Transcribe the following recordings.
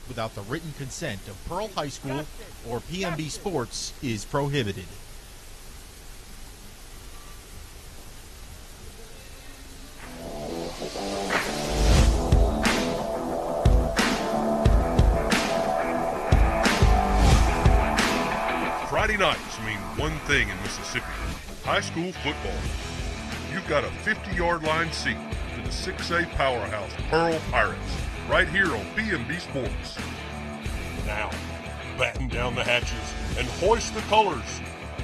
without the written consent of Pearl High School or PMB Sports is prohibited. Friday nights mean one thing in Mississippi: high school football. You've got a 50-yard line seat to the 6A powerhouse Pearl Pirates right here on PMB Sports. Now, batten down the hatches and hoist the colors.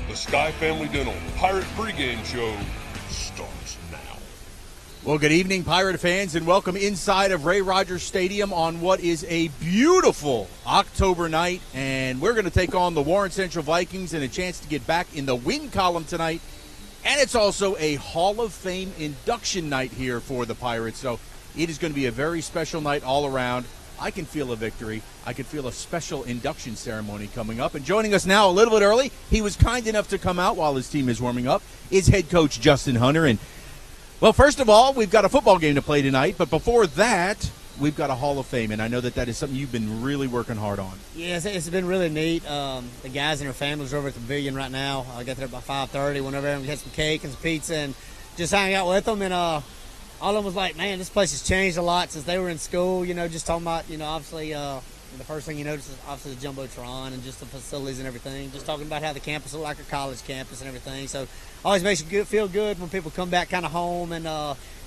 The Sky Family Dental Pirate pregame show starts now. Well, good evening, Pirate fans, and welcome inside of Ray Rogers Stadium on what is a beautiful October night. And we're going to take on the Warren Central Vikings and a chance to get back in the win column tonight. And it's also a Hall of Fame induction night here for the Pirates. So it is going to be a very special night all around. I can feel a victory. I can feel a special induction ceremony coming up. And joining us now a little bit early, he was kind enough to come out while his team is warming up, is head coach Justin Hunter. And, well, first of all, we've got a football game to play tonight. But before that, we've got a Hall of Fame. And I know that is something you've been really working hard on. Yeah, it's been really neat. The guys and their families are over at the Pavilion right now. I got there by 5:30. Went over there and we had some cake and some pizza and just hang out with them. And all of them was like, man, this place has changed a lot since they were in school. You know, just talking about, obviously the first thing you notice is obviously the Jumbotron and just the facilities and everything. Just talking about how the campus looked like a college campus and everything. So always makes you feel good when people come back kind of home and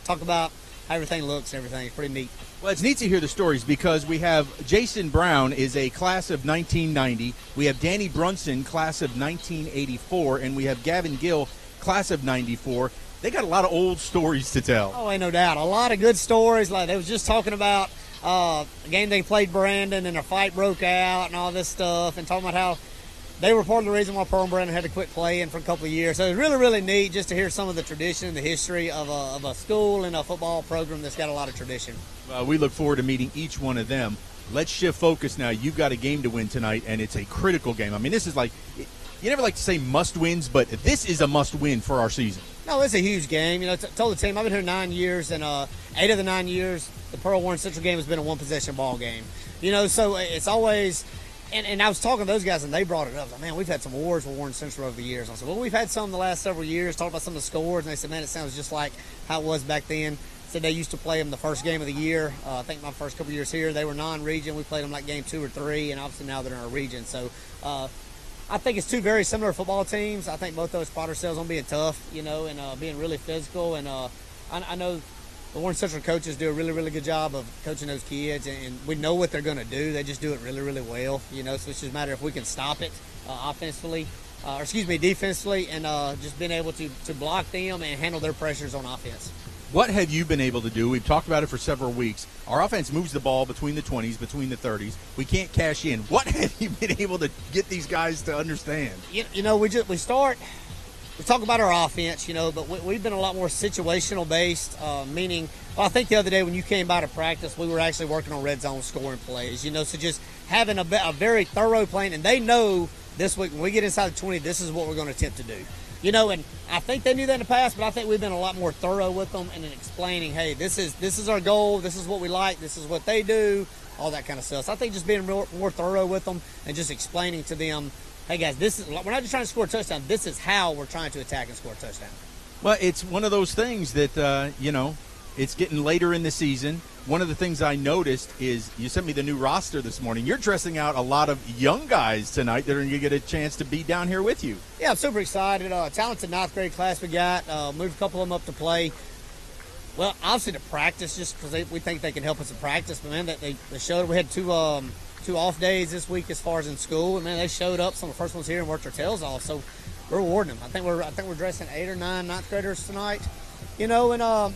talk about how everything looks and everything. It's pretty neat. Well, it's neat to hear the stories because we have Jason Brown is a class of 1990. We have Danny Brunson, class of 1984. And we have Gavin Gill, class of 94. They got a lot of old stories to tell. Oh, ain't no doubt. A lot of good stories. Like they was just talking about a game they played Brandon and a fight broke out and all this stuff and talking about how they were part of the reason why Pearl and Brandon had to quit playing for a couple of years. So it was really, really neat just to hear some of the tradition and the history of a school and a football program that's got a lot of tradition. We look forward to meeting each one of them. Let's shift focus now. You've got a game to win tonight, and it's a critical game. I mean, this is like – you never like to say must-wins, but this is a must-win for our season. No, it's a huge game. I told the team, I've been here 9 years, and 8 of the 9 years, the Pearl Warren Central game has been a one-possession ball game. So it's always – and I was talking to those guys, and they brought it up. I was like, man, we've had some wars with Warren Central over the years. I said, well, we've had some the last several years, talked about some of the scores, and they said, man, it sounds just like how it was back then. Said they used to play them the first game of the year. I think my first couple of years here, they were non-region. We played them like game 2 or 3, and obviously now they're in our region. So I think it's two very similar football teams. I think both those pride ourselves on being tough, and being really physical. And I know the Warren Central coaches do a really, really good job of coaching those kids, and we know what they're going to do. They just do it really, really well. So it's just a matter if we can stop it defensively, and just being able to block them and handle their pressures on offense. What have you been able to do? We've talked about it for several weeks. Our offense moves the ball between the 20s, between the 30s. We can't cash in. What have you been able to get these guys to understand? We talk about our offense, but we've been a lot more situational based, meaning, I think the other day when you came by to practice, we were actually working on red zone scoring plays, so just having a very thorough plan, and they know this week when we get inside the 20, this is what we're going to attempt to do. And I think they knew that in the past, but I think we've been a lot more thorough with them and in explaining, hey, this is our goal, this is what we like, this is what they do, all that kind of stuff. So I think just being more thorough with them and just explaining to them, hey, guys, we're not just trying to score a touchdown, this is how we're trying to attack and score a touchdown. Well, it's one of those things that, it's getting later in the season. One of the things I noticed is you sent me the new roster this morning. You're dressing out a lot of young guys tonight that are going to get a chance to be down here with you. Yeah, I'm super excited. Talented 9th grade class we got. Moved a couple of them up to play. Well, obviously to practice just because we think they can help us in practice. But, man, they showed up. We had two off days this week as far as in school. And, man, they showed up. Some of the first ones here and worked their tails off. So we're rewarding them. I think we're dressing 8 or 9 9th graders tonight, and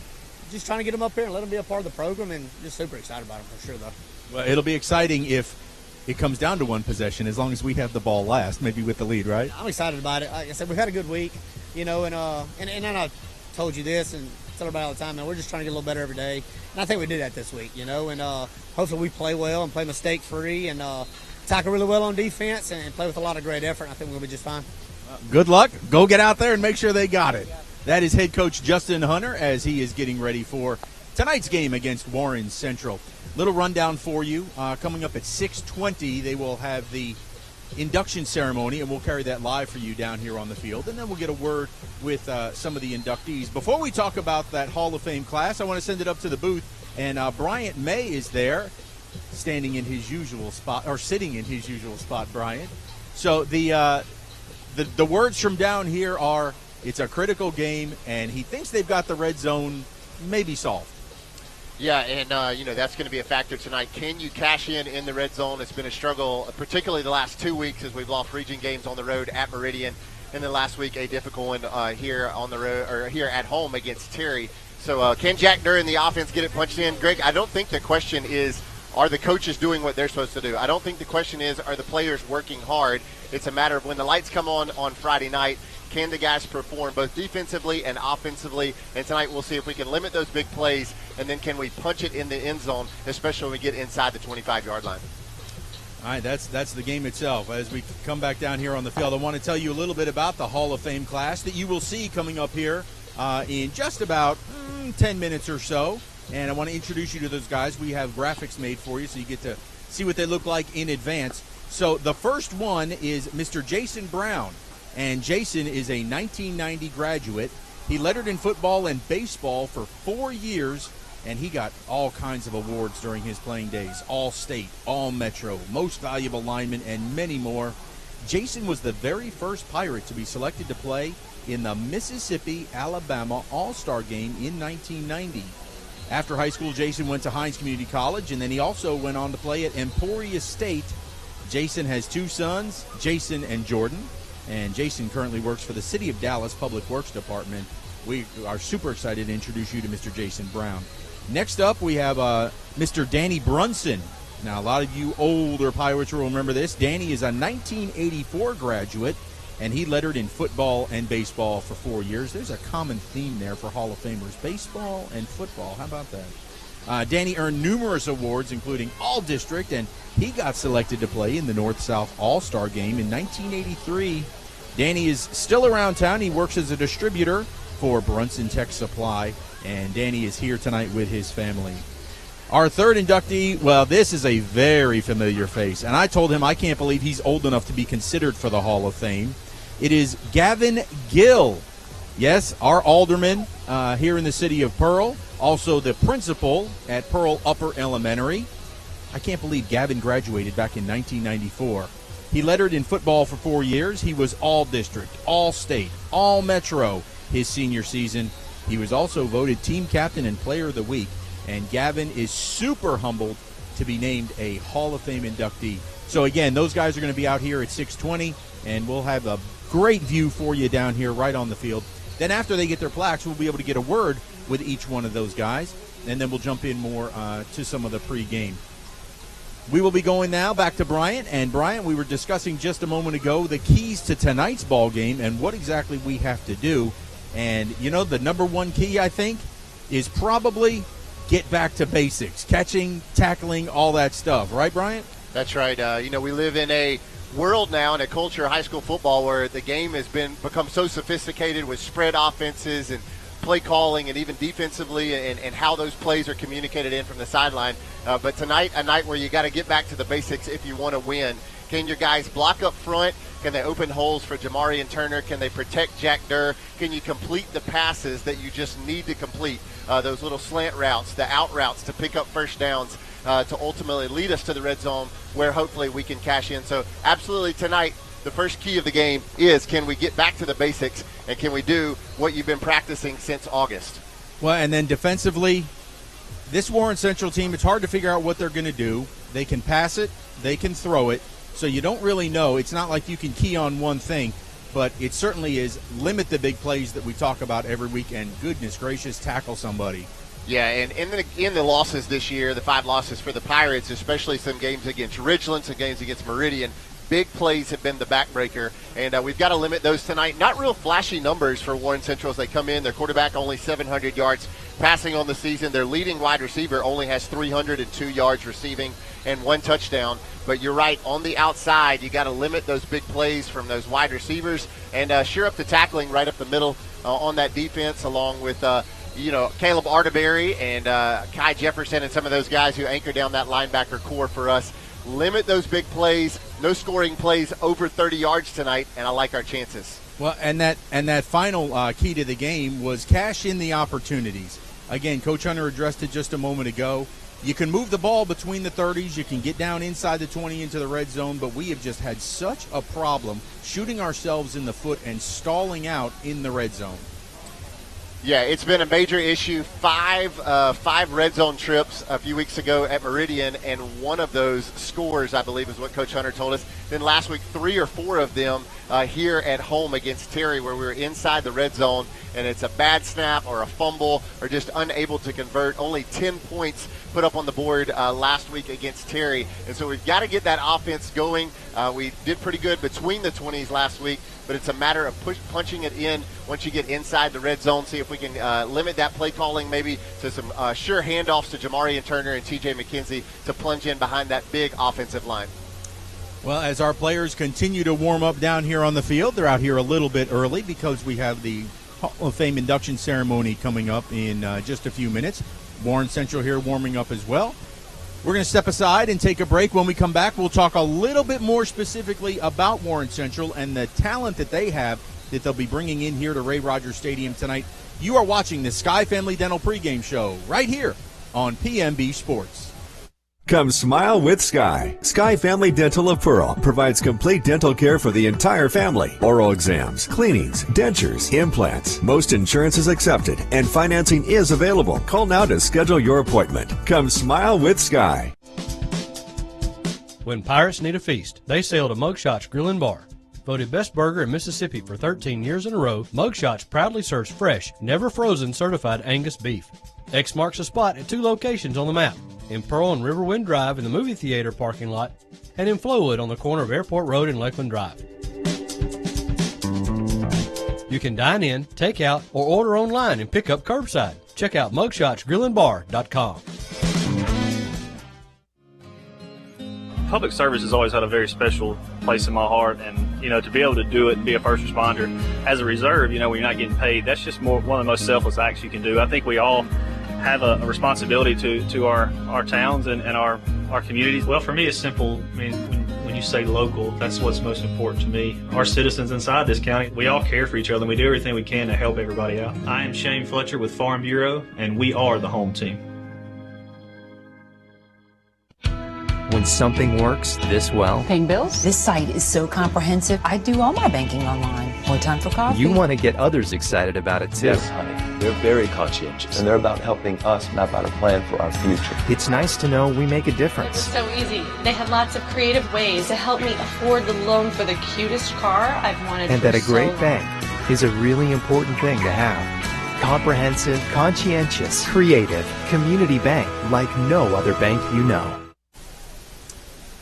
just trying to get them up here and let them be a part of the program, and just super excited about them for sure, though. Well, it'll be exciting if it comes down to one possession, as long as we have the ball last, maybe with the lead, right? I'm excited about it. Like I said, we've had a good week, and I told you this and tell everybody all the time, man, we're just trying to get a little better every day, and I think we did that this week, and hopefully we play well and play mistake-free and tackle really well on defense and play with a lot of great effort. I think we'll be just fine. Good luck. Go get out there and make sure they got it. That is head coach Justin Hunter as he is getting ready for tonight's game against Warren Central. Little rundown for you. Coming up at 6:20, they will have the induction ceremony, and we'll carry that live for you down here on the field. And then we'll get a word with some of the inductees. Before we talk about that Hall of Fame class, I want to send it up to the booth. And Bryant May is there, standing in his usual spot, or sitting in his usual spot, Bryant. So the words from down here are, it's a critical game, and he thinks they've got the red zone maybe solved. Yeah, and, that's going to be a factor tonight. Can you cash in the red zone? It's been a struggle, particularly the last 2 weeks as we've lost region games on the road at Meridian. And then last week, a difficult one here on the road, or here at home against Terry. So can Jack Durr and the offense get it punched in? Greg, I don't think the question is, are the coaches doing what they're supposed to do? I don't think the question is, are the players working hard? It's a matter of when the lights come on Friday night, can the guys perform both defensively and offensively? And tonight we'll see if we can limit those big plays, and then can we punch it in the end zone, especially when we get inside the 25-yard line. All right, that's the game itself. As we come back down here on the field, I want to tell you a little bit about the Hall of Fame class that you will see coming up here in just about 10 minutes or so. And I want to introduce you to those guys. We have graphics made for you so you get to see what they look like in advance. So the first one is Mr. Jason Brown. And Jason is a 1990 graduate. He lettered in football and baseball for 4 years, and he got all kinds of awards during his playing days. All-State, All-Metro, Most Valuable Lineman, and many more. Jason was the very first Pirate to be selected to play in the Mississippi-Alabama All-Star Game in 1990. After high school, Jason went to Hines Community College, and then he also went on to play at Emporia State. Jason has 2 sons, Jason and Jordan. And Jason currently works for the City of Dallas Public Works Department. We are super excited to introduce you to Mr. Jason Brown. Next up, we have Mr. Danny Brunson. Now, a lot of you older Pirates will remember this. Danny is a 1984 graduate, and he lettered in football and baseball for 4 years. There's a common theme there for Hall of Famers, baseball and football. How about that? Danny earned numerous awards, including All-District, and he got selected to play in the North-South All-Star Game in 1983. Danny is still around town. He works as a distributor for Brunson Tech Supply, and Danny is here tonight with his family. Our third inductee, well, this is a very familiar face, and I told him I can't believe he's old enough to be considered for the Hall of Fame. It is Gavin Gill. Yes, our alderman here in the city of Pearl, also the principal at Pearl Upper Elementary. I can't believe Gavin graduated back in 1994. He lettered in football for 4 years. He was All-District, All-State, All-Metro his senior season. He was also voted team captain and player of the week. And Gavin is super humbled to be named a Hall of Fame inductee. So, again, those guys are going to be out here at 6:20, and we'll have a great view for you down here right on the field. Then after they get their plaques, we'll be able to get a word with each one of those guys, and then we'll jump in more to some of the pregame. We will be going now back to Bryant. And, Bryant, we were discussing just a moment ago the keys to tonight's ball game and what exactly we have to do. And, the number one key, I think, is probably get back to basics, catching, tackling, all that stuff. Right, Bryant? That's right. We live in a world now, in a culture of high school football, where the game has become so sophisticated with spread offenses and play calling, and even defensively, and how those plays are communicated in from the sideline. But tonight, a night where you got to get back to the basics if you want to win. Can your guys block up front? Can they open holes for Jamarian Turner? Can they protect Jack Durr? Can you complete the passes that you just need to complete? Those little slant routes, the out routes to pick up first downs to ultimately lead us to the red zone where hopefully we can cash in. So absolutely tonight, the first key of the game is, can we get back to the basics, and can we do what you've been practicing since August? Well, and then defensively, this Warren Central team, it's hard to figure out what they're going to do. They can pass it, they can throw it, so you don't really know. It's not like you can key on one thing, but it certainly is limit the big plays that we talk about every week, and goodness gracious, tackle somebody. Yeah, and in the losses this year, the 5 losses for the Pirates, especially some games against Ridgeland, some games against Meridian, big plays have been the backbreaker, and we've got to limit those tonight. Not real flashy numbers for Warren Central as they come in. Their quarterback only 700 yards passing on the season. Their leading wide receiver only has 302 yards receiving and 1 touchdown. But you're right, on the outside, you got to limit those big plays from those wide receivers and sure up the tackling right up the middle on that defense, along with Caleb Arterberry and Kai Jefferson and some of those guys who anchor down that linebacker core for us. Limit those big plays, no scoring plays over 30 yards tonight, and I like our chances. Well, and that final key to the game was cash in the opportunities. Again, Coach Hunter addressed it just a moment ago. You can move the ball between the 30s. You can get down inside the 20 into the red zone, but we have just had such a problem shooting ourselves in the foot and stalling out in the red zone. Yeah, it's been a major issue. Five red zone trips a few weeks ago at Meridian, and one of those scores, I believe, is what Coach Hunter told us. Then last week, 3 or 4 of them here at home against Terry, where we were inside the red zone, and it's a bad snap or a fumble or just unable to convert. Only 10 points put up on the board last week against Terry. And so we've got to get that offense going. We did pretty good between the 20s last week, but it's a matter of punching it in once you get inside the red zone. See if we can limit that play calling maybe to some sure handoffs to Jamarian Turner and TJ McKenzie to plunge in behind that big offensive line. Well, as our players continue to warm up down here on the field, they're out here a little bit early because we have the Hall of Fame induction ceremony coming up in just a few minutes. Warren Central here warming up as well. We're going to step aside and take a break. When we come back, we'll talk a little bit more specifically about Warren Central and the talent that they have that they'll be bringing in here to Ray Rogers Stadium tonight. You are watching the Sky Family Dental pregame show right here on PMB Sports. Come smile with Sky. Sky Family Dental of Pearl provides complete dental care for the entire family. Oral exams, cleanings, dentures, implants. Most insurance is accepted and financing is available. Call now to schedule your appointment. Come smile with Sky. When pirates need a feast, they sail to Mugshots Grill and Bar. Voted best burger in Mississippi for 13 years in a row, Mugshots proudly serves fresh, never frozen certified Angus beef. X marks the spot at 2 locations on the map, in Pearl and Riverwind Drive in the movie theater parking lot, and in Flowood on the corner of Airport Road and Lakeland Drive. You can dine in, take out, or order online and pick up curbside. Check out mugshotsgrillandbar.com. Public service has always had a very special place in my heart, and to be able to do it and be a first responder as a reserve, when you're not getting paid, that's just one of the most selfless acts you can do. I think we all have a responsibility to our towns and our communities. Well, for me, it's simple. I mean, when you say local, that's what's most important to me. Our citizens inside this county, we all care for each other, and we do everything we can to help everybody out. I am Shane Fletcher with Farm Bureau, and we are the home team. When something works this well, paying bills? This site is so comprehensive. I do all my banking online. More time for coffee. You want to get others excited about it too. Yes, honey. They're very conscientious, and they're about helping us map out a plan for our future. It's nice to know we make a difference. It's so easy. They have lots of creative ways to help me afford the loan for the cutest car I've wanted and for that a great so bank is a really important thing to have. Comprehensive, conscientious, creative, community bank like no other bank you know.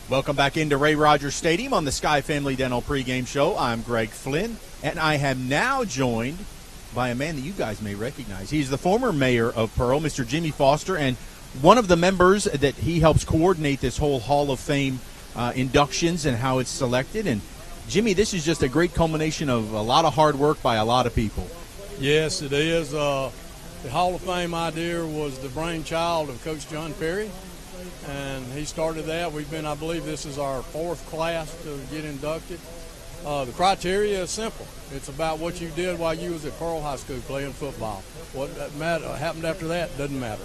Welcome back into Ray Rogers Stadium on the Sky Family Dental pregame show. I'm Greg Flynn, and I am now joined by a man that you guys may recognize. He's the former mayor of Pearl, Mr. Jimmy Foster, and one of the members that he helps coordinate this whole Hall of Fame inductions and how it's selected. And, Jimmy, this is just a great culmination of a lot of hard work by a lot of people. Yes, it is. The Hall of Fame idea was the brainchild of Coach John Perry, and he started that. We've been, I believe this is our 4th class to get inducted. The criteria is simple. It's about what you did while you was at Pearl High School playing football. What happened after that doesn't matter.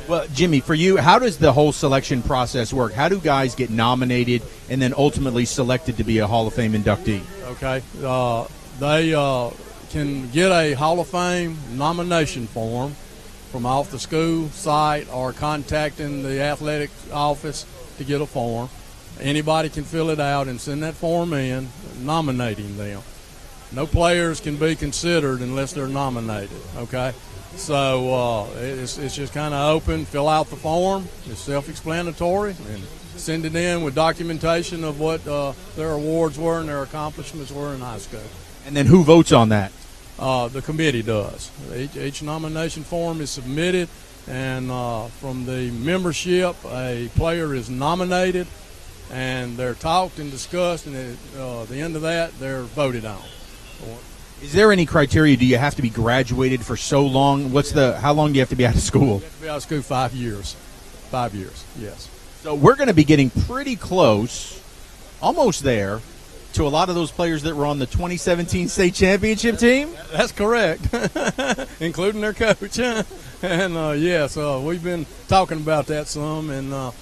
Well, Jimmy, for you, how does the whole selection process work? How do guys get nominated and then ultimately selected to be a Hall of Fame inductee? Okay. They can get a Hall of Fame nomination form from off the school site or contacting the athletic office to get a form. Anybody can fill it out and send that form in, nominating them. No players can be considered unless they're nominated, okay? So it's just kind of open. Fill out the form. It's self-explanatory, and send it in with documentation of what their awards were and their accomplishments were in high school. And then who votes on that? The committee does. Each nomination form is submitted, and from the membership, a player is nominated, and they're talked and discussed, and at the end of that, they're voted on. Is there any criteria? Do you have to be graduated for so long? How long do you have to be out of school? You have to be out of school 5 years. 5 years, yes. So we're going to be getting pretty close, almost there, to a lot of those players that were on the 2017 state championship team? That's correct, including their coach. And, so we've been talking about that some, and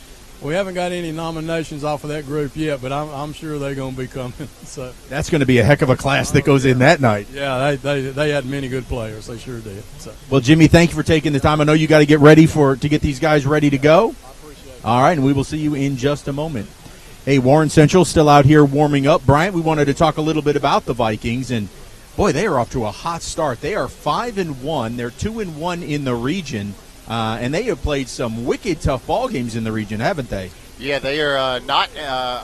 we haven't got any nominations off of that group yet, but I'm sure they're going to be coming. So that's going to be a heck of a class that goes in that night. Yeah, they had many good players. They sure did. So. Well, Jimmy, thank you for taking the time. I know you got to get ready to get these guys ready to go. I appreciate it. All right, and we will see you in just a moment. Hey, Warren Central still out here warming up. Bryant, we wanted to talk a little bit about the Vikings, and boy, they are off to a hot start. They are 5-1. They're 2-1 in the region, and they have played some wicked tough ball games in the region, haven't they? Yeah, they are not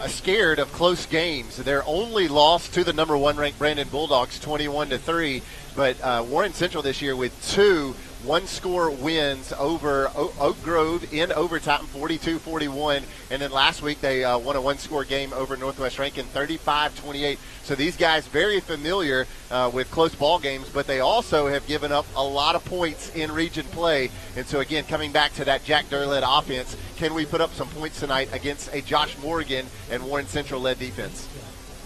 scared of close games. Their only loss to the number 1 ranked Brandon Bulldogs, 21-3. But Warren Central this year with 2 one-score wins over Oak Grove in overtime, 42-41. And then last week they won a one-score game over Northwest Rankin, 35-28. So these guys very familiar with close ball games, but they also have given up a lot of points in region play. And so, again, coming back to that Jack Durr-led offense, can we put up some points tonight against a Josh Morgan and Warren Central-led defense?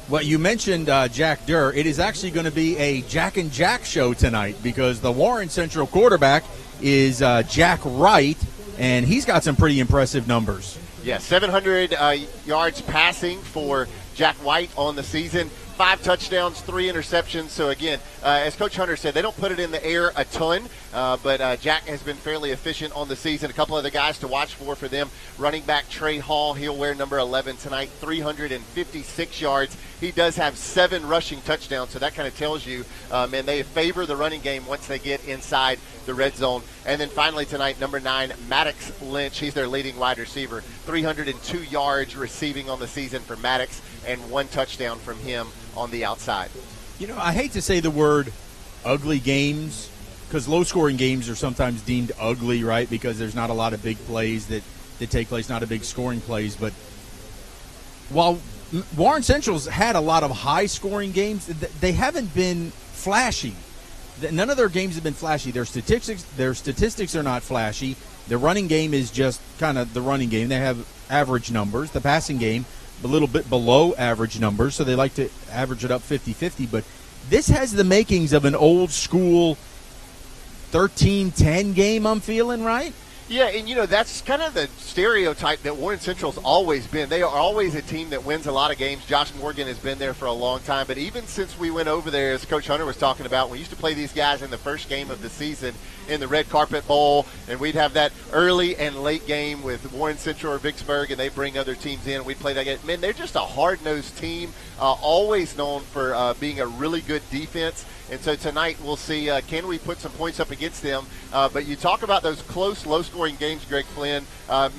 Well, you mentioned Jack Durr. It is actually going to be a Jack and Jack show tonight because the Warren Central quarterback is Jack Wright, and he's got some pretty impressive numbers. Yeah, 700 yards passing for Jack White on the season. 5 touchdowns, 3 interceptions. So, again, as Coach Hunter said, they don't put it in the air a ton, but Jack has been fairly efficient on the season. A couple other guys to watch for them. Running back Trey Hall, he'll wear number 11 tonight, 356 yards. He does have 7 rushing touchdowns, so that kind of tells you, man, they favor the running game once they get inside the red zone. And then finally tonight, number 9, Maddox Lynch. He's their leading wide receiver. 302 yards receiving on the season for Maddox and 1 touchdown from him on the outside. You know, I hate to say the word ugly games because low-scoring games are sometimes deemed ugly, right, because there's not a lot of big plays that take place, not a big scoring plays. But while Warren Central's had a lot of high-scoring games, they haven't been flashy. None of their games have been flashy. Their statistics are not flashy. The running game is just kind of the running game. They have average numbers. The passing game, a little bit below average numbers, so they like to average it up 50-50. But this has the makings of an old-school 13-10 game, I'm feeling, right? Yeah, and, you know, that's kind of the stereotype that Warren Central's always been. They are always a team that wins a lot of games. Josh Morgan has been there for a long time. But even since we went over there, as Coach Hunter was talking about, we used to play these guys in the first game of the season in the Red Carpet Bowl, and we'd have that early and late game with Warren Central or Vicksburg, and they bring other teams in. We'd play that game. Man, they're just a hard-nosed team, always known for being a really good defense. And so tonight we'll see, can we put some points up against them? But you talk about those close, low-scoring games, Greg Flynn.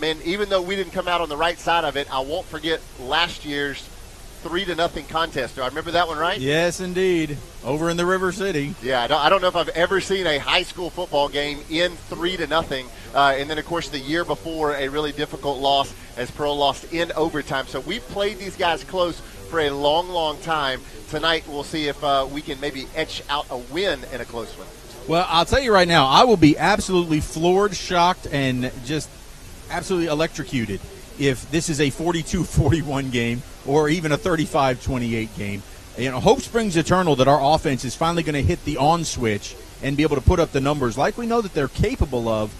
Man, even though we didn't come out on the right side of it, I won't forget last year's 3-0 contest. Do I remember that one right? Yes, indeed. Over in the River City. Yeah, I don't know if I've ever seen a high school football game in 3-0. And then, of course, the year before, a really difficult loss as Pearl lost in overtime. So we've played these guys close for a long, long time. Tonight we'll see if we can maybe etch out a win in a close one. Well, I'll tell you right now, I will be absolutely floored, shocked, and just absolutely electrocuted if this is a 42-41 game or even a 35-28 game. You know, hope springs eternal that our offense is finally going to hit the on switch and be able to put up the numbers like we know that they're capable of.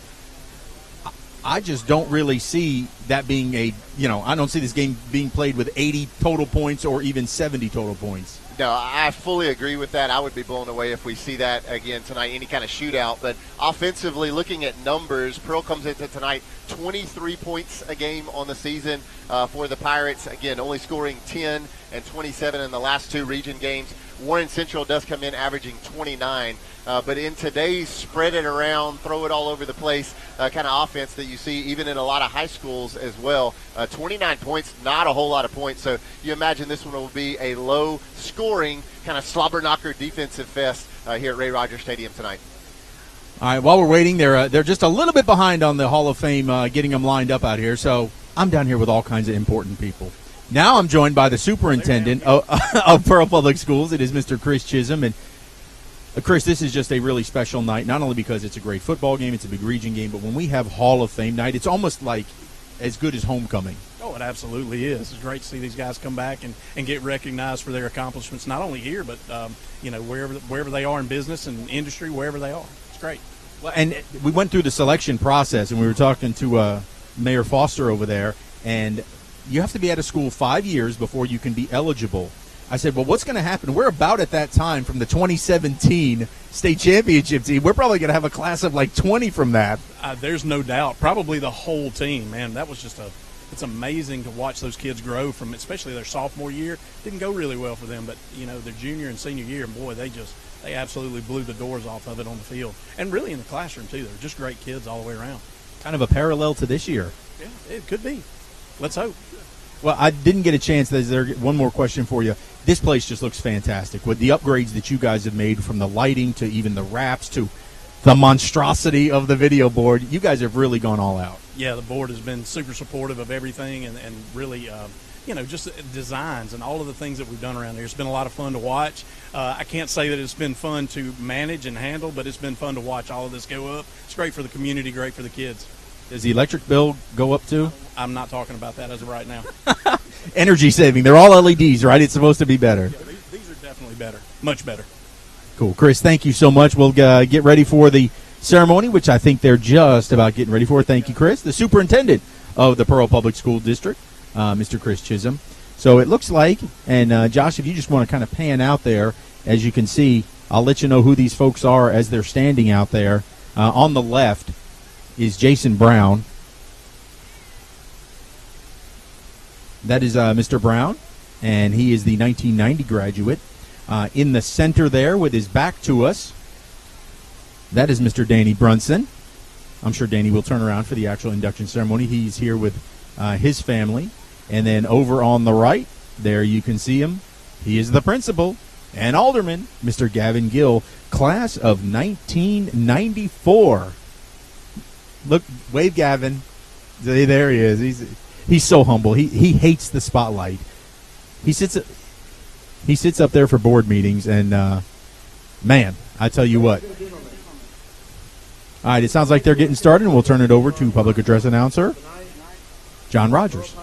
I just don't really see that being I don't see this game being played with 80 total points or even 70 total points. No, I fully agree with that. I would be blown away if we see that again tonight, any kind of shootout. But offensively, looking at numbers, Pearl comes into tonight 23 points a game on the season for the Pirates. Again, only scoring 10 and 27 in the last 2 region games. Warren Central does come in averaging 29. But in today's spread it around, throw it all over the place kind of offense that you see even in a lot of high schools as well, 29 points, not a whole lot of points. So you imagine this one will be a low-scoring kind of slobber-knocker defensive fest here at Ray Rogers Stadium tonight. All right, while we're waiting, they're just a little bit behind on the Hall of Fame getting them lined up out here. So I'm down here with all kinds of important people. Now I'm joined by the superintendent of Pearl Public Schools. It is Mr. Chris Chisholm. And Chris, this is just a really special night, not only because it's a great football game, it's a big region game, but when we have Hall of Fame night, it's almost like as good as homecoming. Oh, it absolutely is. It's great to see these guys come back and get recognized for their accomplishments, not only here, but wherever they are in business and industry, wherever they are. It's great. Well, and we went through the selection process, and we were talking to Mayor Foster over there, and you have to be out of school 5 years before you can be eligible. I said, well, what's going to happen? We're about at that time from the 2017 state championship team. We're probably going to have a class of like 20 from that. There's no doubt. Probably the whole team, man. That was just it's amazing to watch those kids grow from, especially their sophomore year. Didn't go really well for them, but, their junior and senior year, boy, they absolutely blew the doors off of it on the field. And really in the classroom, too. They're just great kids all the way around. Kind of a parallel to this year. Yeah, it could be. Let's hope. Well, I didn't get a chance. There's one more question for you. This place just looks fantastic with the upgrades that you guys have made, from the lighting to even the wraps to the monstrosity of the video board. You guys have really gone all out. Yeah, the board has been super supportive of everything and really, just designs and all of the things that we've done around here. It's been a lot of fun to watch. I can't say that it's been fun to manage and handle, but it's been fun to watch all of this go up. It's great for the community, great for the kids. Does the electric bill go up too? I'm not talking about that as of right now. Energy saving. They're all LEDs, right? It's supposed to be better. Yeah, these are definitely better. Much better. Cool. Chris, thank you so much. We'll get ready for the ceremony, which I think they're just about getting ready for. Thank you, Chris. The superintendent of the Pearl Public School District, Mr. Chris Chisholm. So it looks like, and Josh, if you just want to kind of pan out there, as you can see, I'll let you know who these folks are as they're standing out there. On the left is Jason Brown. That is Mr. Brown, and he is the 1990 graduate. In the center there with his back to us, that is Mr. Danny Brunson. I'm sure Danny will turn around for the actual induction ceremony. He's here with his family. And then over on the right, there you can see him. He is the principal and alderman, Mr. Gavin Gill, class of 1994. Look, wave Gavin. There he is. He's so humble. He hates the spotlight. He sits up there for board meetings, and man, I tell you what. All right, it sounds like they're getting started, and we'll turn it over to public address announcer John Rogers.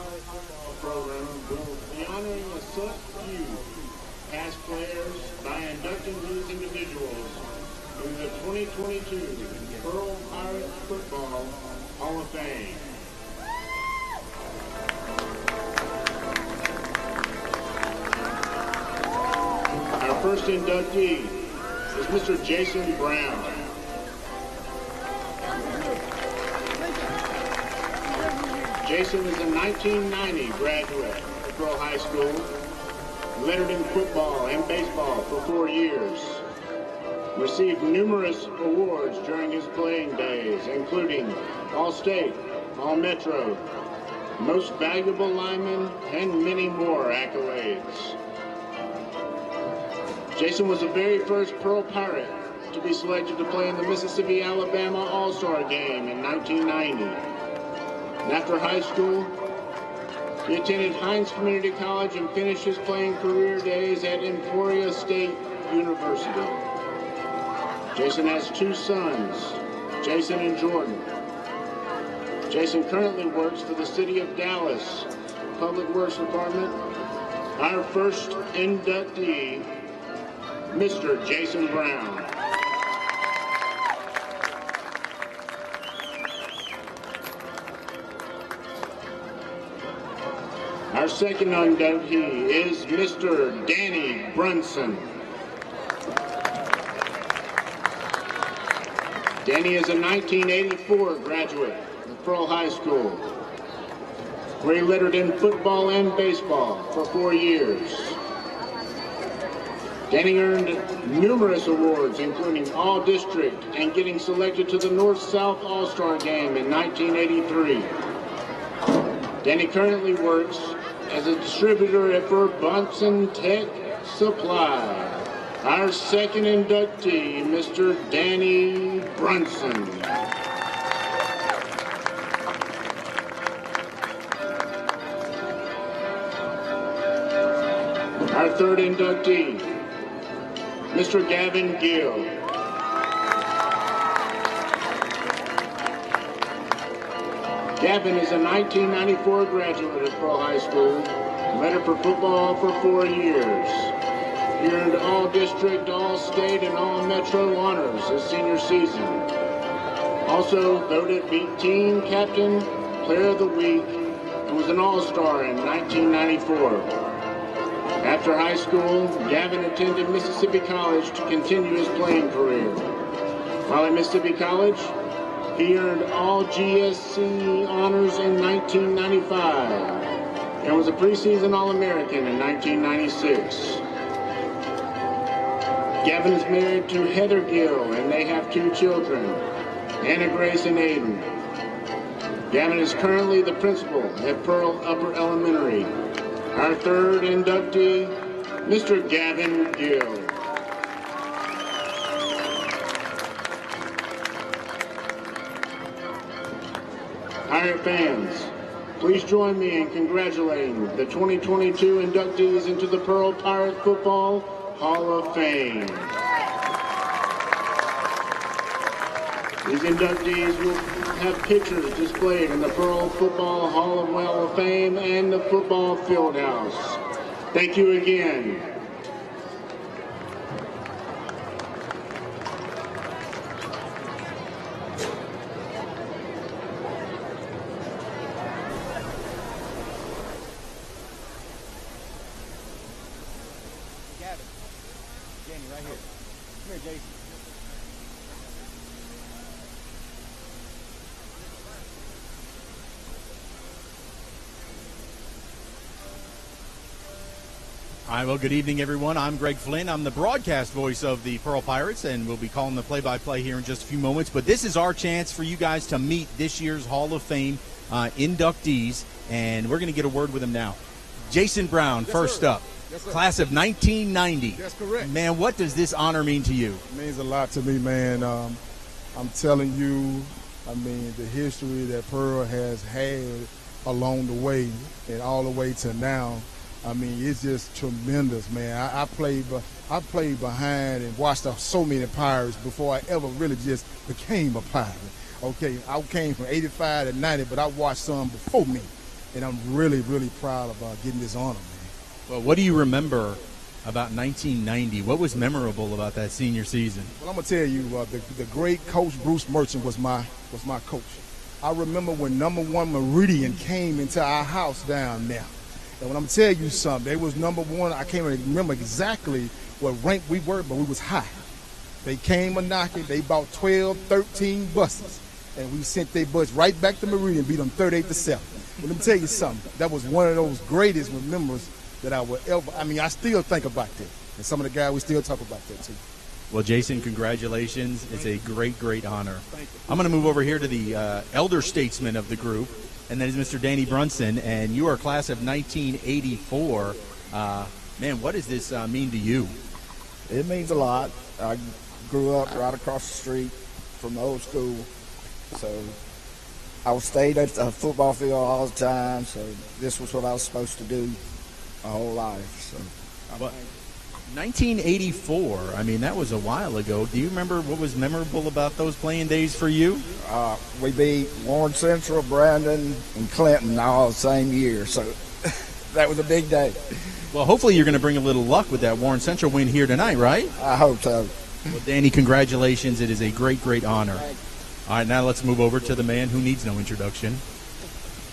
First inductee is Mr. Jason Brown. Jason is a 1990 graduate of Pearl High School, lettered in football and baseball for 4 years. Received numerous awards during his playing days, including All-State, All-Metro, Most Valuable Lineman, and many more accolades. Jason was the very first Pearl Pirate to be selected to play in the Mississippi-Alabama All-Star Game in 1990. And after high school, he attended Hines Community College and finished his playing career days at Emporia State University. Jason has 2 sons, Jason and Jordan. Jason currently works for the City of Dallas Public Works Department. Our first inductee, Mr. Jason Brown. Our second inductee is Mr. Danny Brunson. Danny is a 1984 graduate of Pearl High School, where he lettered in football and baseball for 4 years. Danny earned numerous awards, including All-District and getting selected to the North-South All-Star Game in 1983. Danny currently works as a distributor for Bunsen Tech Supply. Our second inductee, Mr. Danny Brunson. Our third inductee, Mr. Gavin Gill. Gavin is a 1994 graduate of Pearl High School, led for football for 4 years. He earned All-District, All-State, and All-Metro honors his senior season. Also voted team captain, player of the week, and was an All-Star in 1994. After high school, Gavin attended Mississippi College to continue his playing career. While at Mississippi College, he earned all GSC honors in 1995 and was a preseason All-American in 1996. Gavin is married to Heather Gill, and they have 2 children, Anna Grace and Aiden. Gavin is currently the principal at Pearl Upper Elementary. Our third inductee, Mr. Gavin Gill. Pirate fans, please join me in congratulating the 2022 inductees into the Pearl Pirate Football Hall of Fame. These inductees will have pictures displayed in the Pearl Football Hall of Fame and the Football Fieldhouse. Thank you again. All right, well, good evening, everyone. I'm Greg Flynn. I'm the broadcast voice of the Pearl Pirates, and we'll be calling the play-by-play here in just a few moments. But this is our chance for you guys to meet this year's Hall of Fame inductees, and we're going to get a word with them now. Jason Brown, yes, first sir. Up. Yes, sir. Class of 1990. That's correct. Man, what does this honor mean to you? It means a lot to me, man. I'm telling you, I mean, the history that Pearl has had along the way and all the way to now, I mean, it's just tremendous, man. I played behind and watched so many Pirates before I ever really just became a Pirate. Okay, I came from 85 to 90, but I watched some before me, and I'm really, really proud of getting this honor, man. Well, what do you remember about 1990? What was memorable about that senior season? Well, I'm gonna tell you, the great coach Bruce Merchant was my coach. I remember when number 1 Meridian came into our house down there. And when I'm telling you something, they was number 1. I can't remember exactly what rank we were, but we was high. They came a knocking. They bought 12, 13 buses. And we sent their bus right back to Meridian, beat them 38-7. But let me tell you something. That was one of those greatest memories that I would ever, I mean, I still think about that. And some of the guys, we still talk about that, too. Well, Jason, congratulations. It's a great, great honor. I'm going to move over here to the elder statesman of the group, and that is Mr. Danny Brunson, and you are class of 1984. Man, what does this mean to you? It means a lot. I grew up right across the street from the old school, so I stayed at the football field all the time, so this was what I was supposed to do my whole life. So, 1984, I mean, that was a while ago. Do you remember what was memorable about those playing days for you? We beat Warren Central, Brandon, and Clinton all the same year, so that was a big day. Well, hopefully you're going to bring a little luck with that Warren Central win here tonight, right? I hope so. Well, Danny, congratulations. It is a great, great honor. All right, now let's move over to the man who needs no introduction.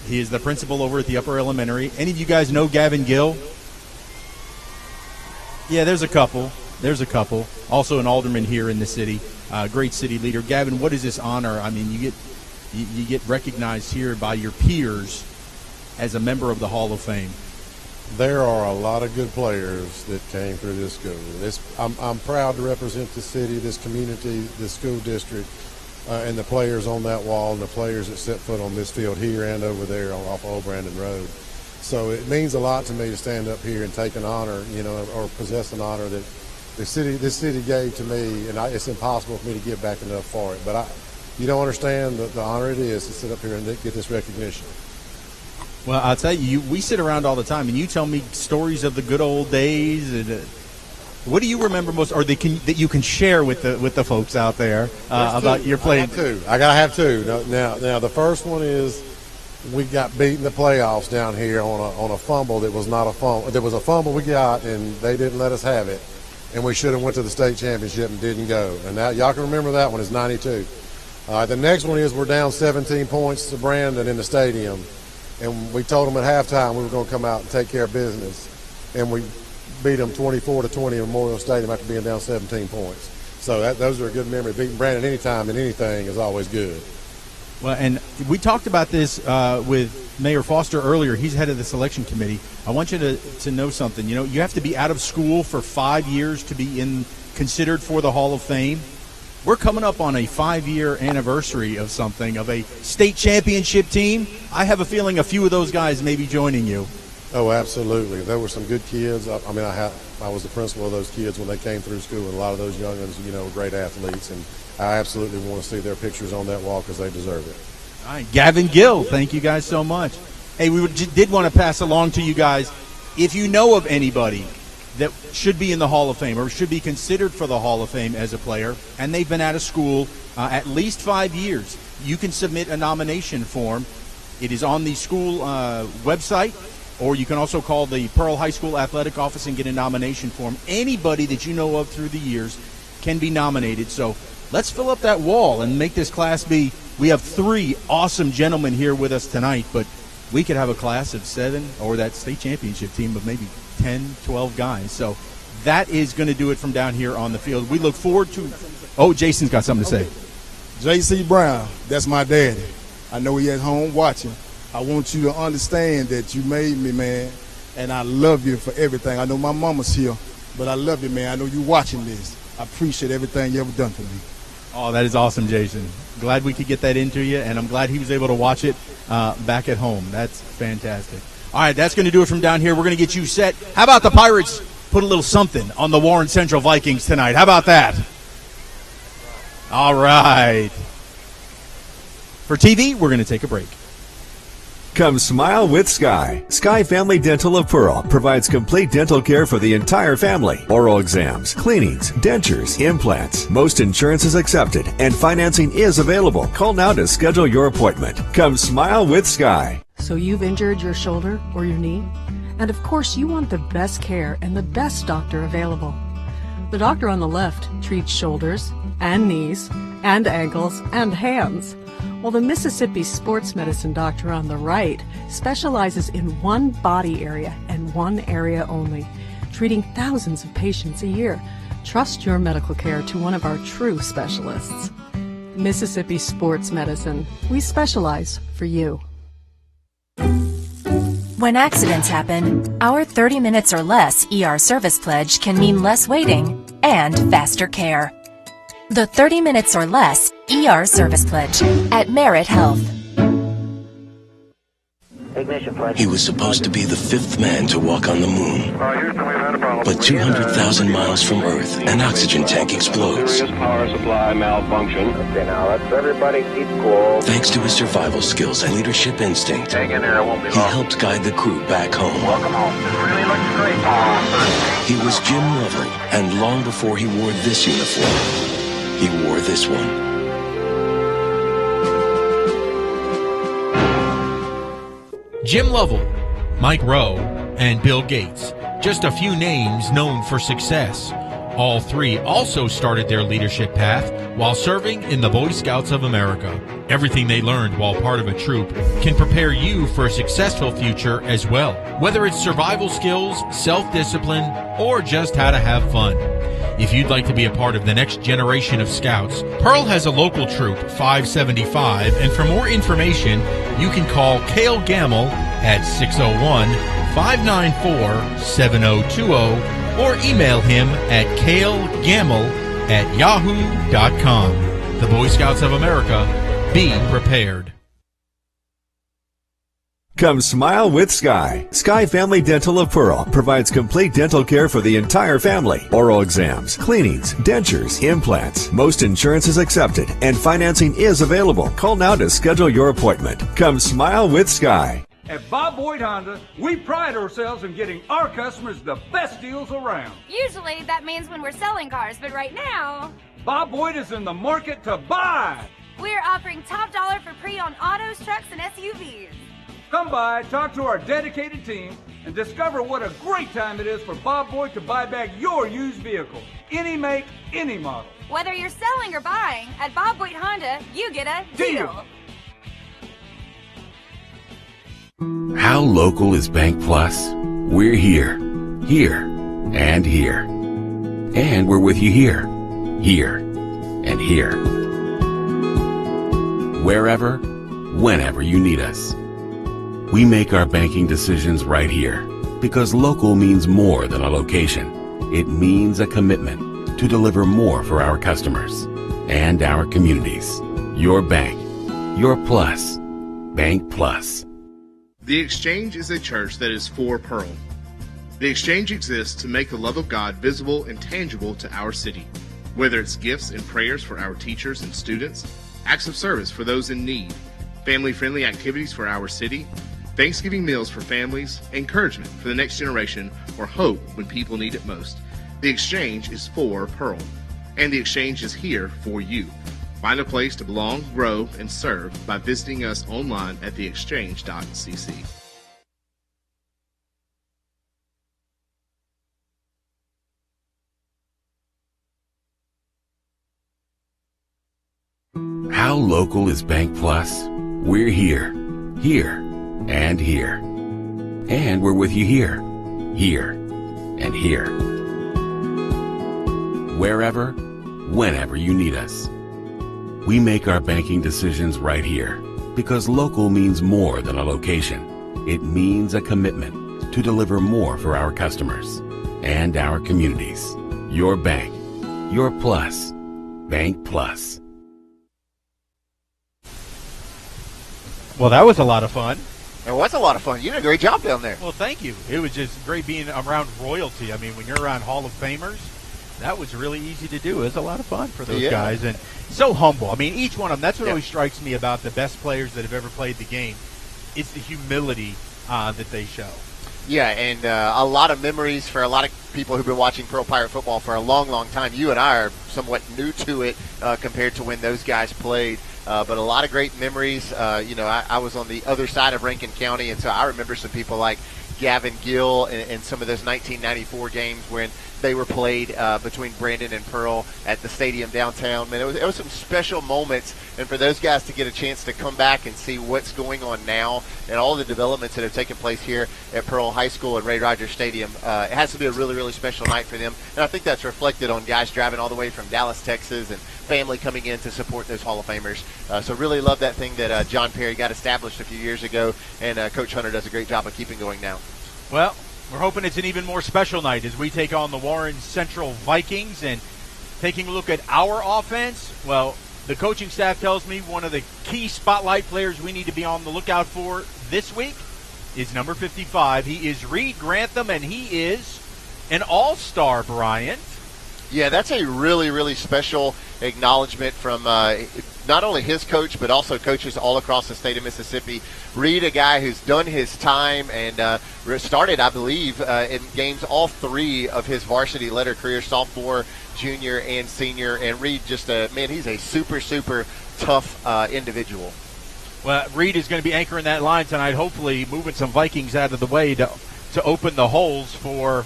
He is the principal over at the Upper Elementary. Any of you guys know Gavin Gill? Yeah, there's a couple. Also an alderman here in the city. Great city leader. Gavin, what is this honor? I mean, you get recognized here by your peers as a member of the Hall of Fame. There are a lot of good players that came through this school. I'm proud to represent the city, this community, the school district, and the players on that wall and the players that set foot on this field here and over there off Old Brandon Road. So it means a lot to me to stand up here and take an honor, or possess an honor that this city gave to me, and it's impossible for me to give back enough for it. But you don't understand the honor it is to sit up here and get this recognition. Well, I'll tell you, we sit around all the time, and you tell me stories of the good old days. And What do you remember most, or that you can share with the folks out there about your playing? I gotta have two. Now the first one is we got beat in the playoffs down here on a fumble that was not a fumble. There was a fumble we got, and they didn't let us have it, and we should have went to the state championship and didn't go. And now y'all can remember that one. It's 92. The next one is we're down 17 points to Brandon in the stadium, and we told them at halftime we were going to come out and take care of business, and we beat them 24-20 in Memorial Stadium after being down 17 points. So those are a good memory. Beating Brandon anytime in anything is always good. Well, and we talked about this with Mayor Foster earlier. He's head of the selection committee. I want you to know something. You know, you have to be out of school for 5 years to be considered for the Hall of Fame. We're coming up on a 5-year anniversary of something, of a state championship team. I have a feeling a few of those guys may be joining you. Oh, absolutely. There were some good kids. I was the principal of those kids when they came through school, and a lot of those young ones, were great athletes, and I absolutely want to see their pictures on that wall because they deserve it. All right, Gavin Gill, thank you guys so much. Hey, we did want to pass along to you guys, if you know of anybody that should be in the Hall of Fame or should be considered for the Hall of Fame as a player, and they've been out of school at least 5 years, you can submit a nomination form. It is on the school website, or you can also call the Pearl High School Athletic Office and get a nomination form. Anybody that you know of through the years can be nominated. So let's fill up that wall and make this Class B. We have 3 awesome gentlemen here with us tonight, but we could have a class of 7 or that state championship team of maybe 10, 12 guys. So that is going to do it from down here on the field. We look forward to – oh, Jason's got something to say. J.C. Brown, that's my daddy. I know he at home watching. I want you to understand that you made me, man, and I love you for everything. I know my mama's here, but I love you, man. I know you watching this. I appreciate everything you ever done for me. Oh, that is awesome, Jason. Glad we could get that into you, and I'm glad he was able to watch it back at home. That's fantastic. All right, that's going to do it from down here. We're going to get you set. How about the Pirates put a little something on the Warren Central Vikings tonight? How about that? All right. For TV, we're going to take a break. Come smile with Sky. Sky Family Dental of Pearl provides complete dental care for the entire family. Oral exams, cleanings, dentures, implants. Most insurance is accepted and financing is available. Call now to schedule your appointment. Come smile with Sky. So you've injured your shoulder or your knee? And of course you want the best care and the best doctor available. The doctor on the left treats shoulders and knees and ankles and hands. While the Mississippi sports medicine doctor on the right specializes in one body area and one area only, treating thousands of patients a year. Trust your medical care to one of our true specialists. Mississippi Sports Medicine. We specialize for you. When accidents happen, our 30 minutes or less ER service pledge can mean less waiting and faster care. The 30 minutes or less ER service pledge at Merit Health. He was supposed to be the 5th man to walk on the moon. But 200,000 miles from Earth, an oxygen tank explodes. Power supply malfunction. Okay, now let's everybody keep cool. Thanks to his survival skills and leadership instinct, Hang in there, it won't be he long. helped guide the crew back home. Welcome home. This really looks great. He was Jim Lovell, and long before he wore this uniform, he wore this one. Jim Lovell, Mike Rowe, and Bill Gates. Just a few names known for success. All 3 also started their leadership path while serving in the Boy Scouts of America. Everything they learned while part of a troop can prepare you for a successful future as well, whether it's survival skills, self-discipline, or just how to have fun. If you'd like to be a part of the next generation of Scouts, Pearl has a local troop, 575, and for more information, you can call Cale Gamble at 601-594-7020 or email him at calegamble@yahoo.com. The Boy Scouts of America, be prepared. Come smile with Sky. Sky Family Dental of Pearl provides complete dental care for the entire family. Oral exams, cleanings, dentures, implants. Most insurance is accepted and financing is available. Call now to schedule your appointment. Come smile with Sky. At Bob Boyd Honda, we pride ourselves in getting our customers the best deals around. Usually that means when we're selling cars, but right now, Bob Boyd is in the market to buy. we're offering top dollar for pre-owned autos, trucks, and SUVs. Come by, talk to our dedicated team, and discover what a great time it is for Bob Boyd to buy back your used vehicle. Any make, any model. Whether you're selling or buying, at Bob Boyd Honda, you get a deal. How local is Bank Plus? We're here, and here. And we're with you here, and here. Wherever, whenever you need us. We make our banking decisions right here because local means more than a location. It means a commitment to deliver more for our customers and our communities. Your bank, your plus, Bank Plus. The Exchange is a church that is for Pearl. The Exchange exists to make the love of God visible and tangible to our city. Whether it's gifts and prayers for our teachers and students, acts of service for those in need, family-friendly activities for our city, Thanksgiving meals for families, encouragement for the next generation, or hope when people need it most. The Exchange is for Pearl, and the Exchange is here for you. Find a place to belong, grow, and serve by visiting us online at theexchange.cc. How local is Bank Plus? We're here, and here. And we're with you here, and here. Wherever, whenever you need us. We make our banking decisions right here because local means more than a location. It means a commitment to deliver more for our customers and our communities. Your bank, your plus, Bank Plus. Well, that was a lot of fun. It was a lot of fun. You did a great job down there. Well, thank you. It was just great being around royalty. I mean, when you're around Hall of Famers, that was really easy to do. It was a lot of fun for those guys. And so humble. I mean, each one of them, that's what always strikes me about the best players that have ever played the game. It's the humility that they show. Yeah, and a lot of memories for a lot of people who've been watching Pearl Pirate football for a long, long time. You and I are somewhat new to it compared to when those guys played. But a lot of great memories. I was on the other side of Rankin County, and so I remember some people like Gavin Gill and some of those 1994 games when they were played between Brandon and Pearl at the stadium downtown. Man, it was some special moments, and for those guys to get a chance to come back and see what's going on now and all the developments that have taken place here at Pearl High School and Ray Rogers Stadium, it has to be a really, really special night for them. And I think that's reflected on guys driving all the way from Dallas, Texas, and family coming in to support those Hall of Famers. So really love that thing that John Perry got established a few years ago, and Coach Hunter does a great job of keeping going now. Well, we're hoping it's an even more special night as we take on the Warren Central Vikings. And taking a look at our offense, well, the coaching staff tells me one of the key spotlight players we need to be on the lookout for this week is number 55. He is Reed Grantham, and he is an all-star, Brian. Yeah, that's a really, really special acknowledgement from not only his coach, but also coaches all across the state of Mississippi. Reed, a guy who's done his time and started, I believe, in games all three of his varsity letter career, sophomore, junior, and senior. And Reed, he's a super, super tough individual. Well, Reed is going to be anchoring that line tonight, hopefully moving some Vikings out of the way to open the holes for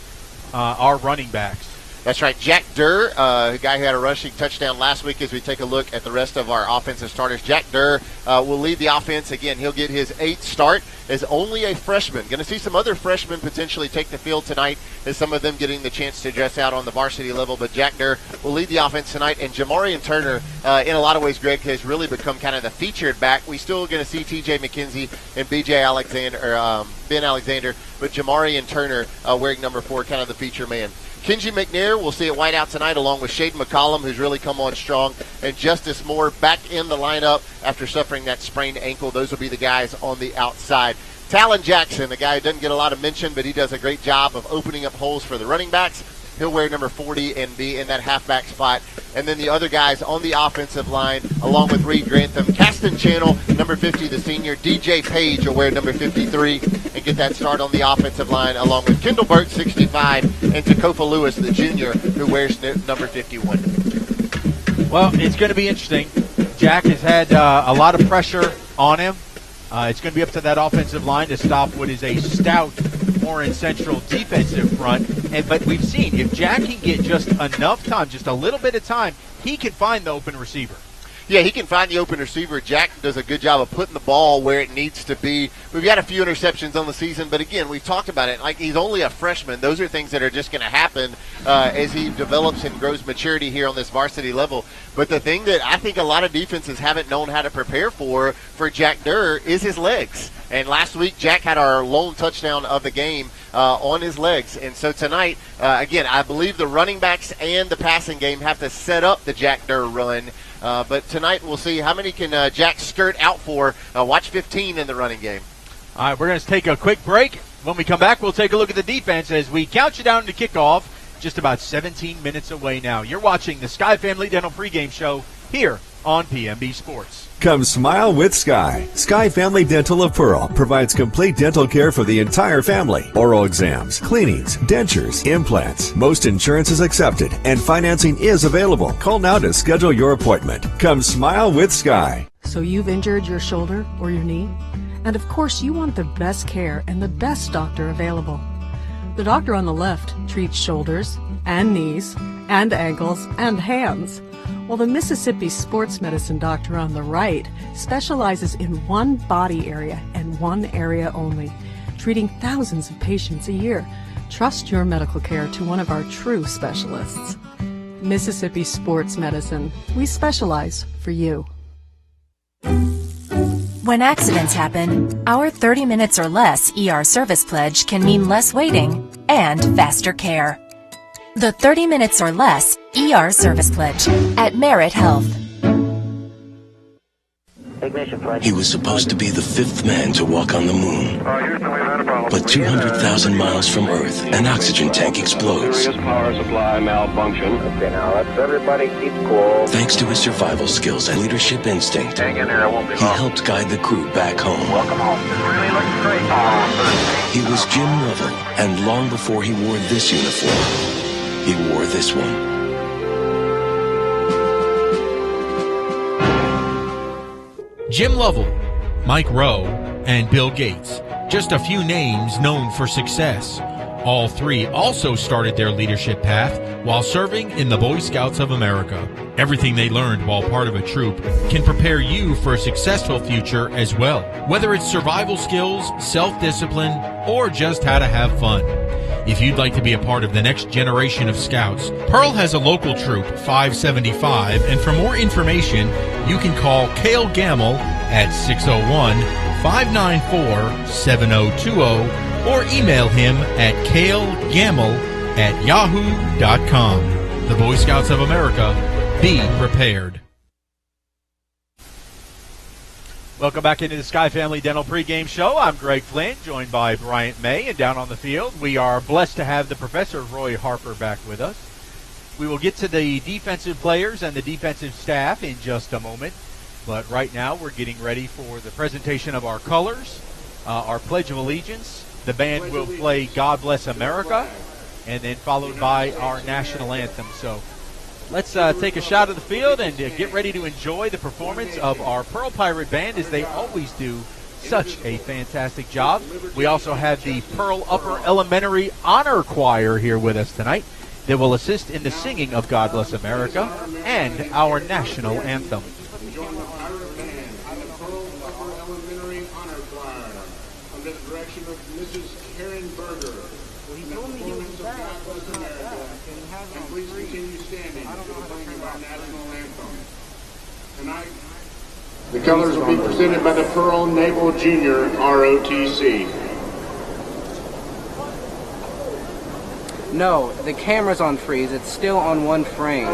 our running backs. That's right. Jack Durr, a guy who had a rushing touchdown last week, as we take a look at the rest of our offensive starters. Jack Durr will lead the offense. Again, he'll get his 8th start as only a freshman. Going to see some other freshmen potentially take the field tonight, as some of them getting the chance to dress out on the varsity level. But Jack Durr will lead the offense tonight. And Jamarian Turner, in a lot of ways, Greg, has really become kind of the featured back. We still going to see T.J. McKenzie and Ben Alexander, but Jamarian Turner wearing number 4, kind of the feature man. Kenji McNair will see at wideout tonight, along with Shaden McCollum, who's really come on strong, and Justice Moore back in the lineup after suffering that sprained ankle. Those will be the guys on the outside. Talon Jackson, a guy who doesn't get a lot of mention, but he does a great job of opening up holes for the running backs. He'll wear number 40 and be in that halfback spot. And then the other guys on the offensive line, along with Reed Grantham, Caston Channel, number 50, the senior. DJ Page will wear number 53 and get that start on the offensive line, along with Kendall Burke, 65, and Takofa Lewis, the junior, who wears number 51. Well, it's going to be interesting. Jack has had a lot of pressure on him. It's going to be up to that offensive line to stop what is a stout Warren Central defensive front. But we've seen if Jack can get just enough time, just a little bit of time, he can find the open receiver. Yeah, he can find the open receiver. Jack does a good job of putting the ball where it needs to be. We've got a few interceptions on the season, but again, we've talked about it. Like, he's only a freshman. Those are things that are just going to happen as he develops and grows maturity here on this varsity level. But the thing that I think a lot of defenses haven't known how to prepare for Jack Durr is his legs. And last week, Jack had our lone touchdown of the game on his legs. And so tonight, again, I believe the running backs and the passing game have to set up the Jack Durr run. But tonight we'll see how many can Jack skirt out for. Watch 15 in the running game. All right, we're going to take a quick break. When we come back, we'll take a look at the defense as we count you down to kickoff. Just about 17 minutes away now. You're watching the Sky Family Dental pregame show here on PMB Sports. Come smile with Sky. Sky Family Dental of Pearl provides complete dental care for the entire family. Oral exams, cleanings, dentures, implants. Most insurance is accepted and financing is available. Call now to schedule your appointment. Come smile with Sky. So you've injured your shoulder or your knee? And of course you want the best care and the best doctor available. The doctor on the left treats shoulders and knees and ankles and hands, while the Mississippi sports medicine doctor on the right specializes in one body area and one area only, treating thousands of patients a year. Trust your medical care to one of our true specialists. Mississippi Sports Medicine. We specialize for you. When accidents happen, our 30 minutes or less ER service pledge can mean less waiting and faster care. The 30 minutes or less ER service pledge at Merit Health. He was supposed to be the fifth man to walk on the moon. But 200,000 miles from Earth, an oxygen tank explodes. Serious power supply malfunction. Okay, now let's everybody keep cool. Thanks to his survival skills and leadership instinct, Hang in there, I won't be he long. helped guide the crew back home. Welcome home. This really looks great. He was Jim Lovell, and long before he wore this uniform, he wore this one. Jim Lovell, Mike Rowe, and Bill Gates. Just a few names known for success. All three also started their leadership path while serving in the Boy Scouts of America. Everything they learned while part of a troop can prepare you for a successful future as well. Whether it's survival skills, self-discipline, or just how to have fun. If you'd like to be a part of the next generation of Scouts, Pearl has a local troop, 575, and for more information, you can call Cale Gamble at 601-594-7020 or email him at calegamble@yahoo.com. The Boy Scouts of America, be prepared. Welcome back into the Sky Family Dental pregame show. I'm Greg Flynn, joined by Bryant May, and down on the field, we are blessed to have the Professor Roy Harper back with us. We will get to the defensive players and the defensive staff in just a moment, but right now we're getting ready for the presentation of our colors, our Pledge of Allegiance. The band will play God Bless America, and then followed by our national anthem. So let's take a shot of the field and get ready to enjoy the performance of our Pearl Pirate Band, as they always do such a fantastic job. We also have the Pearl Upper Elementary Honor Choir here with us tonight that will assist in the singing of God Bless America and our national anthem. Join the Pirate Band and the Pearl Upper Elementary Honor Choir under the direction of Mrs. Karen Berger. And the performance of God Bless America. And please continue standing as we sing our national anthem. Tonight, the colors will be presented by the Pearl Naval Junior ROTC. No, the camera's on freeze. It's still on one frame.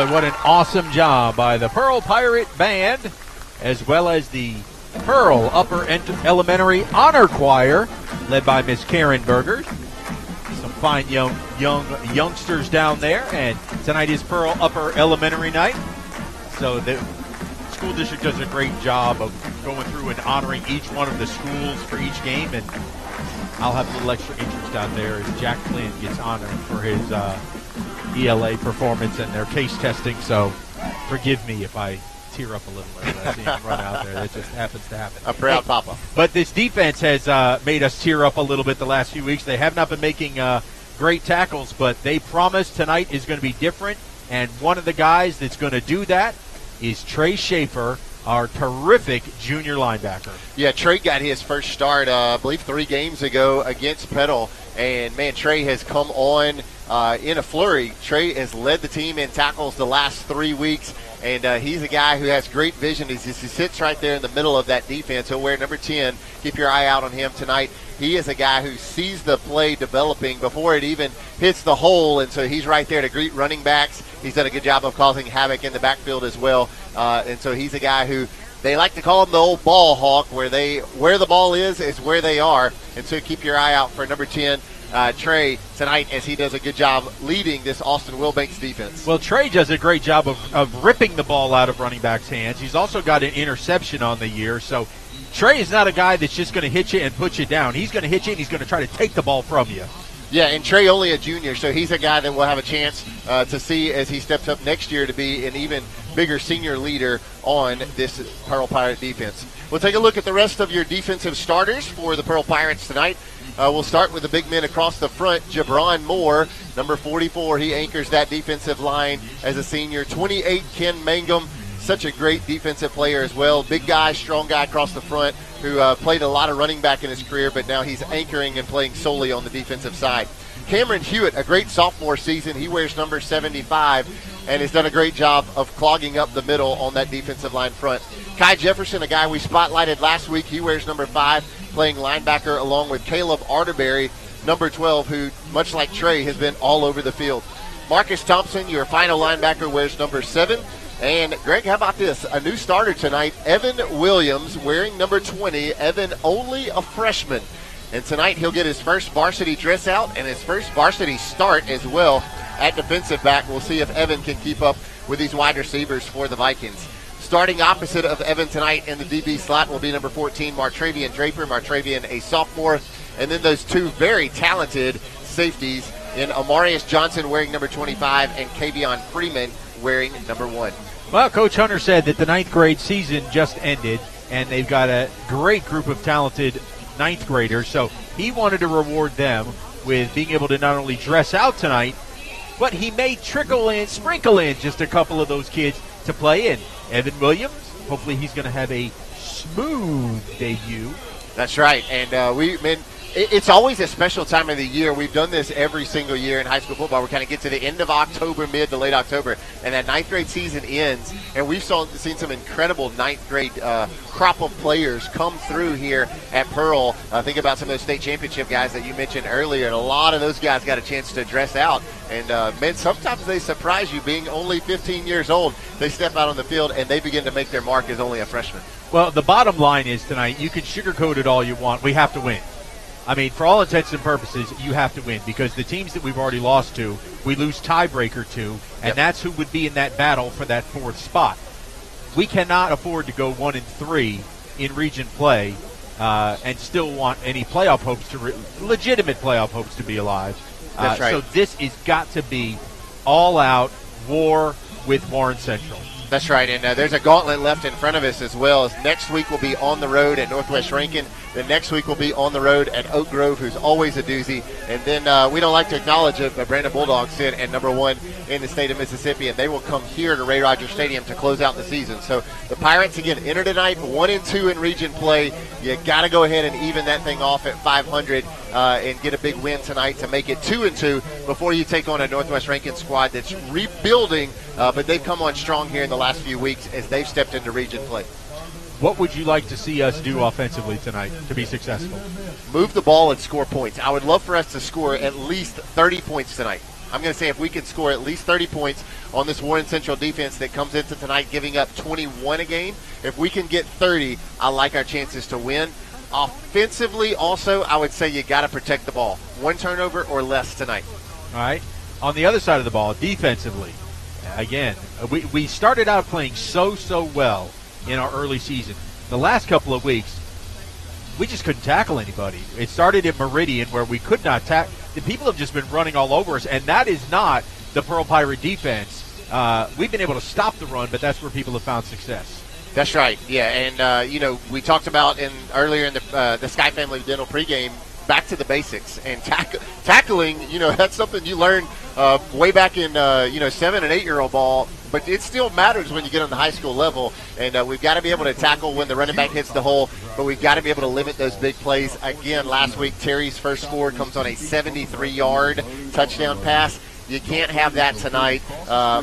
boy, what an awesome job by the Pearl Pirate Band, as well as the Pearl Upper Elementary Honor Choir, led by Miss Karen Berger. Some fine youngsters down there, and tonight is Pearl Upper Elementary night. So the school district does a great job of going through and honoring each one of the schools for each game, and I'll have a little extra interest out there as Jack Flynn gets honored for his ELA performance and their case testing. So forgive me if I tear up a little bit. I see him run out there. That just happens to happen. A proud papa. But this defense has made us tear up a little bit the last few weeks. They have not been making great tackles, but they promise tonight is going to be different. And one of the guys that's going to do that is Trey Schaefer, our terrific junior linebacker. Yeah, Trey got his first start, I believe, 3 games ago against Petal. And, man, Trey has come on in a flurry. Trey has led the team in tackles the last 3 weeks. And he's a guy who has great vision. He sits right there in the middle of that defense. He'll wear number 10. Keep your eye out on him tonight. He is a guy who sees the play developing before it even hits the hole, and so he's right there to greet running backs. He's done a good job of causing havoc in the backfield as well. And so he's a guy who they like to call him the old ball hawk, where the ball is where they are. And so keep your eye out for number 10. Trey tonight, as he does a good job leading this Austin Wilbanks defense. Well, Trey does a great job of ripping the ball out of running backs' hands. He's also got an interception on the year. So Trey is not a guy that's just going to hit you and put you down. He's going to hit you and he's going to try to take the ball from you. Yeah, and Trey only a junior, so he's a guy that we'll have a chance to see as he steps up next year to be an even bigger senior leader on this Pearl Pirate defense. We'll take a look at the rest of your defensive starters for the Pearl Pirates tonight. We'll start with the big men across the front. Jabron Moore, number 44, he anchors that defensive line as a senior. 28, Ken Mangum, such a great defensive player as well. Big guy, strong guy across the front who played a lot of running back in his career, but now he's anchoring and playing solely on the defensive side. Cameron Hewitt, a great sophomore season. He wears number 75 and has done a great job of clogging up the middle on that defensive line front. Kai Jefferson, a guy we spotlighted last week, he wears number 5, playing linebacker along with Caleb Arterberry, number 12, who, much like Trey, has been all over the field. Marcus Thompson, your final linebacker, wears number 7. And, Greg, how about this? A new starter tonight, Evan Williams, wearing number 20. Evan, only a freshman. And tonight he'll get his first varsity dress out and his first varsity start as well at defensive back. We'll see if Evan can keep up with these wide receivers for the Vikings. Starting opposite of Evan tonight in the DB slot will be number 14, Martravian Draper. Martravian, a sophomore. And then those two very talented safeties in Amarius Johnson wearing number 25 and Kavion Freeman wearing number 1. Well, Coach Hunter said that the 9th grade season just ended, and they've got a great group of talented 9th graders. So he wanted to reward them with being able to not only dress out tonight, but he may sprinkle in just a couple of those kids to play in. Evan Williams, hopefully he's going to have a smooth debut. That's right. And it's always a special time of the year. We've done this every single year in high school football. We kind of get to the end of October, mid to late October, and that 9th grade season ends. And we've seen some incredible 9th grade crop of players come through here at Pearl. Think about some of those state championship guys that you mentioned earlier, and a lot of those guys got a chance to dress out. And, man, sometimes they surprise you being only 15 years old. They step out on the field, and they begin to make their mark as only a freshman. Well, the bottom line is tonight, you can sugarcoat it all you want. We have to win. I mean, for all intents and purposes, you have to win because the teams that we've already lost to, we lose tiebreaker to, and that's who would be in that battle for that 4th spot. We cannot afford to go 1-3 in region play and still want any playoff hopes legitimate playoff hopes to be alive. That's right. So this has got to be all-out war with Warren Central. That's right, and there's a gauntlet left in front of us as well. Next week we'll be on the road at Northwest Rankin. The next week we'll be on the road at Oak Grove, who's always a doozy. And then we don't like to acknowledge it, but Brandon Bulldogs sit at number 1 in the state of Mississippi, and they will come here to Ray Rogers Stadium to close out the season. So the Pirates, again, enter tonight 1-2 in region play. You got to go ahead and even that thing off at 500 and get a big win tonight to make it 2-2 before you take on a Northwest Rankin squad that's rebuilding, but they've come on strong here in the last few weeks as they've stepped into region play. What would you like to see us do offensively tonight to be successful? Move the ball and score points. I would love for us to score at least 30 points tonight. I'm going to say if we can score at least 30 points on this Warren Central defense that comes into tonight giving up 21 a game, if we can get 30, I like our chances to win. Offensively, also, I would say you got to protect the ball. 1 turnover or less tonight. All right. On the other side of the ball, defensively, again, we started out playing so well in our early season. The last couple of weeks, we just couldn't tackle anybody. It started at Meridian where we could not tackle. The people have just been running all over us, and that is not the Pearl Pirate defense. We've been able to stop the run, but that's where people have found success. That's right, yeah. And, we talked about earlier in the Sky Family Dental pregame, back to the basics. And tackling, that's something you learn way back in, 7 and 8-year-old ball. But it still matters when you get on the high school level. And we've got to be able to tackle when the running back hits the hole, but we've got to be able to limit those big plays. Again, last week, Terry's first score comes on a 73-yard touchdown pass. You can't have that tonight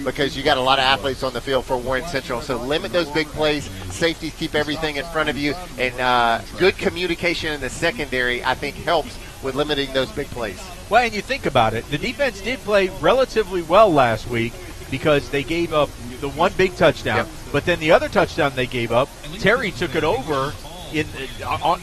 because you got a lot of athletes on the field for Warren Central. So limit those big plays. Safeties keep everything in front of you. And good communication in the secondary, I think, helps with limiting those big plays. Well, and you think about it, the defense did play relatively well last week because they gave up the one big touchdown. Yep. But then the other touchdown they gave up, Terry took it over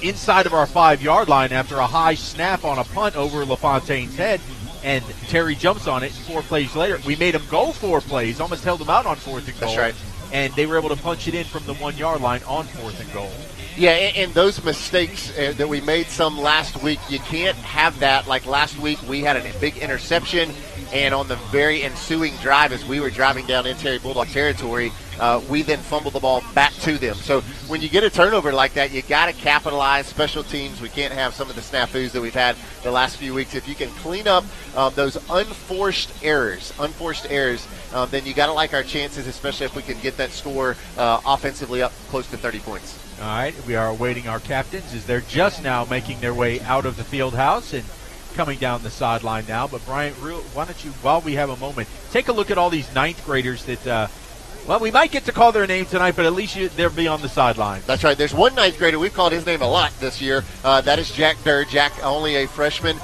inside of our 5-yard line after a high snap on a punt over LaFontaine's head. And Terry jumps on it, 4 plays later. We made him go 4 plays, almost held him out on 4th and goal. That's right. And they were able to punch it in from the 1-yard line on 4th and goal. Yeah, and those mistakes that we made some last week, you can't have that. Like last week, we had a big interception, and on the very ensuing drive, as we were driving down in Terry Bulldog territory, we then fumbled the ball back to them. So when you get a turnover like that, you got to capitalize. Special teams, we can't have some of the snafus that we've had the last few weeks. If you can clean up those unforced errors, then you got to like our chances, especially if we can get that score offensively up close to 30 points. All right, we are awaiting our captains as they're just now making their way out of the field house and coming down the sideline now. But, Brian, why don't you, while we have a moment, take a look at all these 9th graders that, we might get to call their name tonight, but at least they'll be on the sideline. That's right. There's one 9th grader. We've called his name a lot this year. That is Jack Durr. Jack, only a freshman.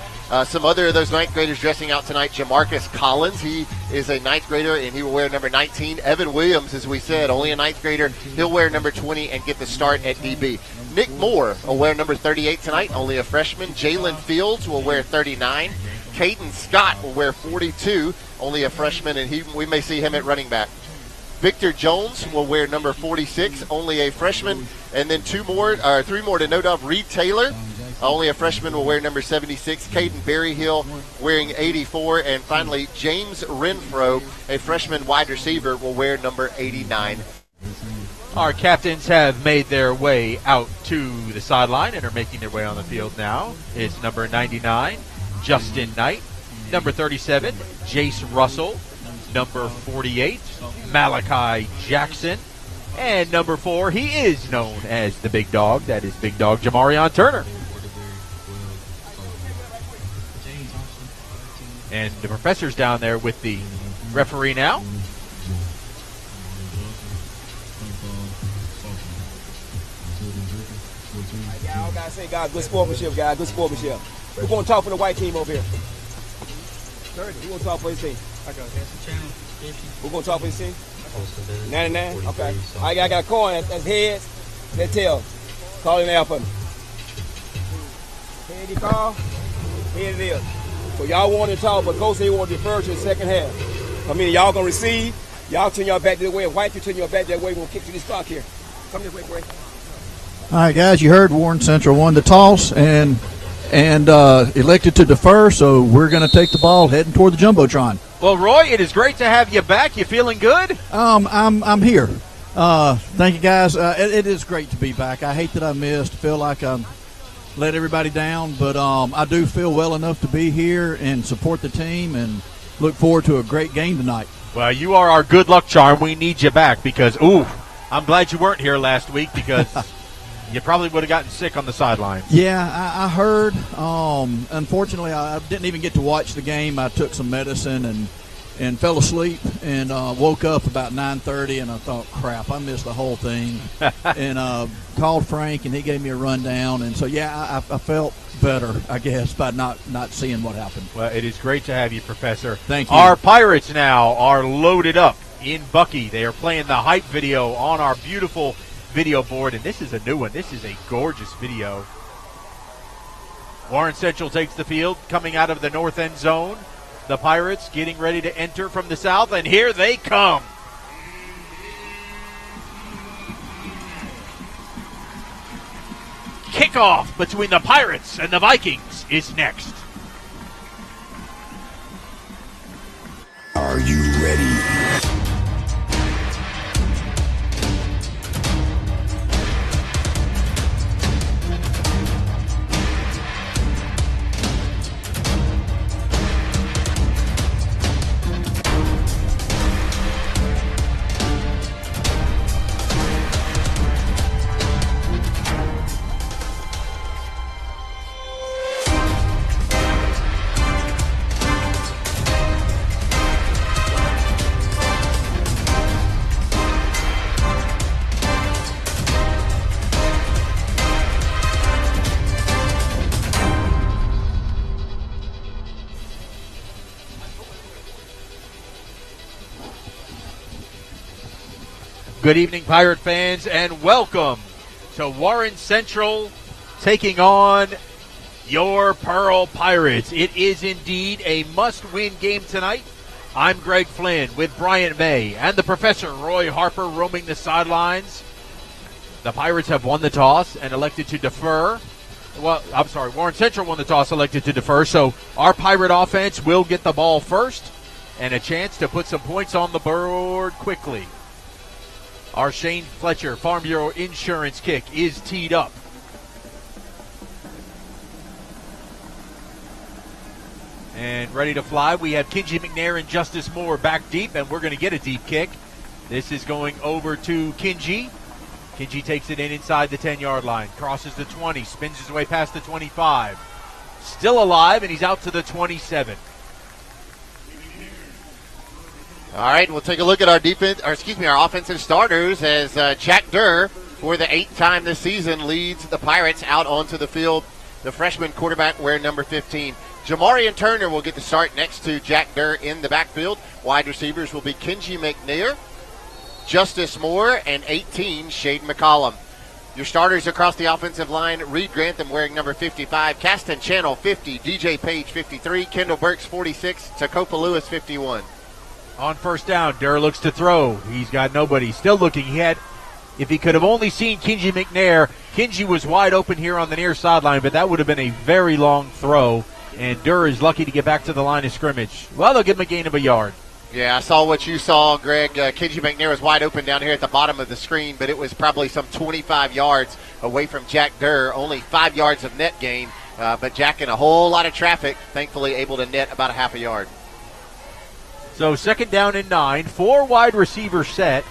Some other of those 9th graders dressing out tonight, Jamarcus Collins. He is a 9th grader, and he will wear number 19. Evan Williams, as we said, only a 9th grader. He'll wear number 20 and get the start at DB. Nick Moore will wear number 38 tonight, only a freshman. Jalen Fields will wear 39. Caden Scott will wear 42, only a freshman, and we may see him at running back. Victor Jones will wear number 46, only a freshman. And then 3 more to note of. Reed Taylor, only a freshman, will wear number 76. Caden Berryhill wearing 84. And finally, James Renfro, a freshman wide receiver, will wear number 89. Our captains have made their way out to the sideline and are making their way on the field now. It's number 99, Justin Knight. Number 37, Jace Russell. Number 48, Malachi Jackson. And number 4, he is known as the big dog. That is big dog Jamarion Turner. And the professor's down there with the referee now. Y'all gotta say, God, good sportsmanship, guys. Good sportsmanship. We're going to talk for the white team over here. 30. We're going to talk for his team. We're going to talk for his team? 99? Okay. I got a coin that's heads, that's tails. Call him out for me. Head you call, head it is. So y'all want to talk, but Coach said he want to defer to the second half. I mean, y'all going to receive. Y'all turn your back that way. White, you turn your back that way. We're going to kick to this clock here. Come this way, Bray. All right, guys, you heard Warren Central won the toss and elected to defer, so we're going to take the ball heading toward the Jumbotron. Well, Roy, it is great to have you back. You feeling good? I'm here. Thank you, guys. It is great to be back. I hate that I missed. Feel like I let everybody down, but I do feel well enough to be here and support the team and look forward to a great game tonight. Well, you are our good luck charm. We need you back because, I'm glad you weren't here last week because you probably would have gotten sick on the sideline. Yeah, I heard. Unfortunately, I didn't even get to watch the game. I took some medicine and fell asleep and woke up about 9:30, and I thought, crap, I missed the whole thing. And called Frank, and he gave me a rundown. And so, yeah, I felt better, I guess, by not seeing what happened. Well, it is great to have you, Professor. Thank you. Our Pirates now are loaded up in Bucky. They are playing the hype video on our beautiful video board, and this is a new one. This is a gorgeous video. Warren Central takes the field, coming out of the north end zone. The Pirates getting ready to enter from the south, and here they come. Kickoff between the Pirates and the Vikings is next. Are you ready? Good evening, Pirate fans, and welcome to Warren Central taking on your Pearl Pirates. It is indeed a must-win game tonight. I'm Greg Flynn with Bryant May and the Professor Roy Harper roaming the sidelines. The Pirates have won the toss and elected to defer. Well, I'm sorry, Warren Central won the toss, elected to defer, so our Pirate offense will get the ball first and a chance to put some points on the board quickly. Our Shane Fletcher Farm Bureau Insurance kick is teed up. And ready to fly, we have Kenji McNair and Justice Moore back deep, and we're going to get a deep kick. This is going over to Kenji. Kenji takes it in inside the 10-yard line, crosses the 20, spins his way past the 25. Still alive, and he's out to the 27. All right, we'll take a look at our our offensive starters as Jack Durr, for the 8th time this season, leads the Pirates out onto the field. The freshman quarterback wearing number 15. Jamarian Turner will get the start next to Jack Durr in the backfield. Wide receivers will be Kenji McNair, Justice Moore, and 18, Shaden McCollum. Your starters across the offensive line: Reed Grantham wearing number 55, Caston Channel 50, DJ Page 53, Kendall Burks 46, Tacopa Lewis 51. On first down, Durr looks to throw. He's got nobody. Still looking. If he could have only seen Kenji McNair, Kenji was wide open here on the near sideline, but that would have been a very long throw, and Durr is lucky to get back to the line of scrimmage. Well, they'll give him a gain of a yard. Yeah, I saw what you saw, Greg. Kenji McNair was wide open down here at the bottom of the screen, but it was probably some 25 yards away from Jack Durr. Only 5 yards of net gain, but Jack in a whole lot of traffic, thankfully able to net about a half a yard. So 2nd down and 9, 4 wide receiver set.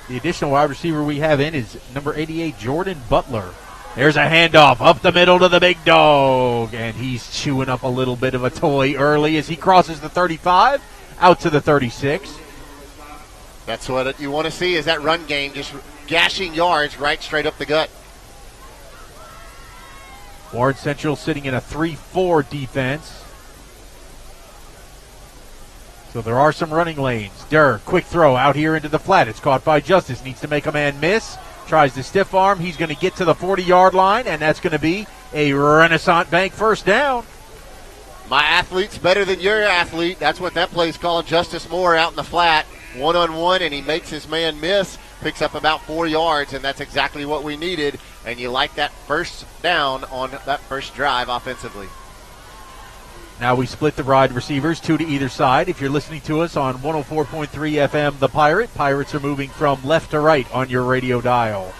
The additional wide receiver we have in is number 88, Jordan Butler. There's a handoff up the middle to the big dog, and he's chewing up a little bit of a toy early as he crosses the 35, out to the 36. That's what you want to see, is that run game, just gashing yards right straight up the gut. Warren Central sitting in a 3-4 defense. So there are some running lanes. Durr, quick throw out here into the flat. It's caught by Justice. Needs to make a man miss. Tries to stiff arm. He's going to get to the 40-yard line, and that's going to be a Renaissance Bank first down. My athlete's better than your athlete. That's what that play's called. Justice Moore out in the flat, one-on-one, and he makes his man miss. Picks up about 4 yards, and that's exactly what we needed. And you like that first down on that first drive offensively. Now we split the wide receivers, 2 to either side. If you're listening to us on 104.3 FM, The Pirate, Pirates are moving from left to right on your radio dial.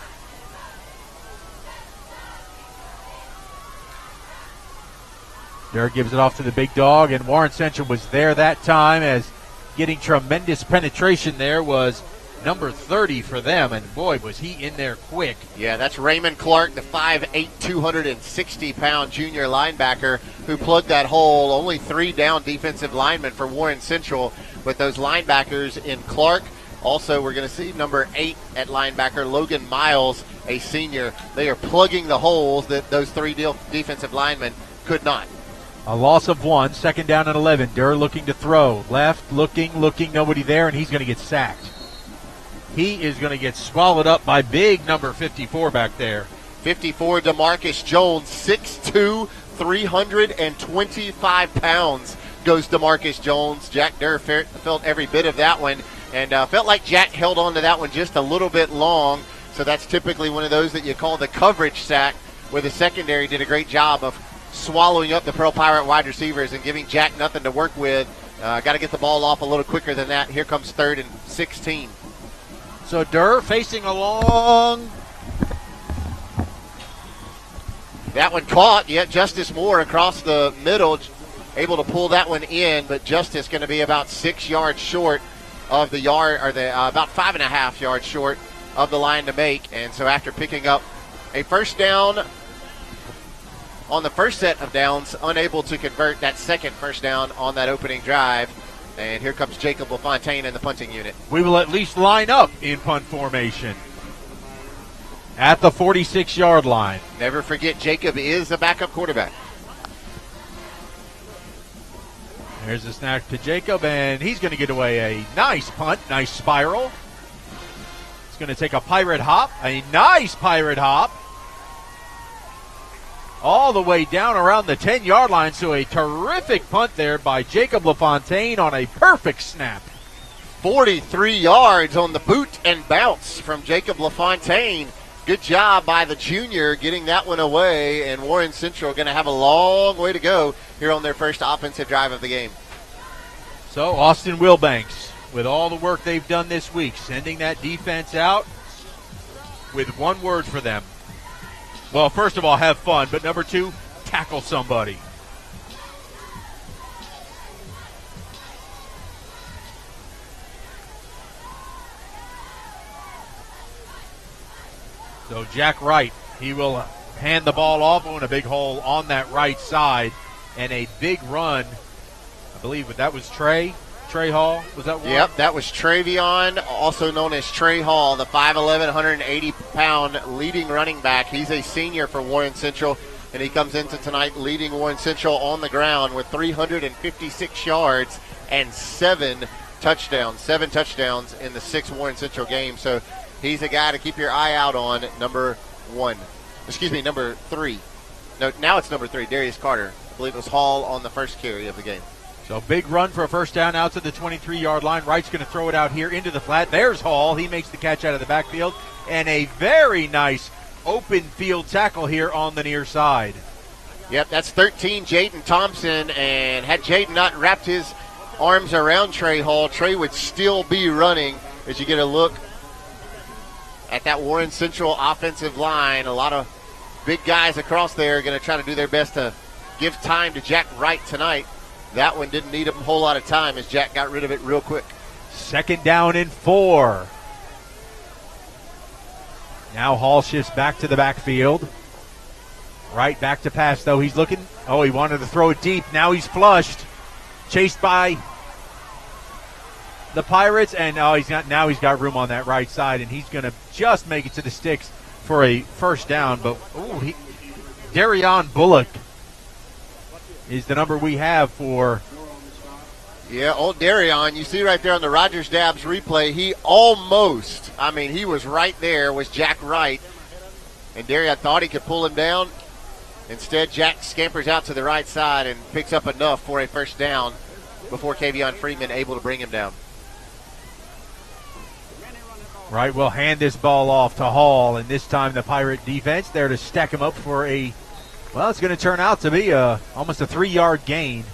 Durr gives it off to the big dog, and Warren Central was there that time, as getting tremendous penetration there was number 30 for them, and boy, was he in there quick. Yeah, that's Raymond Clark, the 5'8", 260-pound junior linebacker who plugged that hole. Only 3 down defensive linemen for Warren Central, but those linebackers in Clark, Also, we're going to see number 8 at linebacker, Logan Miles, a senior. They are plugging the holes that those 3 defensive linemen could not. A loss of 1, 2nd down and 11. Durr looking to throw. Left, looking, nobody there, and he's going to get sacked. He is going to get swallowed up by big number 54 back there. 54, DeMarcus Jones, 6'2", 325 pounds goes DeMarcus Jones. Jack Durr felt every bit of that one, and felt like Jack held on to that one just a little bit long. So that's typically one of those that you call the coverage sack, where the secondary did a great job of swallowing up the Pearl Pirate wide receivers and giving Jack nothing to work with. Got to get the ball off a little quicker than that. Here comes 3rd and 16. So Durr facing a long. That one caught, yet Justice Moore across the middle, able to pull that one in, but Justice going to be about 6 yards short of the yard, or about 5.5 yards short of the line to make. And so after picking up a first down on the first set of downs, unable to convert that second first down on that opening drive. And here comes Jacob LaFontaine in the punting unit. We will at least line up in punt formation at the 46-yard line. Never forget, Jacob is a backup quarterback. There's a snap to Jacob, and he's going to get away a nice punt, nice spiral. It's going to take a pirate hop, a nice pirate hop, all the way down around the 10-yard line. So a terrific punt there by Jacob LaFontaine on a perfect snap. 43 yards on the boot and bounce from Jacob LaFontaine. Good job by the junior getting that one away, and Warren Central going to have a long way to go here on their first offensive drive of the game. So Austin Wilbanks, with all the work they've done this week, sending that defense out with one word for them. Well, first of all, have fun, but number 2, tackle somebody. So Jack Wright, he will hand the ball off on a big hole on that right side, and a big run. I believe that was Trey Hall. Was that one? Yep, that was Travion, also known as Trey Hall, the 5'11", 180-pound leading running back. He's a senior for Warren Central, and he comes into tonight leading Warren Central on the ground with 356 yards and 7 touchdowns. 7 touchdowns in the 6 Warren Central game. So he's a guy to keep your eye out on. Number 3. No, now it's number 3, Darius Carter. I believe it was Hall on the first carry of the game. So big run for a first down out to the 23-yard line. Wright's going to throw it out here into the flat. There's Hall. He makes the catch out of the backfield. And a very nice open field tackle here on the near side. Yep, that's 13, Jaden Thompson. And had Jaden not wrapped his arms around Trey Hall, Trey would still be running. As you get a look at that Warren Central offensive line, a lot of big guys across there are going to try to do their best to give time to Jack Wright tonight. That one didn't need a whole lot of time as Jack got rid of it real quick. 2nd down and 4. Now Hall shifts back to the backfield. Right back to pass, though. He's looking. Oh, he wanted to throw it deep. Now he's flushed. Chased by the Pirates, and he's got room on that right side, and he's going to just make it to the sticks for a first down. But Darion Bullock is the number we have for. Yeah, old Darion, you see right there on the Rogers Dabbs replay, he was right there, was Jack Wright. And Darion thought he could pull him down. Instead, Jack scampers out to the right side and picks up enough for a first down before Kavion Freeman able to bring him down. Right, we'll hand this ball off to Hall, and this time the Pirate defense there to stack him up for it's going to turn out to be almost a 3-yard gain.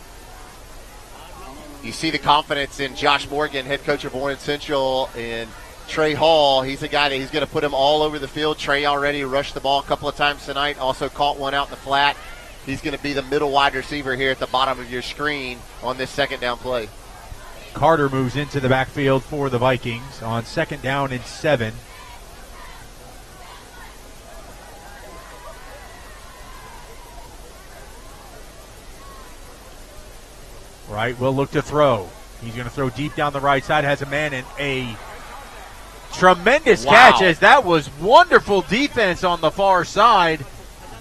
You see the confidence in Josh Morgan, head coach of Warren Central, and Trey Hall. He's a guy that he's going to put him all over the field. Trey already rushed the ball a couple of times tonight, also caught one out in the flat. He's going to be the middle wide receiver here at the bottom of your screen on this 2nd down play. Carter moves into the backfield for the Vikings on 2nd down and 7. Right, will look to throw. He's going to throw deep down the right side. Has a man and a tremendous Wow. catch, as that was wonderful defense on the far side.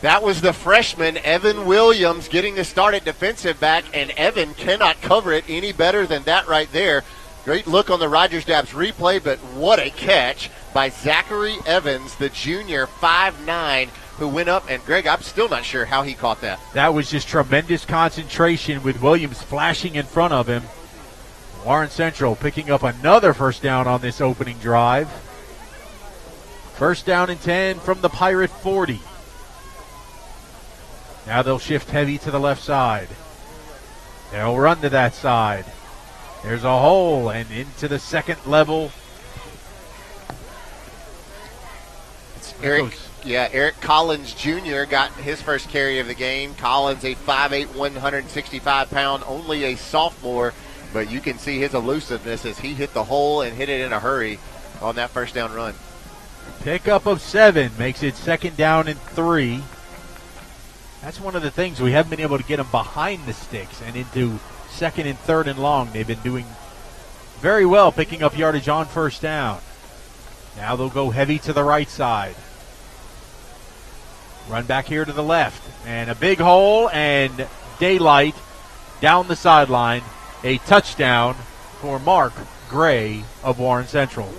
That was the freshman, Evan Williams, getting the start at defensive back, and Evan cannot cover it any better than that right there. Great look on the Rogers Dabbs replay, but what a catch by Zachary Evans, the junior, 5'9", who went up, and Greg, I'm still not sure how he caught that. That was just tremendous concentration with Williams flashing in front of him. Warren Central picking up another first down on this opening drive. First down and 10 from the Pirate 40. Now they'll shift heavy to the left side. They'll run to that side. There's a hole and into the second level. Eric Collins Jr. got his first carry of the game. Collins, a 5'8", 165-pound, only a sophomore, but you can see his elusiveness as he hit the hole and hit it in a hurry on that first down run. Pickup of 7 makes it second down and 3. That's one of the things. We haven't been able to get them behind the sticks and into second and third and long. They've been doing very well picking up yardage on first down. Now they'll go heavy to the right side. Run back here to the left. And a big hole and daylight down the sideline. A touchdown for Mark Gray of Warren Central.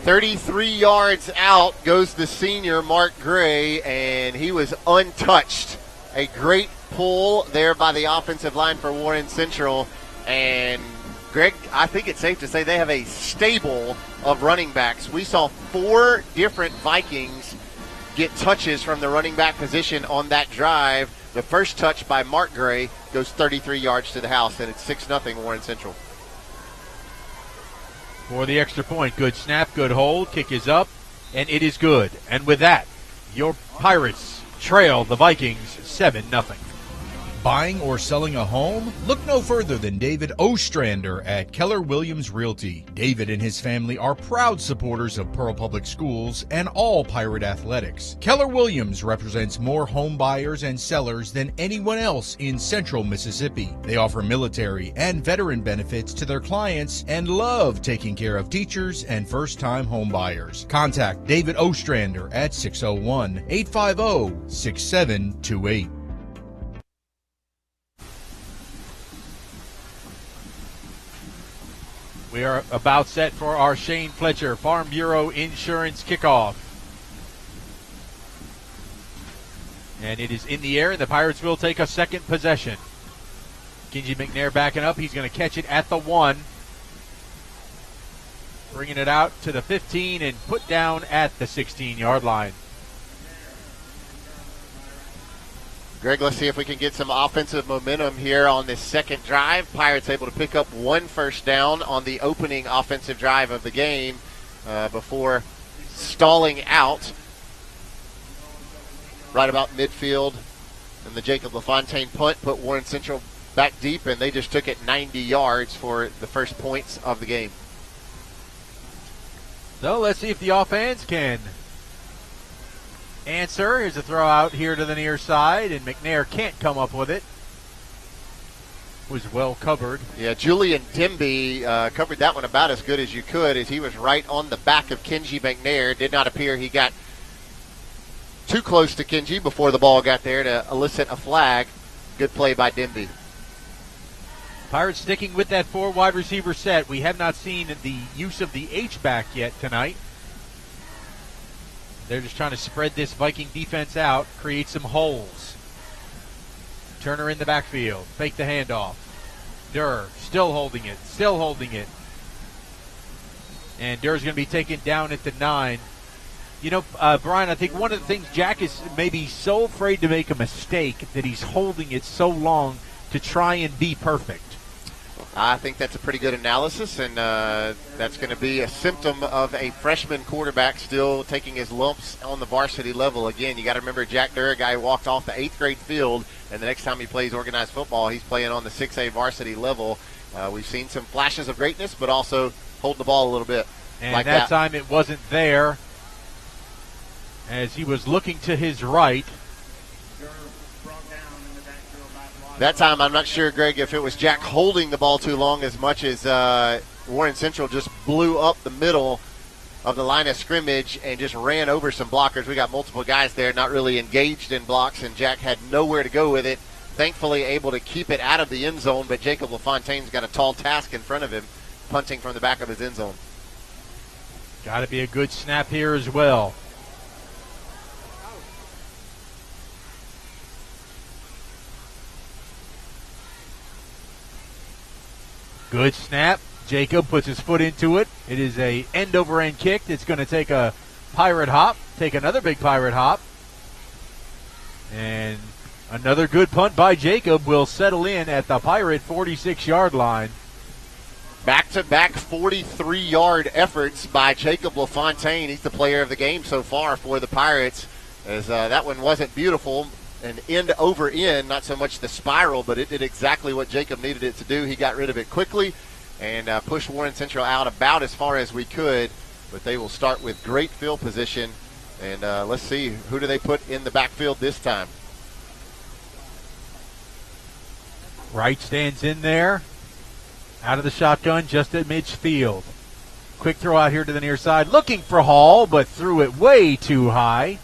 33 yards out goes the senior, Mark Gray, and he was untouched. A great pull there by the offensive line for Warren Central. And, Greg, I think it's safe to say they have a stable of running backs. We saw 4 different Vikings get touches from the running back position on that drive. The first touch by Mark Gray goes 33 yards to the house, and it's 6-0 Warren Central. For the extra point, good snap, good hold, kick is up, and it is good. And with that, your Pirates trail the Vikings 7-0. Buying or selling a home? Look no further than David Ostrander at Keller Williams Realty. David and his family are proud supporters of Pearl Public Schools and all Pirate athletics. Keller Williams represents more home buyers and sellers than anyone else in central Mississippi. They offer military and veteran benefits to their clients and love taking care of teachers and first-time home buyers. Contact David Ostrander at 601-850-6728. We are about set for our Shane Fletcher Farm Bureau Insurance Kickoff. And it is in the air, and the Pirates will take a second possession. Kenji McNair backing up. He's going to catch it at the 1. Bringing it out to the 15 and put down at the 16-yard line. Greg, let's see if we can get some offensive momentum here on this second drive. Pirates able to pick up 1 first down on the opening offensive drive of the game before stalling out right about midfield. And the Jacob LaFontaine punt put Warren Central back deep, and they just took it 90 yards for the first points of the game. So let's see if the offense can answer. Here's a throw out here to the near side, and McNair can't come up with it. Was well covered. Yeah, Julian Demby covered that one about as good as you could, as he was right on the back of Kenji McNair. Did not appear he got too close to Kenji before the ball got there to elicit a flag. Good play by Demby. Pirates sticking with that 4 wide receiver set. We have not seen the use of the H-back yet tonight. They're just trying to spread this Viking defense out, create some holes. Turner in the backfield. Fake the handoff. Durr still holding it. And Durr's going to be taken down at the 9. You know, Brian, I think one of the things, Jack is maybe so afraid to make a mistake that he's holding it so long to try and be perfect. I think that's a pretty good analysis, and that's going to be a symptom of a freshman quarterback still taking his lumps on the varsity level. Again, you got to remember Jack Durr, a guy who walked off the 8th grade field, and the next time he plays organized football, he's playing on the 6A varsity level. We've seen some flashes of greatness, but also holding the ball a little bit. And like that time it wasn't there, as he was looking to his right. That time, I'm not sure, Greg, if it was Jack holding the ball too long as much as Warren Central just blew up the middle of the line of scrimmage and just ran over some blockers. We got multiple guys there not really engaged in blocks, and Jack had nowhere to go with it. Thankfully able to keep it out of the end zone, but Jacob LaFontaine's got a tall task in front of him, punting from the back of his end zone. Got to be a good snap here as well. Good snap. Jacob puts his foot into it. It is a end-over-end kick. It's going to take a Pirate hop, take another big Pirate hop. And another good punt by Jacob will settle in at the Pirate 46-yard line. Back-to-back 43-yard efforts by Jacob LaFontaine. He's the player of the game so far for the Pirates, as that one wasn't beautiful. An end over end, not so much the spiral, but it did exactly what Jacob needed it to do. He got rid of it quickly and pushed Warren Central out about as far as we could, but they will start with great field position. And let's see, who do they put in the backfield this time? Wright stands in there, out of the shotgun, just at midfield. Quick throw out here to the near side, looking for Hall, but threw it way too high.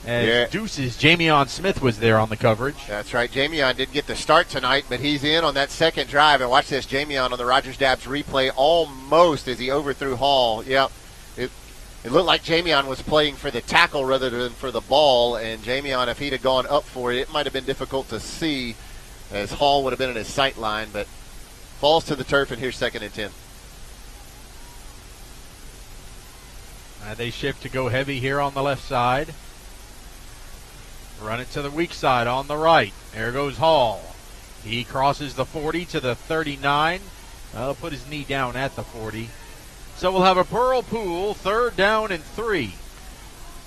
As Deuces, Jamion Smith was there on the coverage. That's right. Jamion didn't get the start tonight, but he's in on that second drive. And watch this, Jamion on the Rogers Dabbs replay almost as he overthrew Hall. Yep. It looked like Jamion was playing for the tackle rather than for the ball. And Jamion, if he'd have gone up for it, it might have been difficult to see, as Hall would have been in his sight line. But falls to the turf, and here's 2nd and 10. They shift to go heavy here on the left side. Run it to the weak side on the right. There goes Hall. He crosses the 40 to the 39. Well, put his knee down at the 40. So we'll have a Pearl Pool, 3rd down and 3.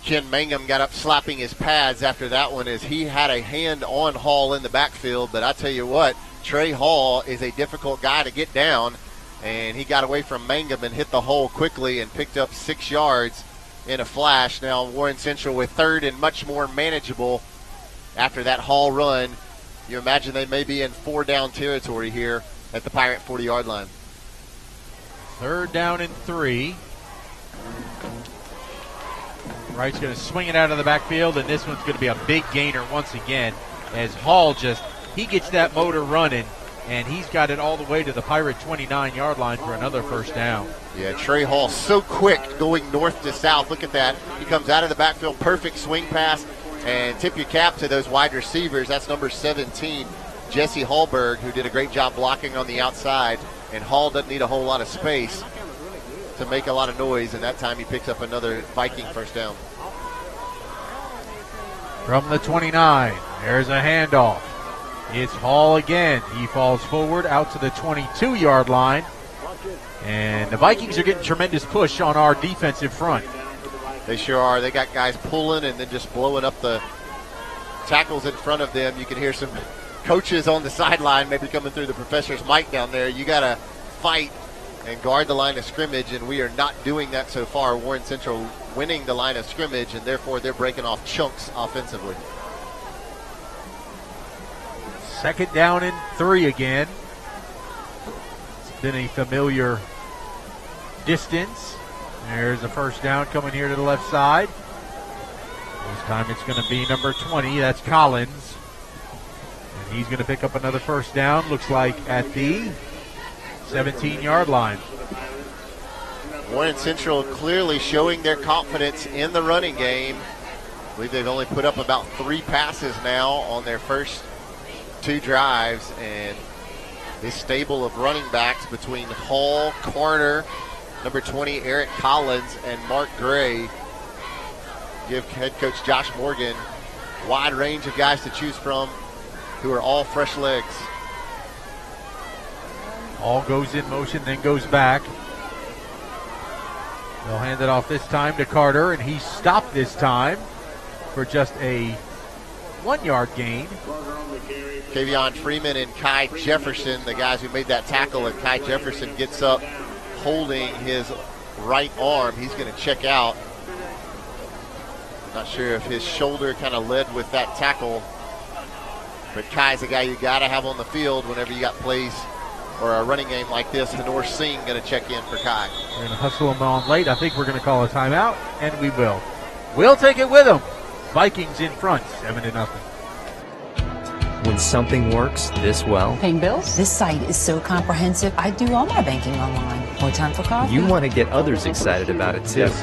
Ken Mangum got up slapping his pads after that one, as he had a hand on Hall in the backfield. But I tell you what, Trey Hall is a difficult guy to get down, and he got away from Mangum and hit the hole quickly and picked up 6 yards in a flash. Now Warren Central with 3rd and much more manageable after that Hall run. You imagine they may be in 4-down territory here at the Pirate 40-yard line. 3rd down and 3. Wright's going to swing it out of the backfield, and this one's going to be a big gainer once again, as Hall he gets that motor running, and he's got it all the way to the Pirate 29-yard line for another 1st down. Yeah, Trey Hall so quick going north to south. Look at that. He comes out of the backfield, perfect swing pass, and tip your cap to those wide receivers. That's number 17, Jesse Hallberg, who did a great job blocking on the outside, and Hall doesn't need a whole lot of space to make a lot of noise, and that time he picks up another Viking 1st down. From the 29, there's a handoff. It's Hall again. He falls forward out to the 22-yard line. And the Vikings are getting tremendous push on our defensive front. They sure are. They got guys pulling and then just blowing up the tackles in front of them. You can hear some coaches on the sideline maybe coming through the professor's mic down there. You got to fight and guard the line of scrimmage, and we are not doing that so far. Warren Central winning the line of scrimmage, and therefore they're breaking off chunks offensively. 2nd down and 3 again. It's been a familiar distance. There's a 1st down coming here to the left side. This time it's going to be number 20. That's Collins. And he's going to pick up another 1st down. Looks like at the 17-yard line. Warren Central clearly showing their confidence in the running game. I believe they've only put up about 3 passes now on their first 2 drives, and this stable of running backs between Hall, Carter, number 20, Eric Collins, and Mark Gray give head coach Josh Morgan a wide range of guys to choose from who are all fresh legs. Hall goes in motion, then goes back. They'll hand it off this time to Carter, and he's stopped this time for just a 1-yard gain. Kavion Freeman and Kai Jefferson, the guys who made that tackle, and Kai Jefferson gets up holding his right arm. He's going to check out. Not sure if his shoulder kind of led with that tackle, but Kai's a guy you got to have on the field whenever you got plays or a running game like this, Hanor Singh going to check in for Kai. We're going to hustle them on late. I think we're going to call a timeout, and we will. We'll take it with them. Vikings in front, 7-0. When something works this well, Paying bills? This site is so comprehensive. I do all my banking online. More time for coffee? you want to get others excited about it too. Yes,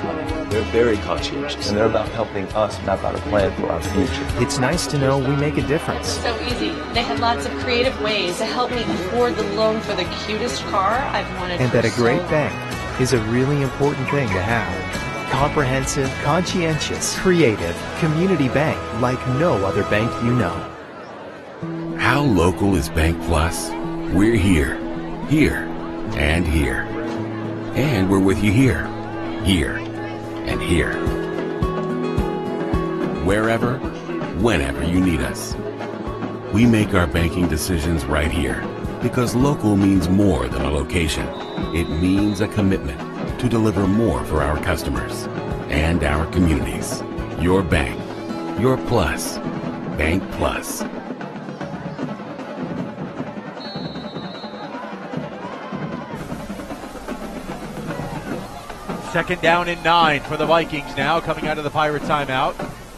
they're very conscientious, and they're about helping us map out a plan for our future. It's nice to know we make a difference. So easy. They had lots of creative ways to help me afford the loan for the cutest car I've wanted And for that a great so bank is a really important thing to have. Comprehensive, conscientious, creative, community bank like no other bank you know. How local is Bank Plus? We're here, and here. And we're with you here, and here. Wherever, whenever you need us. We make our banking decisions right here because local means more than a location. It means a commitment to deliver more for our customers and our communities. Your bank, your plus, Bank Plus. Second down and 9 for the Vikings now, coming out of the Pirate timeout.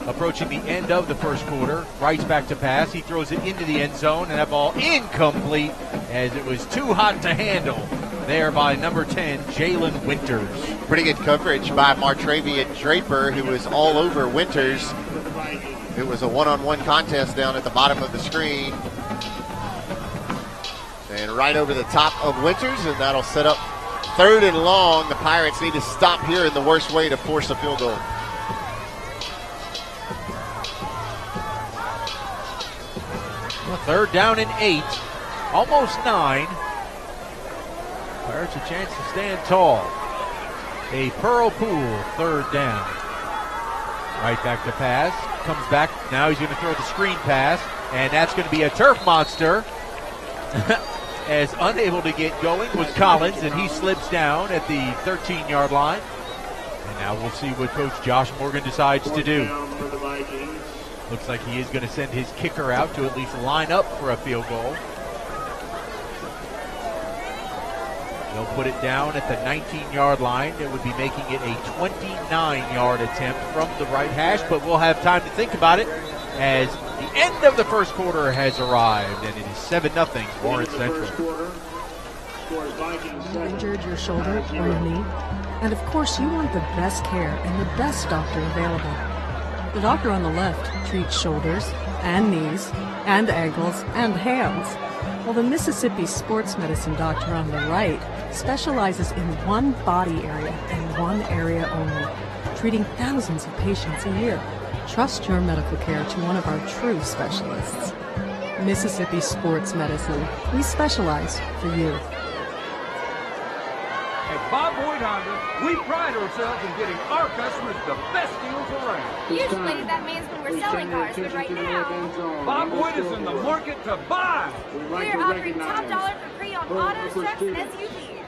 Approaching the end of the first quarter. Wright's back to pass. He throws it into the end zone, and that ball incomplete as it was too hot to handle there by number 10, Jalen Winters. Pretty good coverage by Martravian Draper, who was all over Winters. It was a one-on-one contest down at the bottom of the screen. And right over the top of Winters, and that'll set up 3rd and long. The Pirates need to stop here in the worst way to force a field goal. Well, 3rd down and 8, almost 9. Pirates a chance to stand tall. A Pearl Pool 3rd down. Right back to pass. Comes back. Now he's going to throw the screen pass, and that's going to be a turf monster. As unable to get going was Collins, and he slips down at the 13-yard line. And now we'll see what Coach Josh Morgan decides to do. Looks like he is going to send his kicker out to at least line up for a field goal. They'll put it down at the 19-yard line. It would be making it a 29-yard attempt from the right hash, but we'll have time to think about it as the end of the first quarter has arrived, and it is 7-0 Warren Central. You injured your shoulder or your knee? And of course, you want the best care and the best doctor available. The doctor on the left treats shoulders and knees and ankles and hands, while the Mississippi sports medicine doctor on the right specializes in one body area and one area only, treating thousands of patients a year. Trust your medical care to one of our true specialists. Mississippi Sports Medicine. We specialize for you. At Bob Boyd Honda, we pride ourselves in getting our customers the best deals around. Usually that means when we're selling cars, but right now, Bob Boyd is in the market to buy. we're offering top dollar for pre-owned autos, trucks, and SUVs.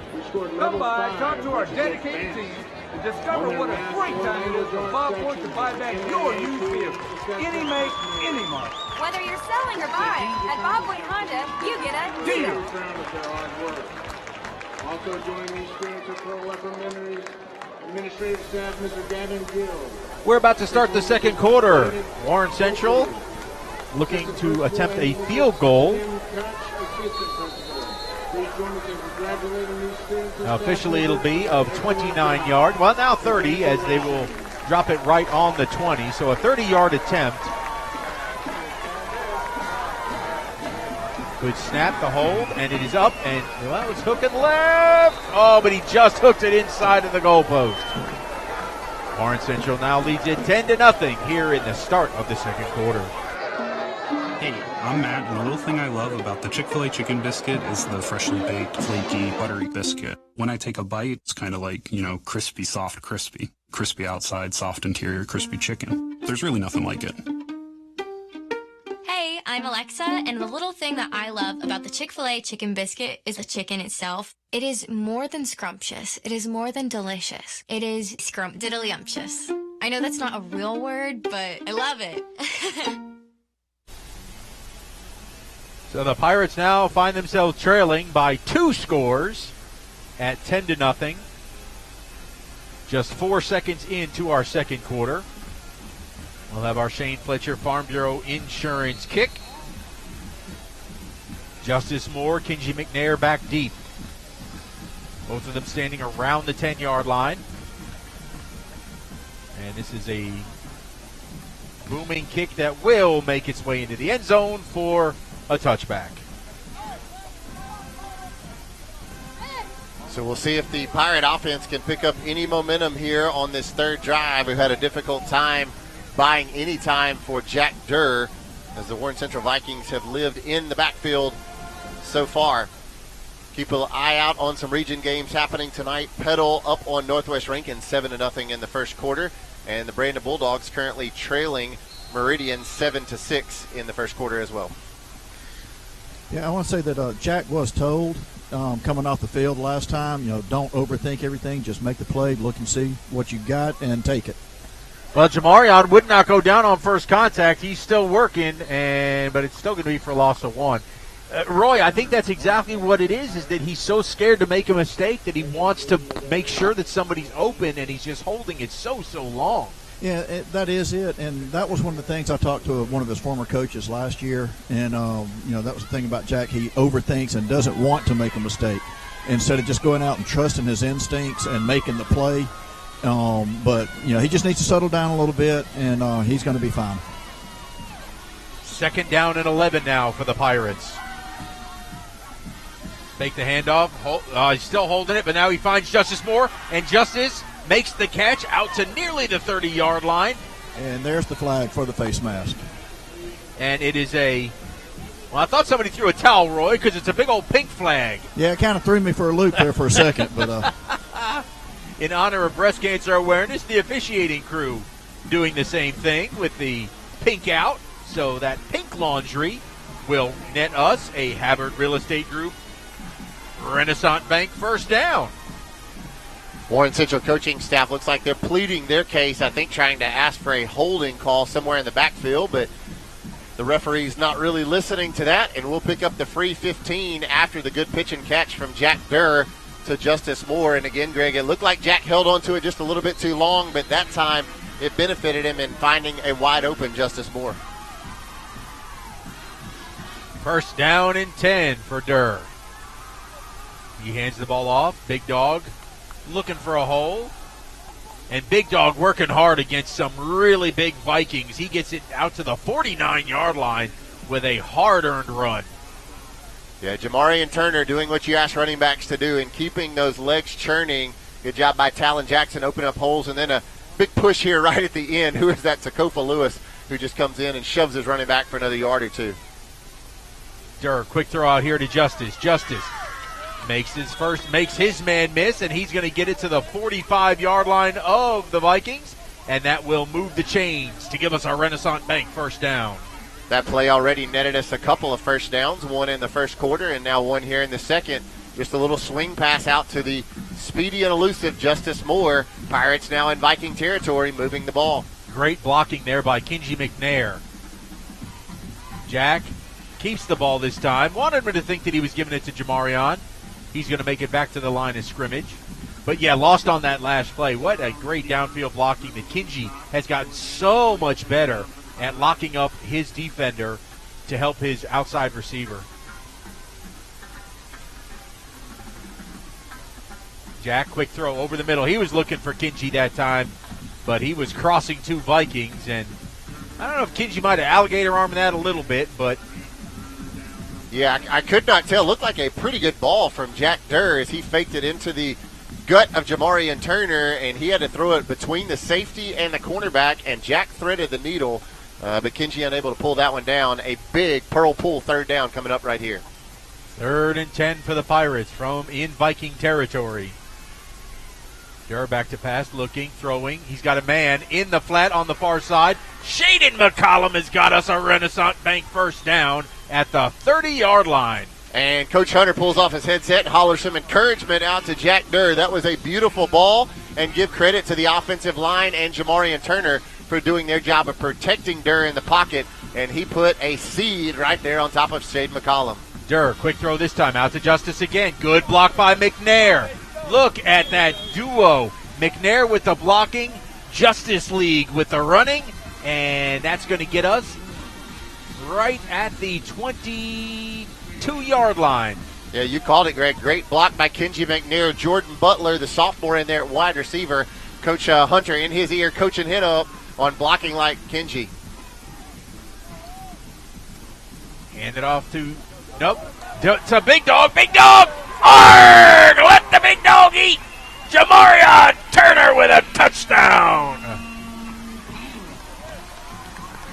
Come by, talk to our dedicated team, and discover what a great time it is for Bob Boyd to buy back your used vehicle. Any make, any mark. Whether you're selling or buying, at Bob Boyd Honda, you get a deal. Also joining the experience of Pearl Elementary administrative staff, Mr. Gavin Gill. We're about to start the second quarter. Warren Central looking to attempt a field goal. Now officially it'll be of 29 yards. Well, now 30 as they will drop it right on the 20. So a 30-yard attempt. Good snap, the hold, and it is up, and well, it's hooking left. Oh, but he just hooked it inside of the goalpost. Warren Central now leads it 10-0 here in the start of the second quarter. Hey, I'm Matt, and the little thing I love about the Chick-fil-A chicken biscuit is the freshly baked, flaky, buttery biscuit. When I take a bite, it's kind of like, crispy, soft, crispy. Crispy outside, soft interior, crispy chicken. There's really nothing like it. Hey, I'm Alexa, and the little thing that I love about the Chick-fil-A chicken biscuit is the chicken itself. It is more than scrumptious. It is more than delicious. It is scrumptiddlyumptious. I know that's not a real word, but I love it. So the Pirates now find themselves trailing by 2 scores at 10-0. Just 4 seconds into our second quarter. We'll have our Shane Fletcher Farm Bureau Insurance kick. Justice Moore, Kenji McNair back deep. Both of them standing around the 10-yard line. And this is a booming kick that will make its way into the end zone for a touchback. So we'll see if the Pirate offense can pick up any momentum here on this third drive. We've had a difficult time buying any time for Jack Durr as the Warren Central Vikings have lived in the backfield so far. Keep an eye out on some region games happening tonight. Petal up on Northwest Rankin 7-0 in the first quarter. And the Brandon Bulldogs currently trailing Meridian 7-6 in the first quarter as well. Yeah, I want to say that Jack was told coming off the field last time, don't overthink everything. Just make the play, look and see what you got, and take it. Well, Jamarion would not go down on first contact. He's still working, but it's still going to be for a loss of 1. Roy, I think that's exactly what it is that he's so scared to make a mistake that he wants to make sure that somebody's open, and he's just holding it so long. Yeah, that is it, and that was one of the things I talked to one of his former coaches last year, and that was the thing about Jack. He overthinks and doesn't want to make a mistake instead of just going out and trusting his instincts and making the play. But he just needs to settle down a little bit, and he's going to be fine. 2nd down and 11 now for the Pirates. Make the handoff. He's still holding it, but now he finds Justice Moore, and Justice makes the catch out to nearly the 30-yard line. And there's the flag for the face mask. And it is I thought somebody threw a towel, Roy, because it's a big old pink flag. Yeah, it kind of threw me for a loop there for a second. But in honor of breast cancer awareness, the officiating crew doing the same thing with the pink out. So that pink laundry will net us a Havard Real Estate Group Renaissance Bank first down. Warren Central coaching staff looks like they're pleading their case, I think trying to ask for a holding call somewhere in the backfield, but the referee's not really listening to that, and we'll pick up the free 15 after the good pitch and catch from Jack Durr to Justice Moore. And again, Greg, it looked like Jack held on to it just a little bit too long, but that time it benefited him in finding a wide open Justice Moore. 1st down and 10 for Durr. He hands the ball off. Big Dog looking for a hole. And Big Dog working hard against some really big Vikings. He gets it out to the 49-yard line with a hard-earned run. Yeah, Jamarian Turner doing what you ask running backs to do and keeping those legs churning. Good job by Talon Jackson opening up holes. And then a big push here right at the end. Who is that? Takofa Lewis, who just comes in and shoves his running back for another yard or two. Durr, quick throw out here to Justice. Justice makes his man miss, and he's going to get it to the 45-yard line of the Vikings, and that will move the chains to give us our Renaissance Bank first down. That play already netted us a couple of first downs, one in the first quarter and now one here in the second. Just a little swing pass out to the speedy and elusive Justice Moore. Pirates now in Viking territory, moving the ball. Great blocking there by Kenji McNair. Jack keeps the ball this time. Wanted him to think that he was giving it to Jamarion. He's going to make it back to the line of scrimmage. But, yeah, lost on that last play. What a great downfield blocking that Kenji has gotten so much better at locking up his defender to help his outside receiver. Jack, quick throw over the middle. He was looking for Kenji that time, but he was crossing 2 Vikings. And I don't know if Kenji might have alligator armed that a little bit, but yeah, I could not tell. Looked like a pretty good ball from Jack Durr as he faked it into the gut of Jamarian Turner, and he had to throw it between the safety and the cornerback, and Jack threaded the needle, but Kenji unable to pull that one down. A big Pearl Pool 3rd down coming up right here. 3rd and 10 for the Pirates from in Viking territory. Durr back to pass, looking, throwing. He's got a man in the flat on the far side. Shaden McCollum has got us a Renaissance Bank first down at the 30-yard line. And Coach Hunter pulls off his headset and hollers some encouragement out to Jack Durr. That was a beautiful ball, and give credit to the offensive line and Jamarian Turner for doing their job of protecting Durr in the pocket and he put a seed right there on top of Shade McCollum. Durr, quick throw this time out to Justice again. Good block by McNair. Look at that duo. McNair with the blocking, Justice League with the running, and that's going to get us right at the 22-yard line. Yeah, you called it, Greg. Great block by Kenji McNair. Jordan Butler, the sophomore in there at wide receiver. Coach Hunter in his ear coaching him up on blocking like Kenji. Hand it off to, nope, to Big Dog. Big Dog! Arg! Let the big dog eat! Jamarion Turner with a touchdown!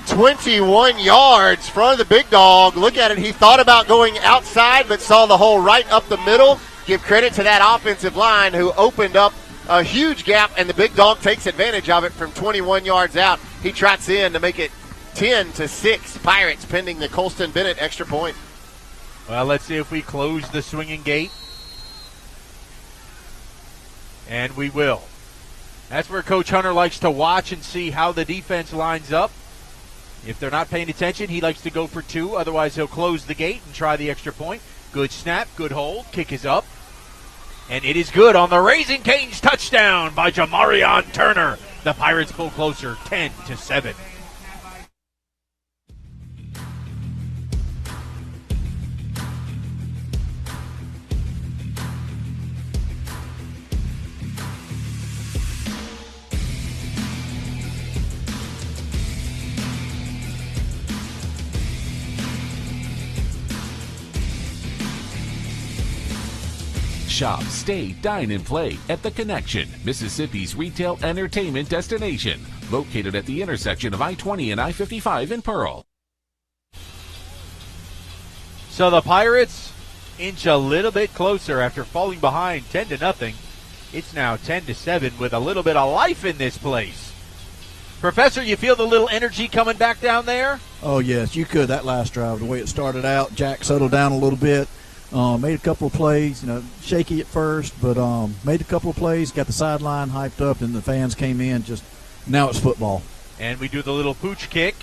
21 yards front of the big dog. Look at it. He thought about going outside, but saw the hole right up the middle. Give credit to that offensive line who opened up a huge gap, and the big dog takes advantage of it from 21 yards out. He trots in to make it 10-6 Pirates, pending the Colston Bennett extra point. Well, let's see if we close the swinging gate. And we will. That's where Coach Hunter likes to watch and see how the defense lines up. If they're not paying attention, he likes to go for two. Otherwise, he'll close the gate and try the extra point. Good snap, good hold. Kick is up. And it is good on the Raising Cane's touchdown by Jamarion Turner. The Pirates pull closer, 10-7. Shop, stay, dine, and play at The Connection, Mississippi's retail entertainment destination, located at the intersection of I-20 and I-55 in Pearl. So the Pirates inch a little bit closer after falling behind 10-0. It's now 10-7 with a little bit of life in this place. Professor, you feel the little energy coming back down there? Oh, yes, you could. That last drive, the way it started out, Jack settled down a little bit. Made a couple of plays, shaky at first, but made a couple of plays, got the sideline hyped up, and the fans came in. Just now it's football. And we do the little pooch kick,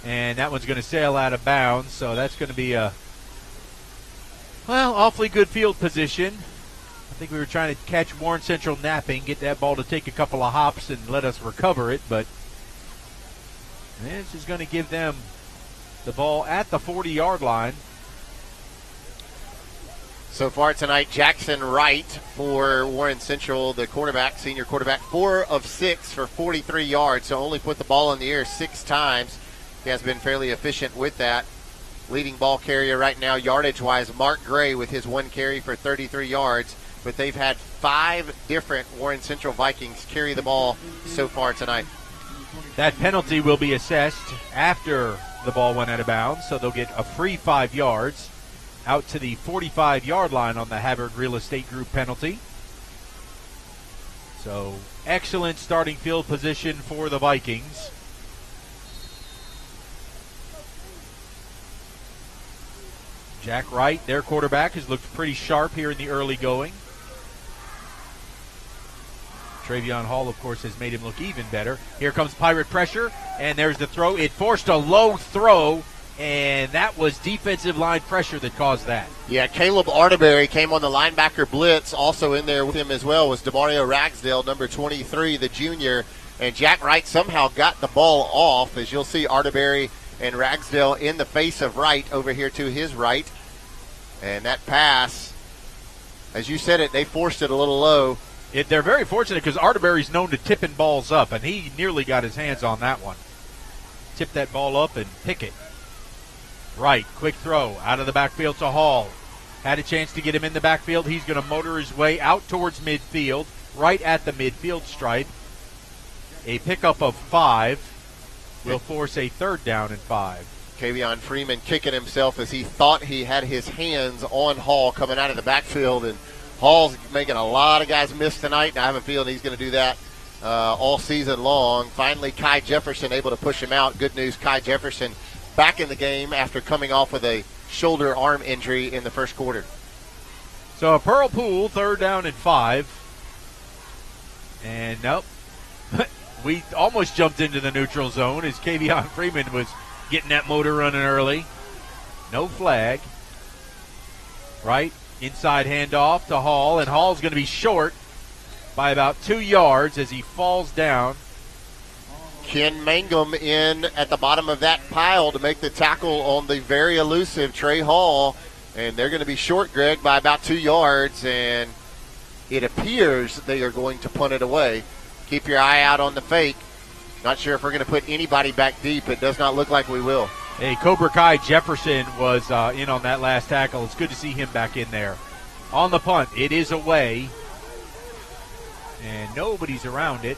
and that one's going to sail out of bounds, so that's going to be a, awfully good field position. I think we were trying to catch Warren Central napping, get that ball to take a couple of hops and let us recover it, but this is going to give them the ball at the 40-yard line. So far tonight, Jackson Wright for Warren Central, the quarterback, senior quarterback, 4 of 6 for 43 yards, so only put the ball in the air 6 times. He has been fairly efficient with that. Leading ball carrier right now, yardage-wise, Mark Gray with his 1 carry for 33 yards, but they've had 5 different Warren Central Vikings carry the ball so far tonight. That penalty will be assessed after the ball went out of bounds, so they'll get a free 5 yards. Out to the 45-yard line on the Havard Real Estate Group penalty. So, excellent starting field position for the Vikings. Jack Wright, their quarterback, has looked pretty sharp here in the early going. Travion Hall, of course, has made him look even better. Here comes Pirate pressure, and there's the throw. It forced a low throw, and that was defensive line pressure that caused that. Yeah, Caleb Arterberry came on the linebacker blitz. Also in there with him as well was DeMario Ragsdale, number 23, the junior. And Jack Wright somehow got the ball off, as you'll see Arterberry and Ragsdale in the face of Wright over here to his right. And that pass, as you said it, they forced it a little low. They're very fortunate because Arterberry's known to tipping balls up, and he nearly got his hands on that one. Tip that ball up and pick it. Right, quick throw out of the backfield to Hall. Had a chance to get him in the backfield. He's going to motor his way out towards midfield, right at the midfield stripe. A pickup of 5 will force a 3rd down and 5. Kavion Freeman kicking himself as he thought he had his hands on Hall coming out of the backfield, and Hall's making a lot of guys miss tonight, and I have a feeling he's going to do that all season long. Finally, Kai Jefferson able to push him out. Good news, Kai Jefferson back in the game after coming off with a shoulder arm injury in the first quarter. So a Pearl Pool, 3rd down and 5. And nope. We almost jumped into the neutral zone as Kavion Freeman was getting that motor running early. No flag. Right, inside handoff to Hall, and Hall's going to be short by about 2 yards as he falls down. Ken Mangum in at the bottom of that pile to make the tackle on the very elusive Trey Hall. And they're going to be short, Greg, by about 2 yards. And it appears they are going to punt it away. Keep your eye out on the fake. Not sure if we're going to put anybody back deep. It does not look like we will. Hey, Cobra Kai Jefferson was in on that last tackle. It's good to see him back in there. On the punt, it is away. And nobody's around it.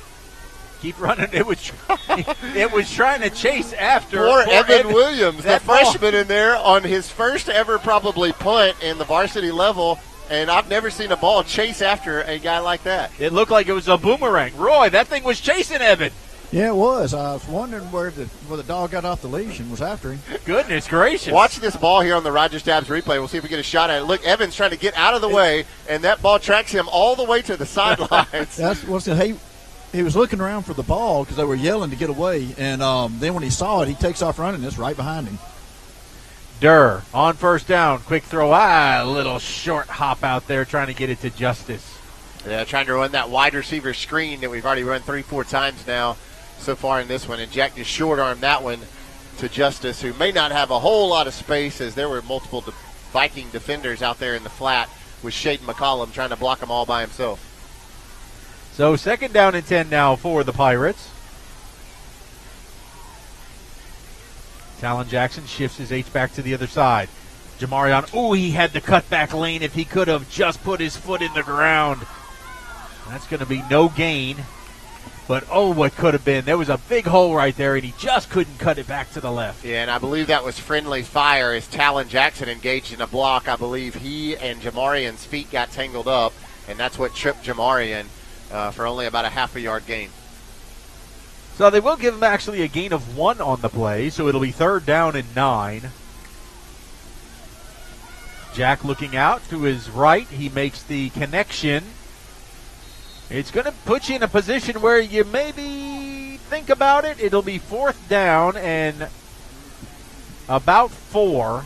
Keep running. It was trying to chase after. Poor Evan Williams, the freshman in there on his first ever probably punt in the varsity level. And I've never seen a ball chase after a guy like that. It looked like it was a boomerang. Roy, that thing was chasing Evan. Yeah, it was. I was wondering where the dog got off the leash and was after him. Goodness gracious. Watch this ball here on the Roger Stabs replay. We'll see if we get a shot at it. Look, Evan's trying to get out of the way, and that ball tracks him all the way to the sidelines. He was looking around for the ball because they were yelling to get away, and then when he saw it, he takes off running. It's right behind him. Durr on first down. Quick throw. A little short hop out there trying to get it to Justice. Yeah, trying to run that wide receiver screen that we've already run 3-4 times now so far in this one. And Jack just short-armed that one to Justice, who may not have a whole lot of space as there were multiple Viking defenders out there in the flat with Shaden McCollum trying to block them all by himself. So 2nd down and 10 now for the Pirates. Talon Jackson shifts his H-back to the other side. Jamarion, he had the cutback lane if he could have just put his foot in the ground. That's going to be no gain. But, what could have been. There was a big hole right there, and he just couldn't cut it back to the left. Yeah, and I believe that was friendly fire as Talon Jackson engaged in a block. I believe he and Jamarion's feet got tangled up, and that's what tripped Jamarion for only about a half a yard gain. So they will give him actually a gain of 1 on the play, so it'll be 3rd down and 9. Jack looking out to his right. He makes the connection. It's going to put you in a position where you maybe think about it. It'll be 4th down and about 4.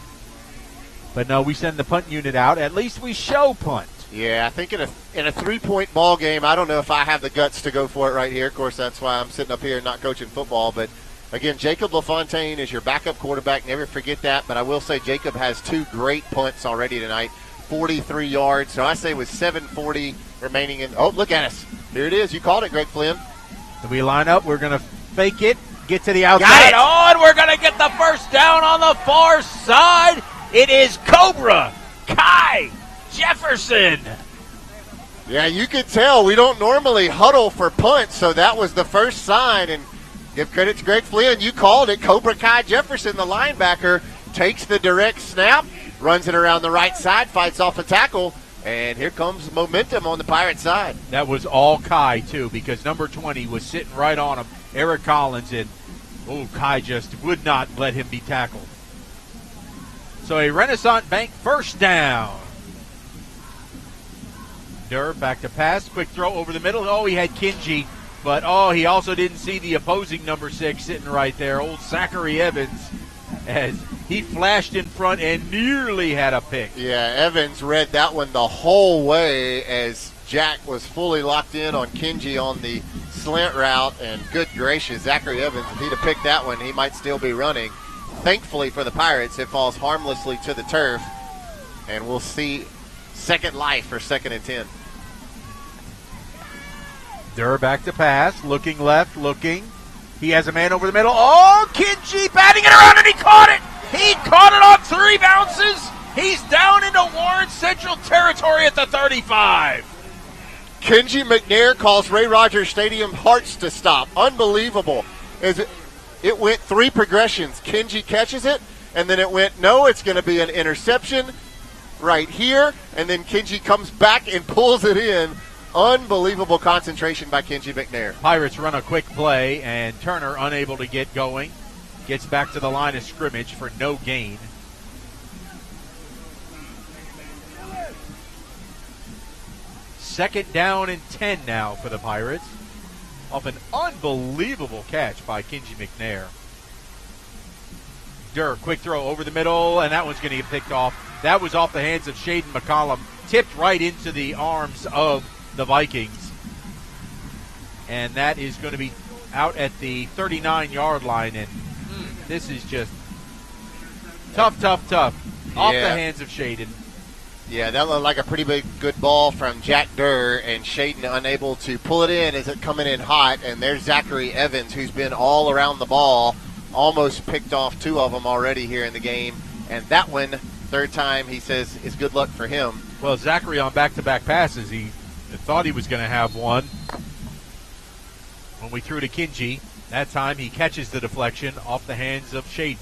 But no, we send the punt unit out. At least we show punt. Yeah, I think in a 3-point ball game, I don't know if I have the guts to go for it right here. Of course, that's why I'm sitting up here and not coaching football. But, again, Jacob LaFontaine is your backup quarterback. Never forget that. But I will say Jacob has 2 great punts already tonight, 43 yards. So I say with 7:40 remaining in – look at us. Here it is. You called it, Greg Flynn. We line up. We're going to fake it, get to the outside. And we're going to get the first down on the far side. It is Cobra Kai Jefferson. Yeah, you could tell we don't normally huddle for punts, so that was the first sign. And give credit to Greg Flynn. You called it. Cobra Kai Jefferson, the linebacker, takes the direct snap, runs it around the right side, fights off a tackle, and here comes momentum on the Pirate side. That was all Kai, too, because number 20 was sitting right on him, Eric Collins, and Kai just would not let him be tackled. So a Renaissance Bank first down. Durr back to pass. Quick throw over the middle. He had Kinji, but he also didn't see the opposing number 6 sitting right there, old Zachary Evans, as he flashed in front and nearly had a pick. Yeah, Evans read that one the whole way as Jack was fully locked in on Kinji on the slant route, and good gracious, Zachary Evans, if he'd have picked that one, he might still be running. Thankfully for the Pirates, it falls harmlessly to the turf, and we'll see second life for 2nd and 10. Durr back to pass, looking left, looking. He has a man over the middle. Kinji batting it around, and he caught it. He caught it on 3 bounces. He's down into Warren Central territory at the 35. Kenji McNair calls Ray Rogers Stadium hearts to stop. Unbelievable. It went 3 progressions. Kenji catches it, and then it went, no, it's going to be an interception right here, and then Kenji comes back and pulls it in. Unbelievable concentration by Kenji McNair. Pirates run a quick play, and Turner unable to get going. Gets back to the line of scrimmage for no gain. Second down and 10 now for the Pirates. Off an unbelievable catch by Kenji McNair. Durr, quick throw over the middle, and that one's going to get picked off. That was off the hands of Shaden McCollum, tipped right into the arms of the Vikings. And that is going to be out at the 39-yard line, and this is just tough. Off the hands of Shaden. Yeah, that looked like a pretty good ball from Jack Durr, and Shaden unable to pull it in as it coming in hot. And there's Zachary Evans, who's been all around the ball, almost picked off 2 of them already here in the game. And that one, third time, he says, is good luck for him. Well, Zachary on back-to-back passes, he thought he was going to have one. When we threw to Kinji, that time he catches the deflection off the hands of Shaden.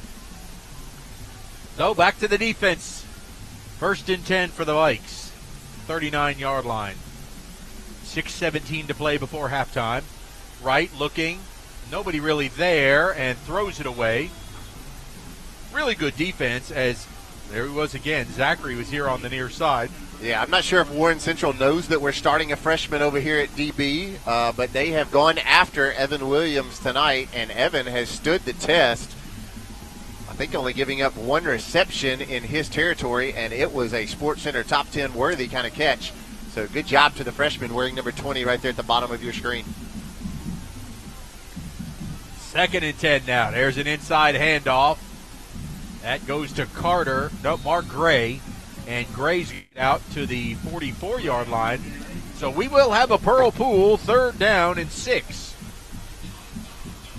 So back to the defense. 1st and 10 for the Vikes. 39-yard line. 6:17 to play before halftime. Wright looking. Nobody really there, and throws it away. Really good defense, as there he was again. Zachary was here on the near side. Yeah, I'm not sure if Warren Central knows that we're starting a freshman over here at DB, but they have gone after Evan Williams tonight, and Evan has stood the test. I think only giving up 1 reception in his territory, and it was a SportsCenter top 10 worthy kind of catch. So good job to the freshman wearing number 20 right there at the bottom of your screen. 2nd and 10 now. There's an inside handoff. That goes to Mark Gray, and Gray's out to the 44-yard line. So we will have a Pearl Pool 3rd down and 6.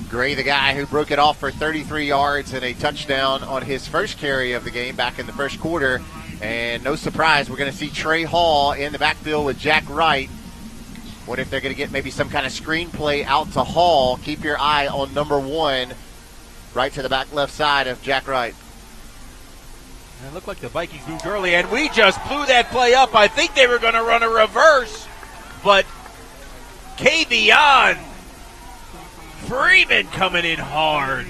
Gray, the guy who broke it off for 33 yards and a touchdown on his first carry of the game back in the first quarter. And no surprise, we're going to see Trey Hall in the backfield with Jack Wright. What if they're going to get maybe some kind of screen play out to Hall? Keep your eye on number 1, right to the back left side of Jack Wright. And it looked like the Vikings moved early, and we just blew that play up. I think they were going to run a reverse, but Kavion Freeman coming in hard.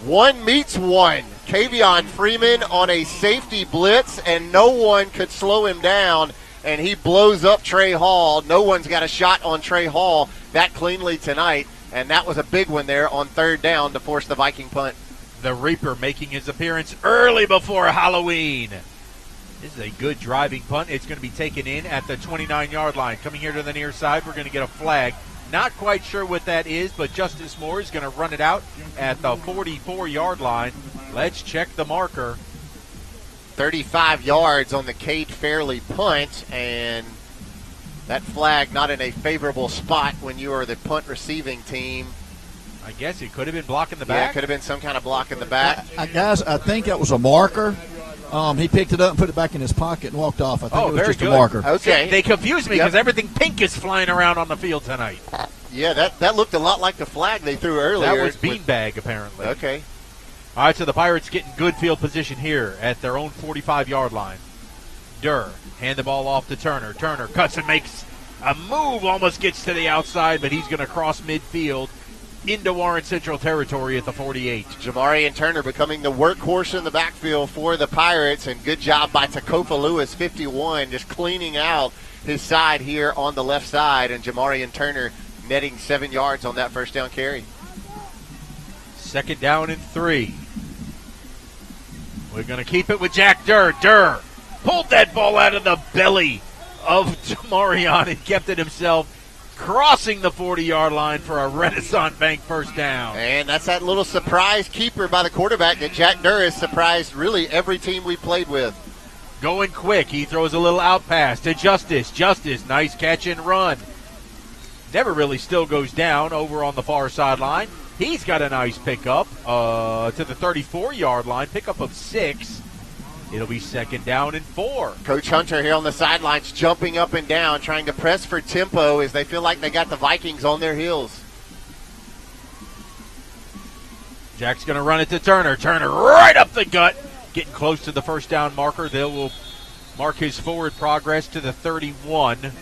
1 meets 1. Kavion Freeman on a safety blitz, and no one could slow him down, and he blows up Trey Hall. No one's got a shot on Trey Hall that cleanly tonight, and that was a big one there on 3rd down to force the Viking punt. The Reaper making his appearance early before Halloween. This is a good driving punt. It's going to be taken in at the 29-yard line. Coming here to the near side, we're going to get a flag. Not quite sure what that is, but Justice Moore is going to run it out at the 44-yard line. Let's check the marker. 35 yards on the Cade Fairley punt, and that flag not in a favorable spot when you are the punt receiving team. I guess it could have been blocking the Yeah, back. it could have been some kind of block in the back. Guys, I think that was a marker. He picked it up and put it back in his pocket and walked off. I think it was just a marker. Okay. They confused me because everything pink is flying around on the field tonight. Yeah, that looked a lot like the flag they threw earlier. That was beanbag, apparently. Okay. All right, so the Pirates getting good field position here at their own 45-yard line. Durr, hand the ball off to Turner. Turner cuts and makes a move, almost gets to the outside, but he's going to cross midfield into Warren Central territory at the 48. Jamarian Turner becoming the workhorse in the backfield for the Pirates, and good job by Takofa Lewis, 51, just cleaning out his side here on the left side, and Jamarian Turner netting 7 yards on that 1st down carry. 2nd down and 3. We're going to keep it with Jack Durr. Durr pulled that ball out of the belly of Jamarian and kept it himself, crossing the 40-yard line for a Renaissance Bank 1st down. And that's that little surprise keeper by the quarterback that Jack Durr has surprised really every team we played with. Going quick, he throws a little out pass to Justice. Justice, nice catch and run. Never really still goes down over on the far sideline. He's got a nice pickup to the 34-yard line, pickup of 6. It'll be 2nd down and 4. Coach Hunter here on the sidelines jumping up and down, trying to press for tempo as they feel like they got the Vikings on their heels. Jack's going to run it to Turner. Turner right up the gut, getting close to the 1st down marker. They will mark his forward progress to the 31.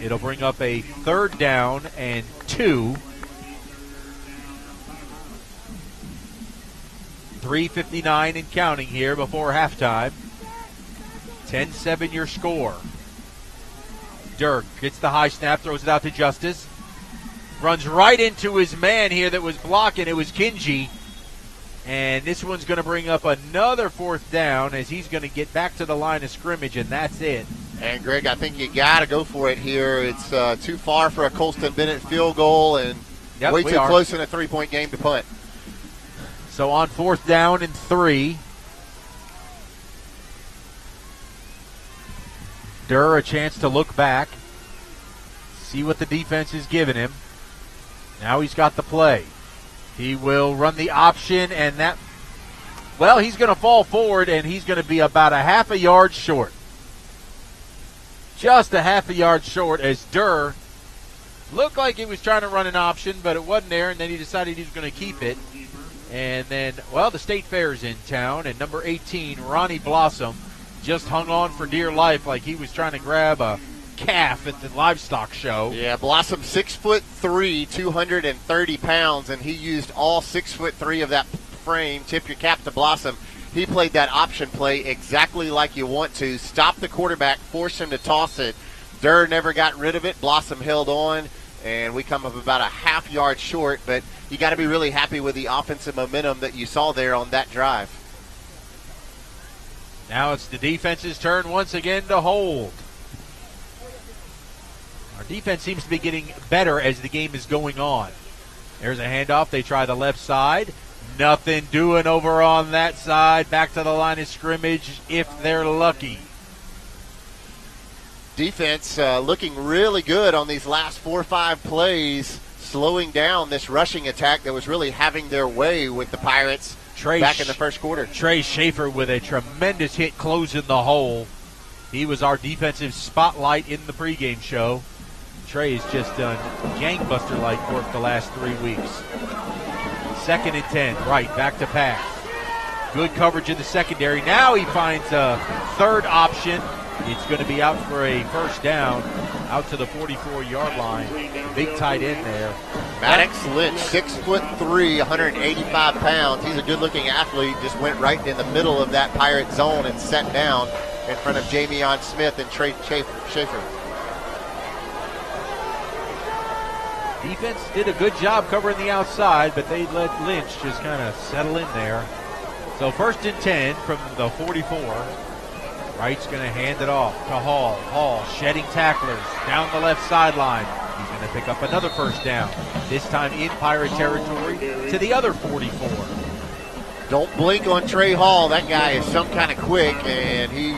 It'll bring up a 3rd down and 2. 3:59 and counting here before halftime. 10-7 your score. Dirk gets the high snap, throws it out to Justice. Runs right into his man here that was blocking. It was Kinji. And this one's going to bring up another 4th down as he's going to get back to the line of scrimmage, and that's it. And, Greg, I think you got to go for it here. It's too far for a Colston Bennett field goal and way too close in a 3-point game to punt. So on 4th down and 3, Durr a chance to look back, see what the defense is giving him. Now he's got the play. He will run the option, and he's going to fall forward, and he's going to be about a half a yard short. Just a half a yard short as Durr looked like he was trying to run an option, but it wasn't there, and then he decided he was going to keep it. And then, the State Fair's in town, and number 18, Ronnie Blossom, just hung on for dear life like he was trying to grab a calf at the livestock show. Yeah, Blossom 6'3", 230 pounds, and he used all 6'3" of that frame. Tip your cap to Blossom. He played that option play exactly like you want to. Stop the quarterback, force him to toss it. Durr never got rid of it. Blossom held on, and we come up about a half yard short, but you got to be really happy with the offensive momentum that you saw there on that drive. Now it's the defense's turn once again to hold. Our defense seems to be getting better as the game is going on. There's a handoff. They try the left side. Nothing doing over on that side. Back to the line of scrimmage if they're lucky. Defense looking really good on these last 4 or 5 plays, slowing down this rushing attack that was really having their way with the Pirates back in the first quarter. Trey Schaefer with a tremendous hit closing the hole. He was our defensive spotlight in the pregame show. Trey has just done gangbuster-like work the last 3 weeks. 2nd and 10, right, back to pass. Good coverage in the secondary. Now he finds a 3rd option. It's going to be out for a 1st down, out to the 44-yard line. Big tight end there. Maddox Lynch, 6'3", 185 pounds. He's a good-looking athlete. Just went right in the middle of that Pirate zone and sat down in front of Jamion Smith and Trey Schaefer. Defense did a good job covering the outside, but they let Lynch just kind of settle in there. So 1st and 10 from the 44. Wright's going to hand it off to Hall. Hall shedding tacklers down the left sideline. He's going to pick up another 1st down, this time in Pirate territory to the other 44. Don't blink on Trey Hall. That guy is some kind of quick, and he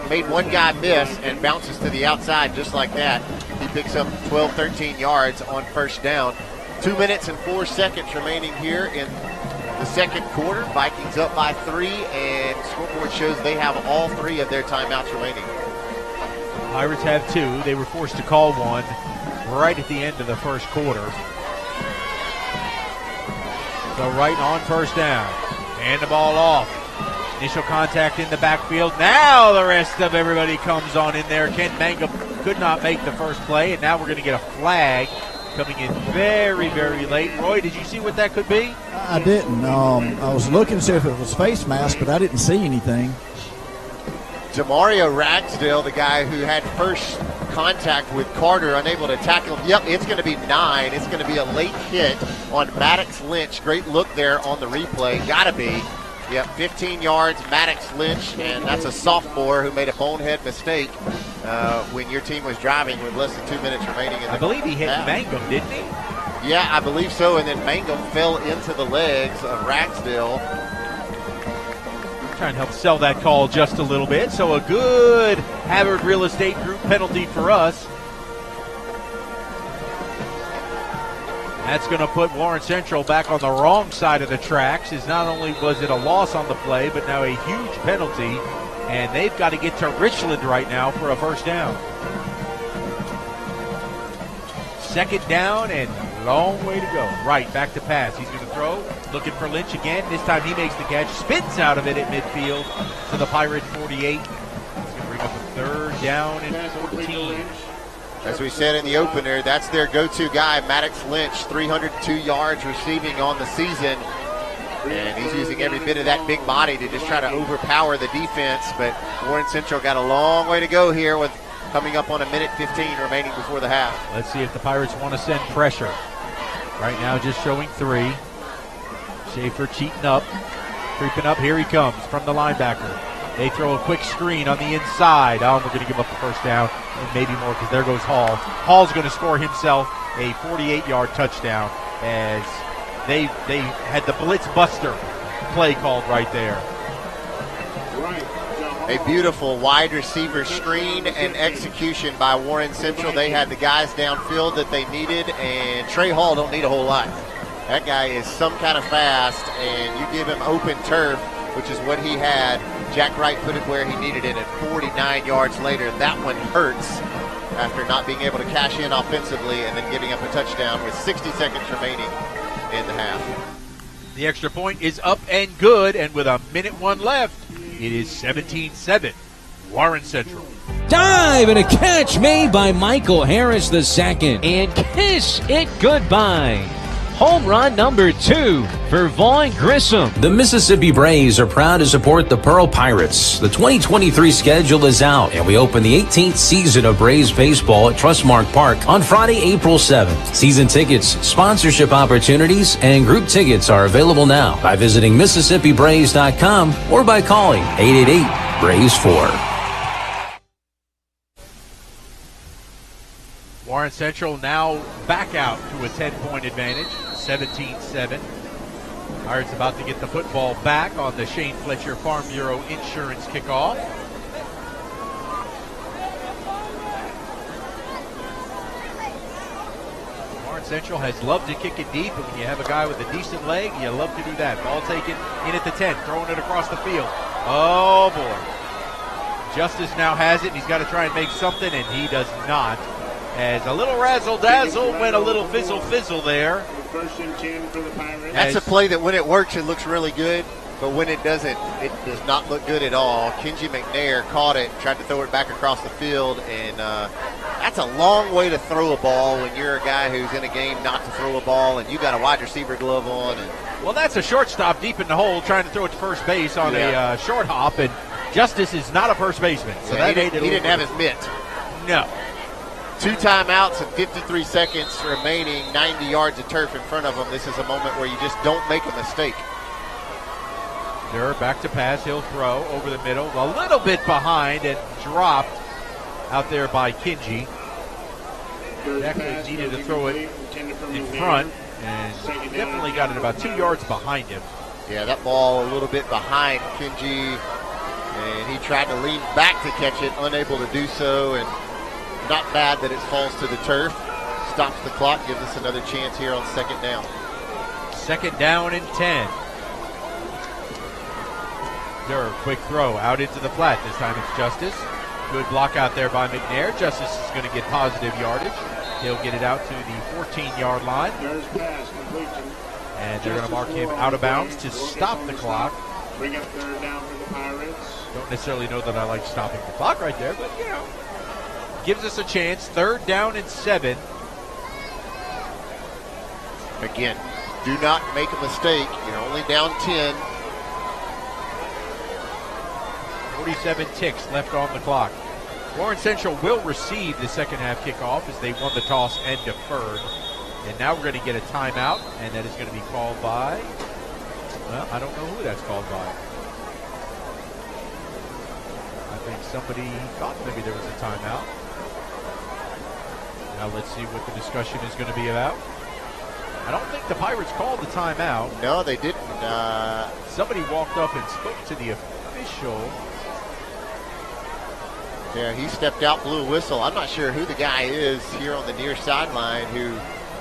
made one guy miss and bounces to the outside just like that. He picks up 12, 13 yards on 1st down. 2 minutes and 4 seconds remaining here in the second quarter. Vikings up by 3, and scoreboard shows they have all 3 of their timeouts remaining. Pirates have 2. They were forced to call one right at the end of the first quarter. So right on 1st down. Hand the ball off. Initial contact in the backfield. Now the rest of everybody comes on in there. Kent Mangum could not make the first play, and now we're going to get a flag coming in very, very late. Roy, did you see what that could be? I didn't. I was looking to see if it was face mask, but I didn't see anything. Demario Ragsdale, the guy who had first contact with Carter, unable to tackle him. Yep, it's going to be 9. It's going to be a late hit on Maddox Lynch. Great look there on the replay. Got to be. Yep, 15 yards, Maddox Lynch, and that's a sophomore who made a bonehead mistake when your team was driving with less than 2 minutes remaining in the I believe he hit Mangum, didn't he? Yeah, I believe so, and then Mangum fell into the legs of Ragsdale. Trying to help sell that call just a little bit. So a good Havard Real Estate Group penalty for us. That's going to put Warren Central back on the wrong side of the tracks. As not only was it a loss on the play, but now a huge penalty. And they've got to get to Richland right now for a 1st down. 2nd down and long way to go. Right, back to pass. He's going to throw. Looking for Lynch again. This time he makes the catch. Spins out of it at midfield to the Pirate 48. He's going to bring up a 3rd down and 14. As we said in the opener, that's their go-to guy, Maddox Lynch, 302 yards receiving on the season. And he's using every bit of that big body to just try to overpower the defense. But Warren Central got a long way to go here with coming up on 1:15 remaining before the half. Let's see if the Pirates want to send pressure. Right now just showing 3. Schaefer cheating up, creeping up. Here he comes from the linebacker. They throw a quick screen on the inside. Oh, we're going to give up the first down and maybe more because there goes Hall. Hall's going to score himself a 48-yard touchdown as they had the blitz buster play called right there. A beautiful wide receiver screen and execution by Warren Central. They had the guys downfield that they needed, and Trey Hall don't need a whole lot. That guy is some kind of fast, and you give him open turf, which is what he had. Jack Wright put it where he needed it at 49 yards later. That one hurts after not being able to cash in offensively and then giving up a touchdown with 60 seconds remaining in the half. The extra point is up and good, and with a minute 1 left, it is 17-7, Warren Central. Dive and a catch made by Michael Harris II. And kiss it goodbye. Home run number 2 for Vaughn Grissom. The Mississippi Braves are proud to support the Pearl Pirates. The 2023 schedule is out, and we open the 18th season of Braves baseball at Trustmark Park on Friday, April 7th. Season tickets, sponsorship opportunities, and group tickets are available now by visiting MississippiBraves.com or by calling 888-BRAVES-4. Warren Central now back out to a 10-point advantage, 17-7. Pirates about to get the football back on the Shane Fletcher Farm Bureau Insurance kickoff. Warren Central has loved to kick it deep, and when you have a guy with a decent leg, you love to do that. Ball taken in at the 10, throwing it across the field. Oh, boy. Justice now has it, and he's got to try and make something, and he does not. As a little razzle-dazzle went a little fizzle-fizzle there. First and 10 for the Pirates. That's a play that when it works, it looks really good, but when it doesn't, it does not look good at all. Kenji McNair caught it, tried to throw it back across the field, and that's a long way to throw a ball when you're a guy who's in a game not to throw a ball, and you got a wide receiver glove on. Well, that's a shortstop deep in the hole trying to throw it to first base on a short hop, and Justice is not a first baseman. So that he didn't have his mitt. No. 2 timeouts and 53 seconds remaining, 90 yards of turf in front of them. This is a moment where you just don't make a mistake. They're back to pass. He'll throw over the middle. A little bit behind and dropped out there by Kinji. Definitely needed to throw it in front and definitely got it about 2 yards behind him. Yeah, that ball a little bit behind Kinji, and he tried to lean back to catch it, unable to do so, and not bad that it falls to the turf. Stops the clock, gives us another chance here on second down. Second down and 10. Durr, quick throw out into the flat. This time it's Justice. Good block out there by McNair. Justice is going to get positive yardage. He'll get it out to the 14-yard line. And they're going to mark him out of bounds to stop the clock. Bring up third down for the Pirates. Don't necessarily know that I like stopping the clock right there, but, you know, gives us a chance. Third down and 7. Again, do not make a mistake. You're only down 10. 47 ticks left on the clock. Warren Central will receive the second half kickoff as they won the toss and deferred. And now we're going to get a timeout, and that is going to be called by, well, I don't know who that's called by. I think somebody thought maybe there was a timeout. Now let's see what the discussion is going to be about. I don't think the Pirates called the timeout. No, they didn't. Somebody walked up and spoke to the official. Yeah, he stepped out, blew a whistle. I'm not sure who the guy is here on the near sideline who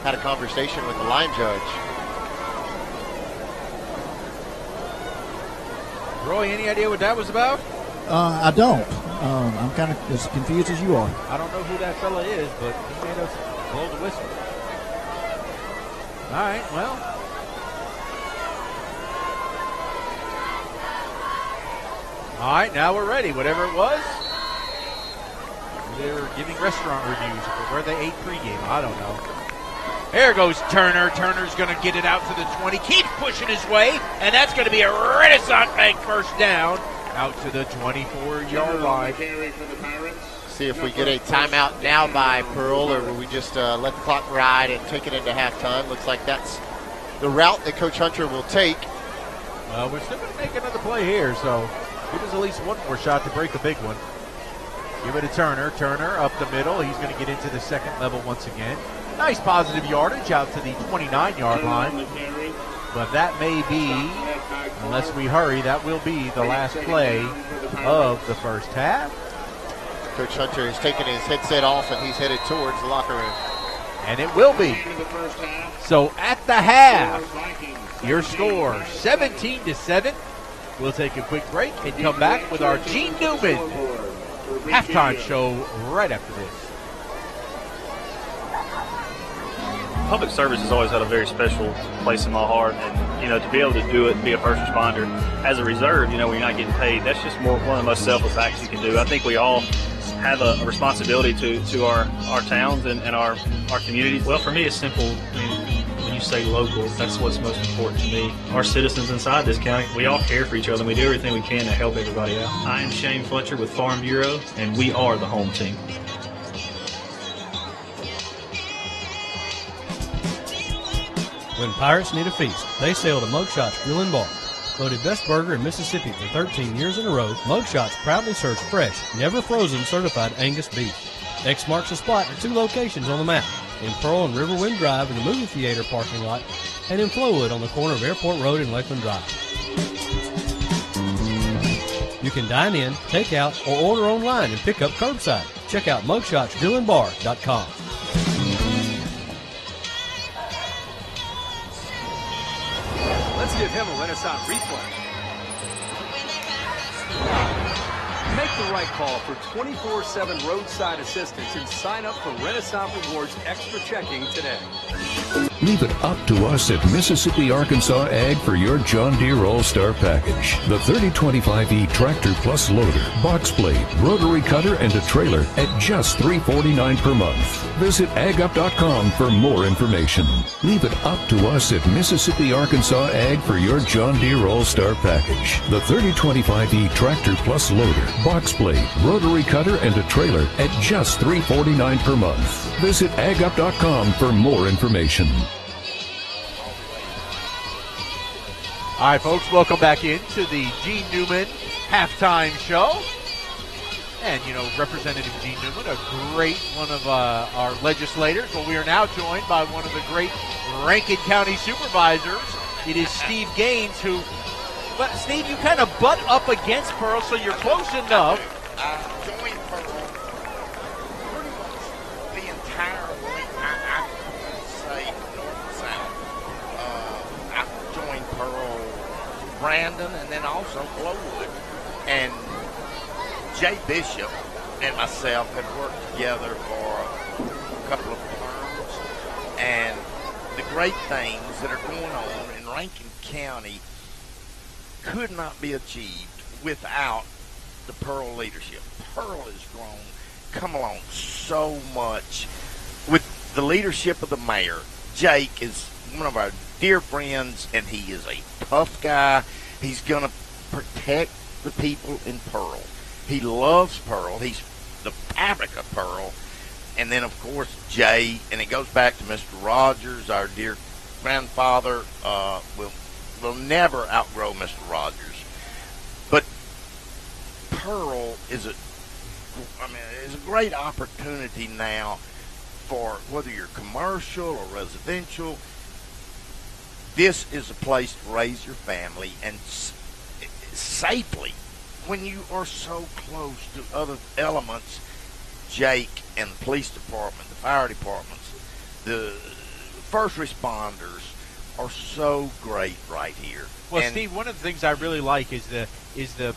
had a conversation with the line judge. Roy, any idea what that was about? I don't. I'm kind of as confused as you are. I don't know who that fella is, but he made us blow the whistle. All right, well. All right, now we're ready. Whatever it was, they were giving restaurant reviews for where they ate pregame. I don't know. There goes Turner. Turner's going to get it out to the 20. Keeps pushing his way, and that's going to be a Renaissance Bank first down out to the 24-yard line. See if we get a timeout now by Pearl, or will we just let the clock ride and take it into halftime. Looks like that's the route that Coach Hunter will take. We're still going to make another play here, so give us at least one more shot to break a big one. Give it to Turner. Turner up the middle. He's going to get into the second level once again. Nice positive yardage out to the 29-yard line. But that may be, unless we hurry, that will be the last play of the first half. Coach Hunter has taken his headset off and he's headed towards the locker room. And it will be. So at the half, your score 17-7. We'll take a quick break and come back with our Gene Newman halftime show right after this. Public service has always had a very special place in my heart, and to be able to do it and be a first responder as a reserve, when you're not getting paid, that's just one of the most selfless acts you can do. I think we all have a responsibility to our towns and our communities. Well, for me, it's simple. When you say local, that's what's most important to me. Our citizens inside this county, we all care for each other, and we do everything we can to help everybody out. I am Shane Fletcher with Farm Bureau, and we are the home team. When pirates need a feast, they sail to Mugshots Grill and Bar. Voted best burger in Mississippi for 13 years in a row, Mugshots proudly serves fresh, never frozen certified Angus beef. X marks the spot at 2 locations on the map, in Pearl and Riverwind Drive in the movie theater parking lot, and in Flowood on the corner of Airport Road and Lakeland Drive. You can dine in, take out, or order online and pick up curbside. Check out mugshotsgrillandbar.com. Let's give him a Renaissance reflex. Make the right call for 24/7 roadside assistance and sign up for Renaissance Rewards Extra Checking today. Leave it up to us at Mississippi Arkansas Ag for your John Deere All-Star package. The 3025E Tractor Plus Loader, Box Blade, Rotary Cutter, and a trailer at just $349 per month. Visit agup.com for more information. Leave it up to us at Mississippi Arkansas Ag for your John Deere All-Star package. The 3025E Tractor Plus Loader, Box Blade, Rotary Cutter, and a trailer at just $349 per month. Visit agup.com for more information. All right, folks, welcome back into the Gene Newman halftime show. And, Representative Gene Newman, a great one of our legislators. Well, we are now joined by one of the great Rankin County supervisors. It is Steve Gaines, who, but Steve, you kind of butt up against Pearl, so you're close enough. I joined Pearl pretty much the entire week. I say north and south. I joined Pearl, Brandon, and then also Flowood. And Jay Bishop and myself have worked together for a couple of terms. And the great things that are going on in Rankin County could not be achieved without the Pearl leadership. Pearl has come along so much with the leadership of the mayor. Jake is one of our dear friends, and he is a tough guy. He's going to protect the people in Pearl. He loves Pearl. He's the fabric of Pearl. And then, of course, Jay, and it goes back to Mr. Rogers, our dear grandfather. We'll never outgrow Mr. Rogers. But Pearl is a great opportunity now for whether you're commercial or residential. This is a place to raise your family and safely when you are so close to other elements. Jake and the police department, the fire departments, the first responders are so great right here. Well, and Steve, one of the things I really like is the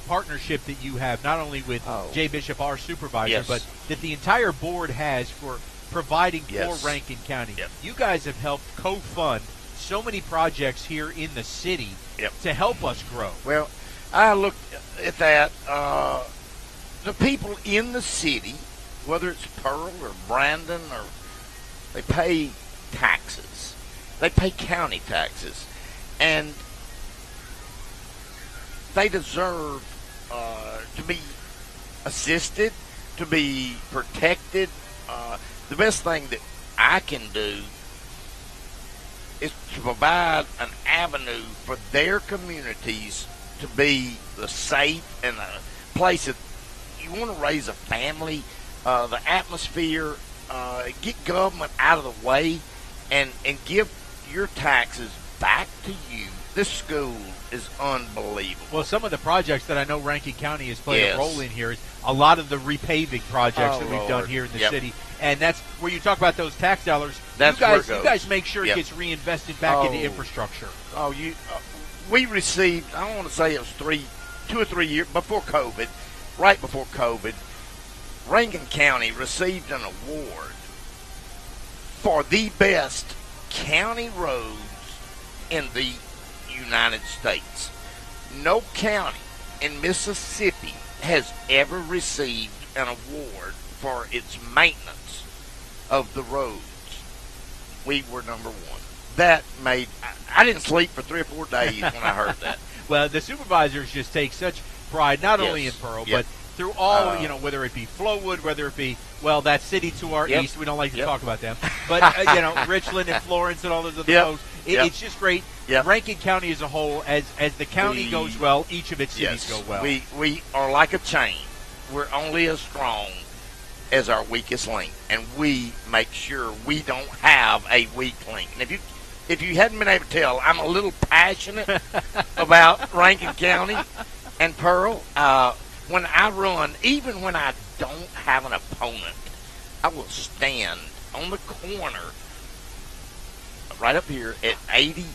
partnership that you have, not only with Jay Bishop, our supervisor, yes, but that the entire board has for providing yes, for Rankin County. Yep. You guys have helped co-fund so many projects here in the city yep, to help us grow. Well, I look at that. The people in the city, whether it's Pearl or Brandon, or they pay taxes. They pay county taxes. And they deserve to be assisted, to be protected. The best thing that I can do is to provide an avenue for their communities to be the safe and a place that you want to raise a family, the atmosphere, get government out of the way, and give your taxes back to you. This school is unbelievable. Well, some of the projects that I know Rankin County has played a role in here is a lot of the repaving projects that we've done here in the city. And that's where you talk about those tax dollars. That's you guys, where it goes. You guys make sure it gets reinvested back into infrastructure. We received, I want to say it was 2 or 3 years before COVID, right before COVID, Rankin County received an award for the best county roads in the United States. No county in Mississippi has ever received an award for its maintenance of the roads. We were number one. That made, I didn't sleep for 3 or 4 days when I heard that. Well, the supervisors just take such pride, not only in Pearl, but through all, whether it be Flowood, whether it be, that city to our east, we don't like to talk about them, but, Richland and Florence and all those other folks. It's just great. Rankin County as a whole, as the county goes well, each of its cities go well. We are like a chain. We're only as strong as our weakest link, and we make sure we don't have a weak link. And if you hadn't been able to tell, I'm a little passionate about Rankin County and Pearl. When I run, even when I don't have an opponent, I will stand on the corner right up here at 80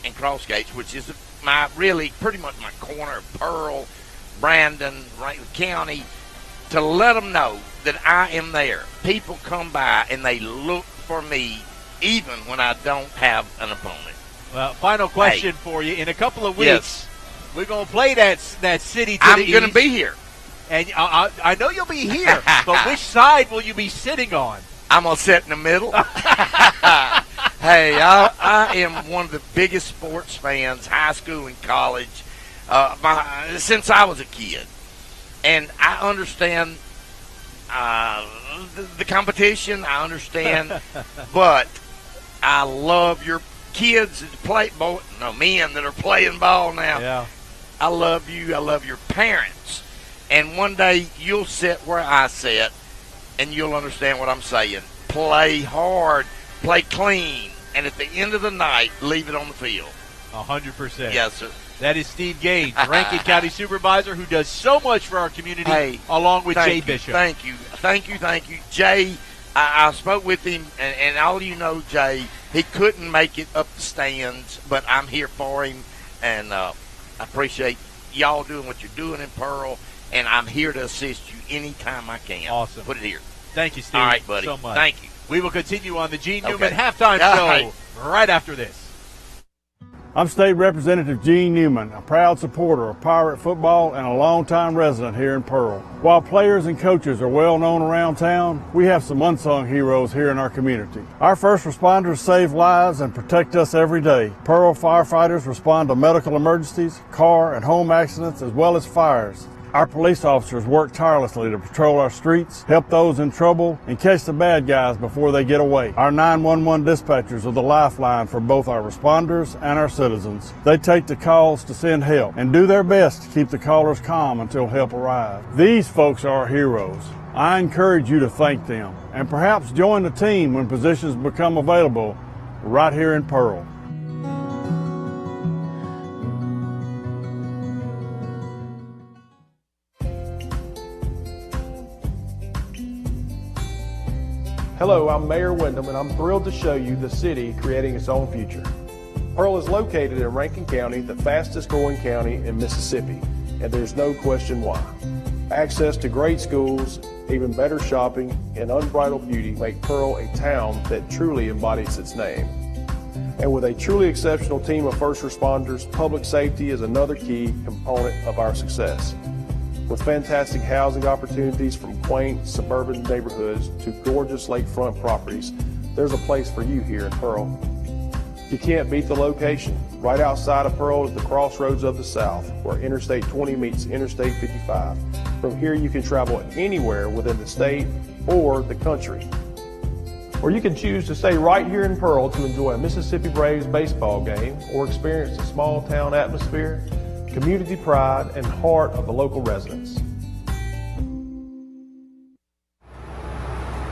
and Crossgates, which is pretty much my corner of Pearl, Brandon, Rankin County, to let them know that I am there. People come by and they look for me even when I don't have an opponent. Well, final question for you. In a couple of weeks, we're going to play that city to the east. I'm going to be here. And I know you'll be here, but which side will you be sitting on? I'm going to sit in the middle. Hey, I am one of the biggest sports fans, high school and college, since I was a kid. And I understand the competition. I understand. But I love your kids that play men that are playing ball now. Yeah. I love you. I love your parents. And one day you'll sit where I sit, and you'll understand what I'm saying. Play hard, play clean, and at the end of the night, leave it on the field. 100%. Yes, sir. That is Steve Gaines, Rankin County Supervisor, who does so much for our community, along with Jay Bishop. Thank you. Jay, I spoke with him, and all you know, Jay, he couldn't make it up the stands, but I'm here for him, and I appreciate y'all doing what you're doing in Pearl, and I'm here to assist you anytime I can. Awesome. Put it here. Thank you, Steve. All right, buddy. So much. Thank you. We will continue on the Gene Newman Halftime Show right after this. I'm State Representative Gene Newman, a proud supporter of Pirate football and a longtime resident here in Pearl. While players and coaches are well known around town, we have some unsung heroes here in our community. Our first responders save lives and protect us every day. Pearl firefighters respond to medical emergencies, car and home accidents, as well as fires. Our police officers work tirelessly to patrol our streets, help those in trouble, and catch the bad guys before they get away. Our 911 dispatchers are the lifeline for both our responders and our citizens. They take the calls to send help and do their best to keep the callers calm until help arrives. These folks are our heroes. I encourage you to thank them and perhaps join the team when positions become available right here in Pearl. Hello, I'm Mayor Wyndham, and I'm thrilled to show you the city creating its own future. Pearl is located in Rankin County, the fastest growing county in Mississippi, and there's no question why. Access to great schools, even better shopping, and unbridled beauty make Pearl a town that truly embodies its name. And with a truly exceptional team of first responders, public safety is another key component of our success. With fantastic housing opportunities from quaint suburban neighborhoods to gorgeous lakefront properties, there's a place for you here in Pearl. You can't beat the location. Right outside of Pearl is the crossroads of the South, where Interstate 20 meets Interstate 55. From here you can travel anywhere within the state or the country. Or you can choose to stay right here in Pearl to enjoy a Mississippi Braves baseball game or experience the small town atmosphere, community pride, and heart of the local residents.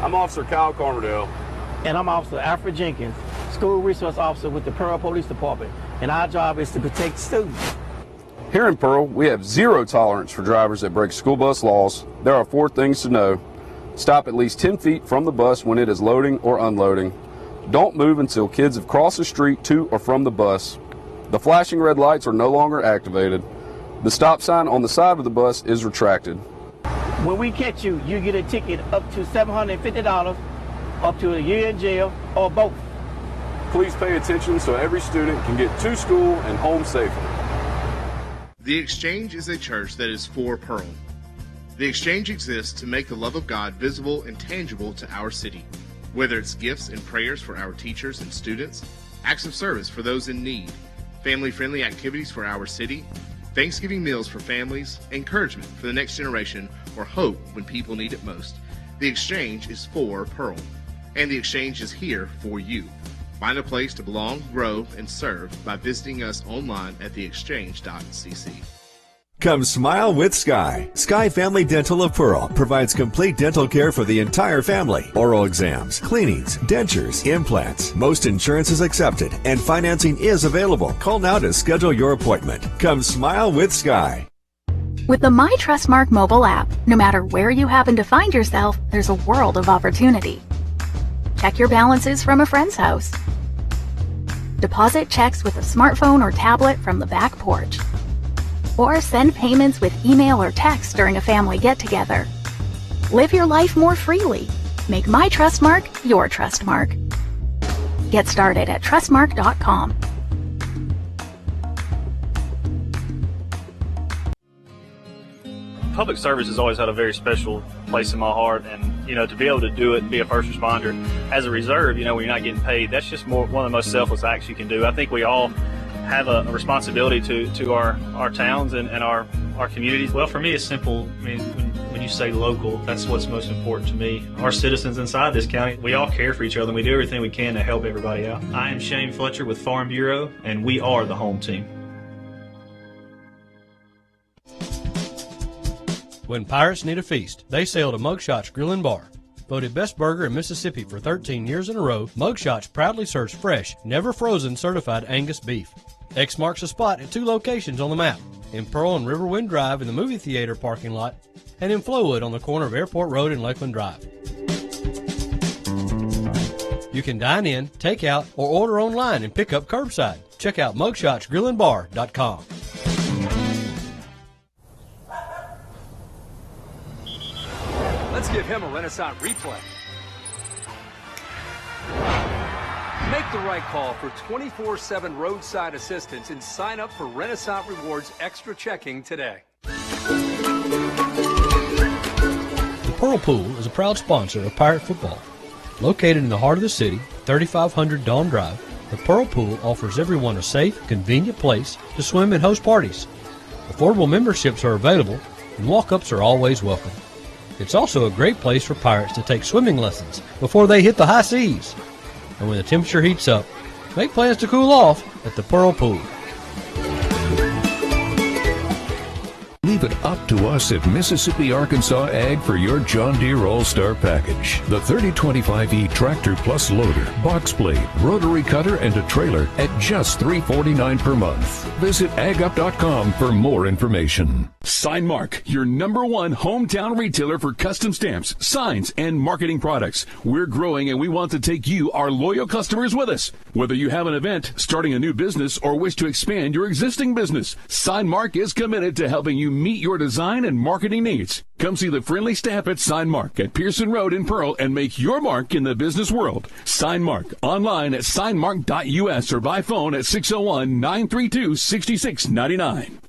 I'm Officer Kyle Carmerdale. And I'm Officer Alfred Jenkins, School Resource Officer with the Pearl Police Department. And our job is to protect students. Here in Pearl, we have zero tolerance for drivers that break school bus laws. There are 4 things to know. Stop at least 10 feet from the bus when it is loading or unloading. Don't move until kids have crossed the street to or from the bus. The flashing red lights are no longer activated. The stop sign on the side of the bus is retracted. When we catch you, you get a ticket up to $750, up to a year in jail, or both. Please pay attention so every student can get to school and home safely. The Exchange is a church that is for Pearl. The Exchange exists to make the love of God visible and tangible to our city. Whether it's gifts and prayers for our teachers and students, acts of service for those in need, family-friendly activities for our city, Thanksgiving meals for families, encouragement for the next generation, or hope when people need it most, the Exchange is for Pearl. And the Exchange is here for you. Find a place to belong, grow, and serve by visiting us online at theexchange.cc. Come smile with Sky. Sky Family Dental of Pearl provides complete dental care for the entire family. Oral exams, cleanings, dentures, implants. Most insurance is accepted and financing is available. Call now to schedule your appointment. Come smile with Sky. With the My Trustmark mobile app, no matter where you happen to find yourself, there's a world of opportunity. Check your balances from a friend's house. Deposit checks with a smartphone or tablet from the back porch. Or send payments with email or text during a family get-together. Live your life more freely. Make My Trustmark your Trustmark. Get started at trustmark.com. Public service has always had a very special place in my heart, and to be able to do it and be a first responder as a reserve, when you're not getting paid, that's just one of the most selfless acts you can do. I think we all have a responsibility to our towns and our communities. Well, for me, it's simple. I mean, when you say local, that's what's most important to me. Our citizens inside this county, we all care for each other, and we do everything we can to help everybody out. I am Shane Fletcher with Farm Bureau, and we are the home team. When pirates need a feast, they sail to Mugshots Grill and Bar. Voted best burger in Mississippi for 13 years in a row, Mugshots proudly serves fresh, never frozen certified Angus beef. X marks the spot at 2 locations on the map, in Pearl and Riverwind Drive in the movie theater parking lot, and in Flowood on the corner of Airport Road and Lakeland Drive. You can dine in, take out, or order online and pick up curbside. Check out mugshotsgrillandbar.com. Let's give him a Renaissance replay. Make the right call for 24/7 roadside assistance and sign up for Renaissance Rewards Extra Checking today. The Pearl Pool is a proud sponsor of Pirate football. Located in the heart of the city, 3500 Dawn Drive, the Pearl Pool offers everyone a safe, convenient place to swim and host parties. Affordable memberships are available, and walk-ups are always welcome. It's also a great place for pirates to take swimming lessons before they hit the high seas. And when the temperature heats up, make plans to cool off at the Pearl Pool. Leave it up to us at Mississippi Arkansas Ag for your John Deere All-Star package. The 3025E Tractor Plus Loader, Box Blade, Rotary Cutter, and a trailer at just $349 per month. Visit agup.com for more information. SignMark, your #1 hometown retailer for custom stamps, signs, and marketing products. We're growing and we want to take you, our loyal customers, with us. Whether you have an event, starting a new business, or wish to expand your existing business, SignMark is committed to helping you meet your design and marketing needs. Come see the friendly staff at SignMark at Pearson Road in Pearl and make your mark in the business world. SignMark, online at signmark.us or by phone at 601-932-6699.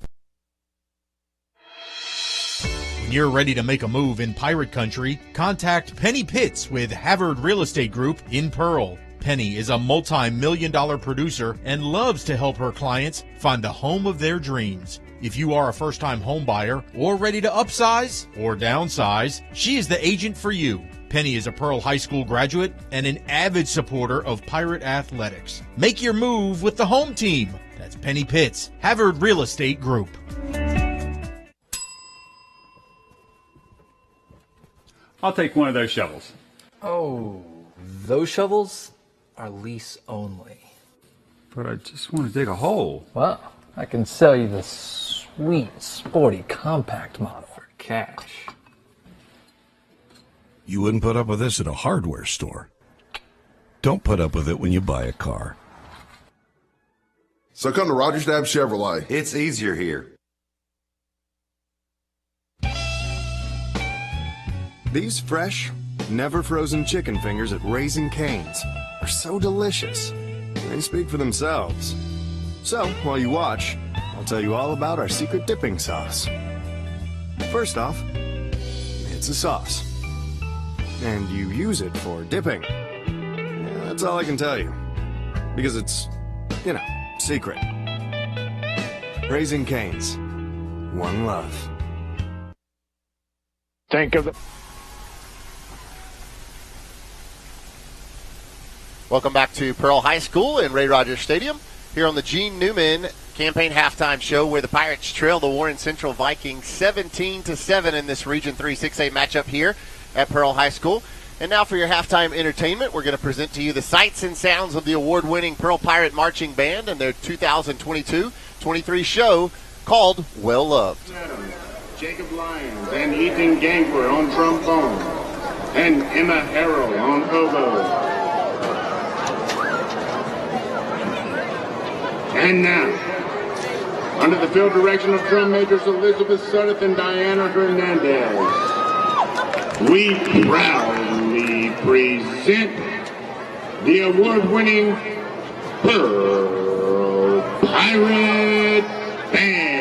When you're ready to make a move in pirate country, contact Penny Pitts with Havard Real Estate Group in Pearl. Penny is a multi-million-dollar producer and loves to help her clients find the home of their dreams. If you are a first-time home buyer or ready to upsize or downsize, she is the agent for you. Penny is a Pearl High School graduate and an avid supporter of Pirate athletics. Make your move with the home team. That's Penny Pitts, Havard Real Estate Group. I'll take one of those shovels. Oh, those shovels are lease only. But I just want to dig a hole. Well, I can sell you the sweet, sporty, compact model for cash. You wouldn't put up with this at a hardware store. Don't put up with it when you buy a car. So come to Rogers Dab Chevrolet. It's easier here. These fresh, never frozen chicken fingers at Raising Cane's are so delicious. They speak for themselves. So, while you watch, I'll tell you all about our secret dipping sauce. First off, it's a sauce. And you use it for dipping. Yeah, that's all I can tell you. Because it's, secret. Raising Cane's. One love. Think of the... Welcome back to Pearl High School in Ray Rogers Stadium. Here on the Gene Newman Campaign Halftime Show, where the Pirates trail the Warren Central Vikings 17-7 in this Region 3 6A matchup here at Pearl High School. And now for your halftime entertainment, we're going to present to you the sights and sounds of the award-winning Pearl Pirate Marching Band and their 2022-23 show called Well Loved. Jacob Lyons and Ethan Gankler on trombone, and Emma Harrell on oboe. And now, under the field direction of drum majors Elizabeth Sudduth and Diana Hernandez, we proudly present the award-winning Pearl Pirate Band.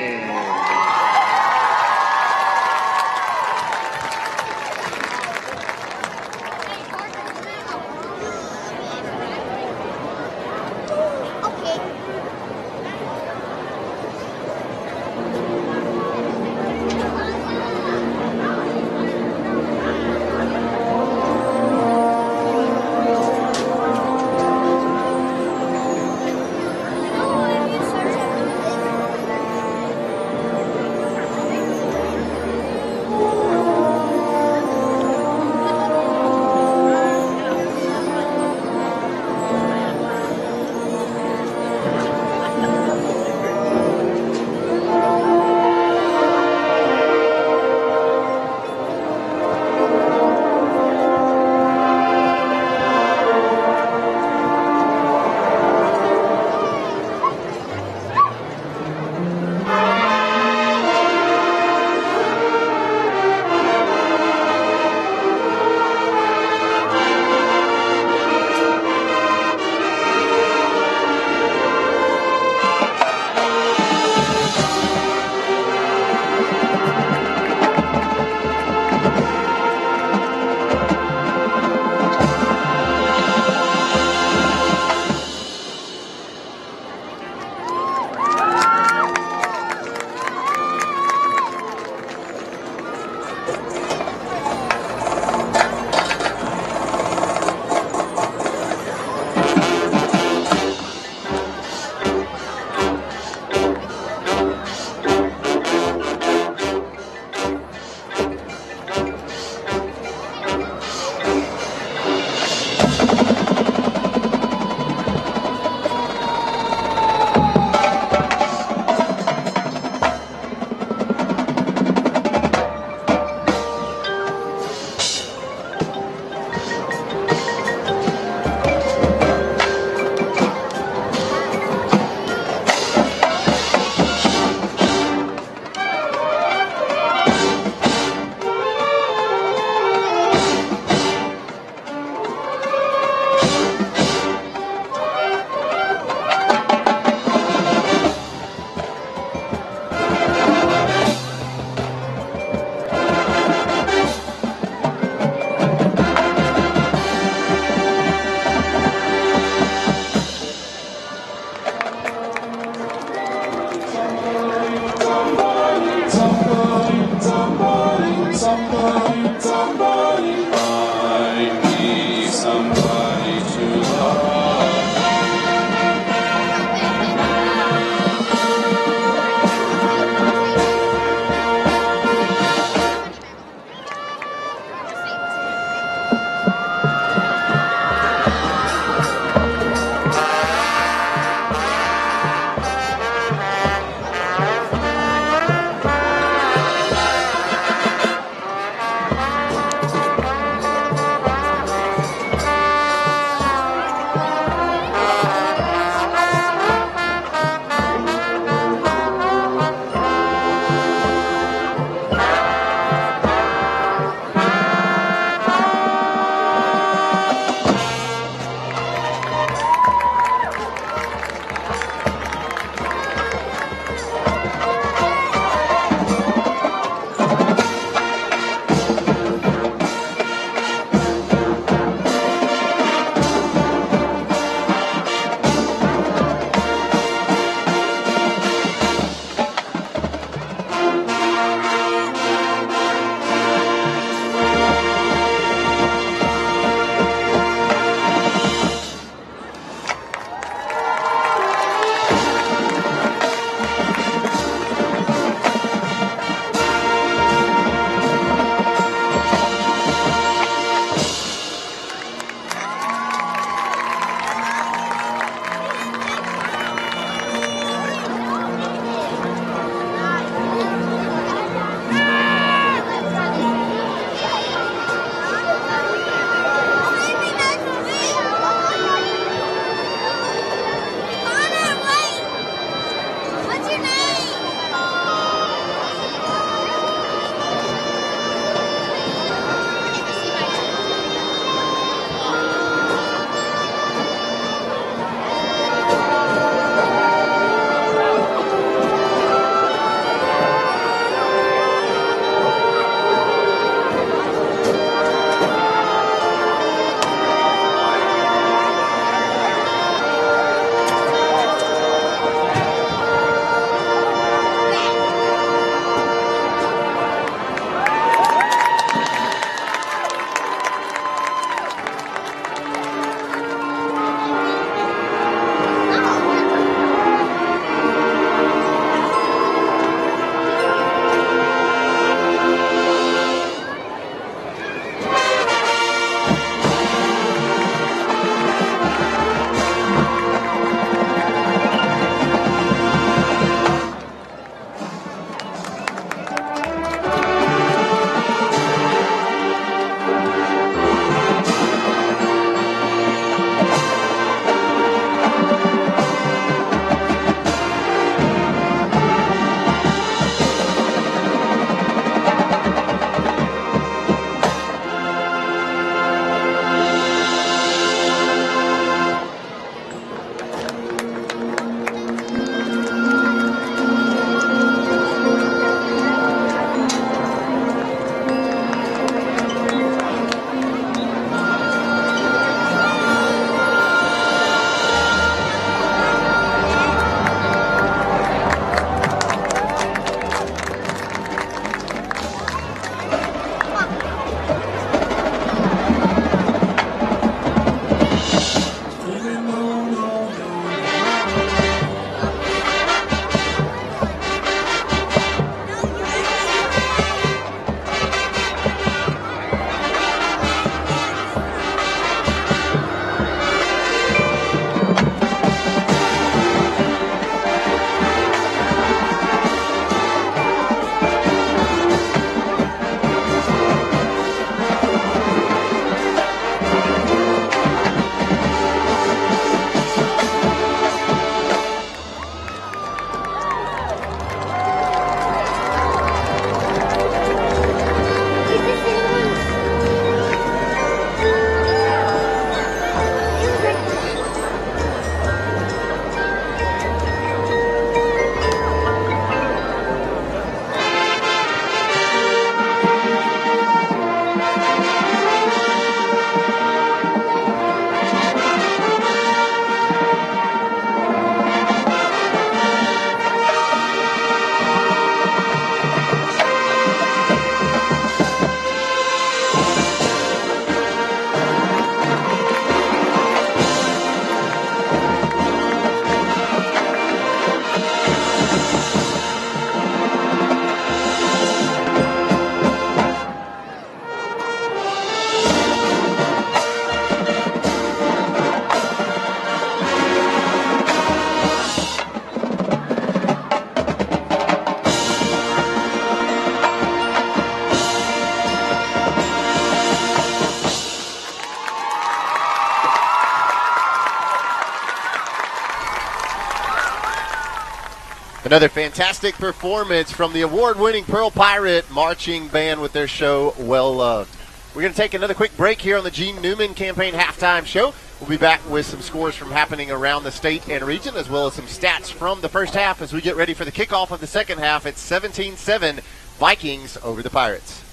Another fantastic performance from the award-winning Pearl Pirate Marching Band with their show, Well Loved. We're going to take another quick break here on the Gene Newman Campaign Halftime Show. We'll be back with some scores from happening around the state and region, as well as some stats from the first half as we get ready for the kickoff of the second half. It's 17-7 Vikings over the Pirates.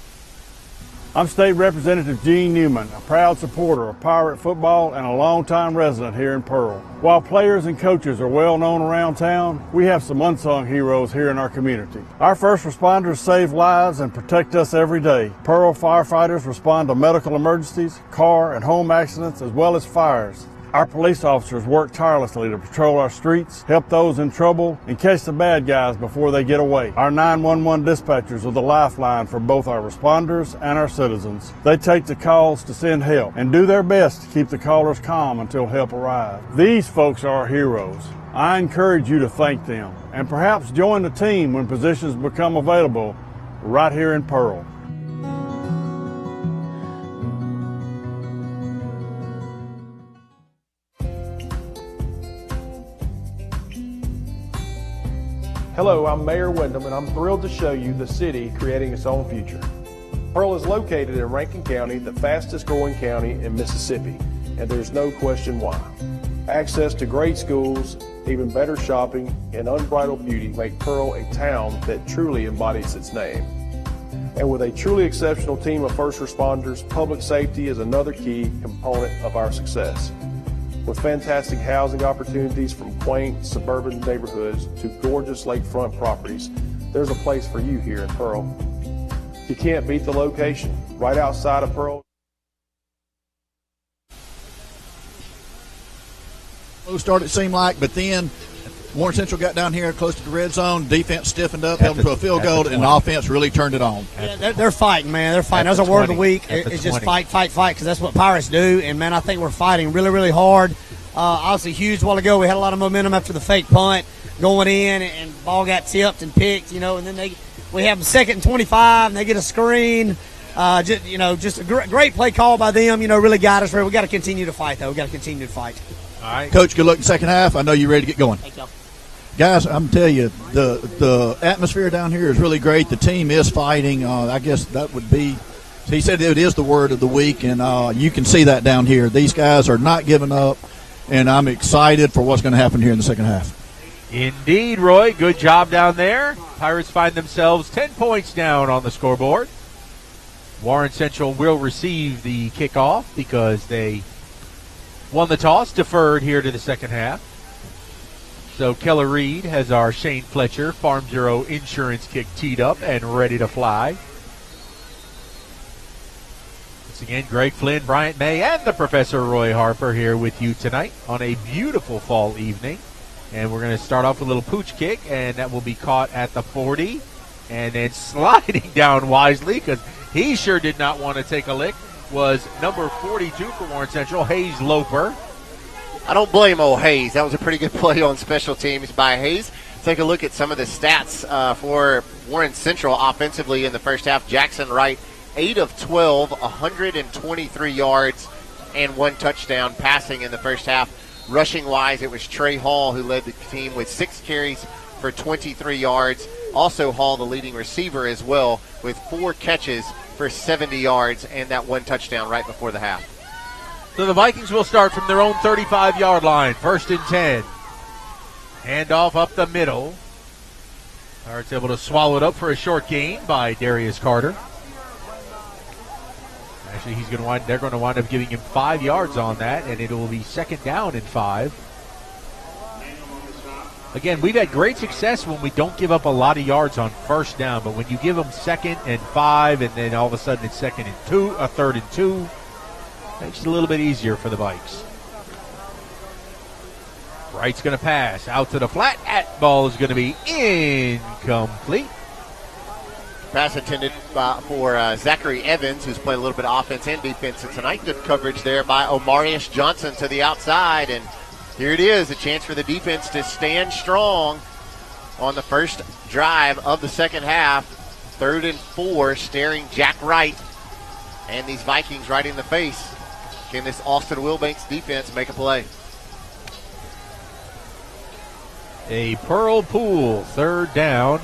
I'm State Representative Gene Newman, a proud supporter of Pirate football and a longtime resident here in Pearl. While players and coaches are well known around town, we have some unsung heroes here in our community. Our first responders save lives and protect us every day. Pearl firefighters respond to medical emergencies, car and home accidents, as well as fires. Our police officers work tirelessly to patrol our streets, help those in trouble, and catch the bad guys before they get away. Our 911 dispatchers are the lifeline for both our responders and our citizens. They take the calls to send help and do their best to keep the callers calm until help arrives. These folks are our heroes. I encourage you to thank them and perhaps join the team when positions become available right here in Pearl. Hello, I'm Mayor Wyndham, and I'm thrilled to show you the city creating its own future. Pearl is located in Rankin County, the fastest growing county in Mississippi, and there's no question why. Access to great schools, even better shopping, and unbridled beauty make Pearl a town that truly embodies its name. And with a truly exceptional team of first responders, public safety is another key component of our success. With fantastic housing opportunities from quaint suburban neighborhoods to gorgeous lakefront properties, there's a place for you here in Pearl. You can't beat the location, right outside of Pearl. Slow start it seemed like, but then Warren Central got down here close to the red zone, defense stiffened up, held them to a field goal, and the offense really turned it on. Yeah, they're fighting, man. They're fighting. That's a word of the week. It's just fight, because that's what Pirates do. And, man, I think we're fighting really, really hard. Obviously, huge while ago. We had a lot of momentum after the fake punt going in, and ball got tipped and picked, and then we have them 2nd and 25, and they get a screen. Just a great play call by them, really got us. We got to continue to fight, though. We got to continue to fight. All right. Coach, good luck in the second half. I know you're ready to get going. Thank you. Guys, I'm telling you, the atmosphere down here is really great. The team is fighting. I guess that would be, he said it is the word of the week, and you can see that down here. These guys are not giving up, and I'm excited for what's going to happen here in the second half. Indeed, Roy. Good job down there. Pirates find themselves 10 points down on the scoreboard. Warren Central will receive the kickoff because they won the toss, deferred here to the second half. So Keller Reed has our Shane Fletcher Farm Bureau insurance kick teed up and ready to fly. Once again, Greg Flynn, Bryant May, and the Professor Roy Harper here with you tonight on a beautiful fall evening. And we're going to start off with a little pooch kick, and that will be caught at the 40. And then sliding down wisely, because he sure did not want to take a lick, was number 42 for Warren Central, Hayes Loper. I don't blame old Hayes. That was a pretty good play on special teams by Hayes. Take a look at some of the stats for Warren Central offensively in the first half. Jackson Wright, 8 of 12, 123 yards, and 1 touchdown passing in the first half. Rushing-wise, it was Trey Hall who led the team with 6 carries for 23 yards. Also Hall, the leading receiver as well, with 4 catches for 70 yards and that 1 touchdown right before the half. So the Vikings will start from their own 35-yard line, 1st and 10. Handoff up the middle. Pirates able to swallow it up for a short gain by Darius Carter. Actually, they're going to wind up giving him 5 yards on that, and it will be 2nd down and 5. Again, we've had great success when we don't give up a lot of yards on 1st down, but when you give them 2nd and 5, and then all of a sudden it's 2nd and 2, a 3rd and 2, makes it a little bit easier for the Vikes. Wright's going to pass out to the flat. That ball is going to be incomplete. Pass intended for Zachary Evans, who's played a little bit of offense and defense tonight. Good coverage there by Omarius Johnson to the outside. And here it is, a chance for the defense to stand strong on the first drive of the second half. 3rd and 4, staring Jack Wright and these Vikings right in the face. Can this Austin Wilbanks defense make a play? a Pearl Pool 3rd down.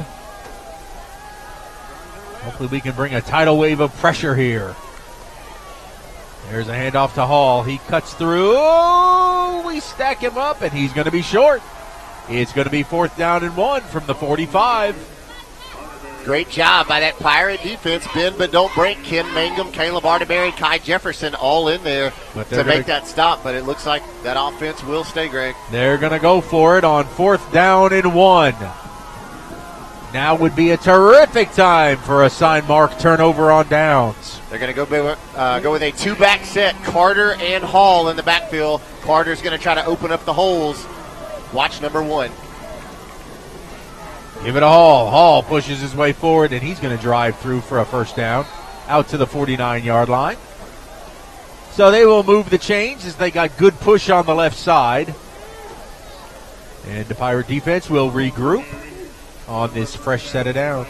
Hopefully we can bring a tidal wave of pressure here. There's a handoff to Hall. He cuts through. Oh, we stack him up, and he's going to be short. It's going to be 4th down and 1 from the 45. Great job by that Pirate defense. Bend but don't break. Ken Mangum, Caleb Arterberry, Kai Jefferson all in there to make that stop. But it looks like that offense will stay, Greg. They're going to go for it on 4th down and 1. Now would be a terrific time for a sign mark turnover on downs. They're going to go with a 2-back set. Carter and Hall in the backfield. Carter's going to try to open up the holes. Watch number 1. Give it a Hall. Hall pushes his way forward, and he's going to drive through for a 1st down out to the 49-yard line. So they will move the chains as they got good push on the left side. And the Pirate defense will regroup on this fresh set of downs.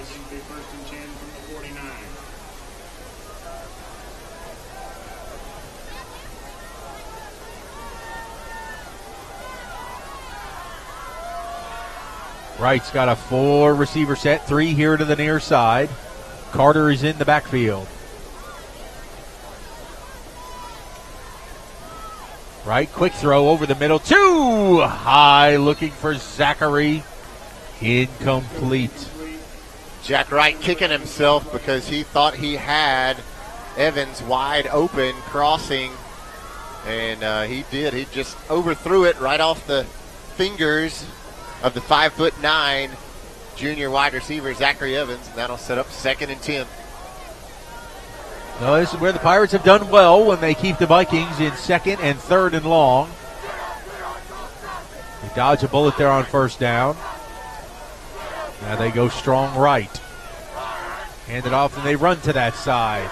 Wright's got a 4-receiver set, 3 here to the near side. Carter is in the backfield. Wright, quick throw over the middle. Too high, looking for Zachary. Incomplete. Jack Wright kicking himself because he thought he had Evans wide open crossing, and he did. He just overthrew it right off the fingers of the 5'9" junior wide receiver Zachary Evans, and that'll set up 2nd and 10. No, this is where the Pirates have done well when they keep the Vikings in 2nd and 3rd and long. They dodge a bullet there on 1st down. Now they go strong right. Hand it off and they run to that side.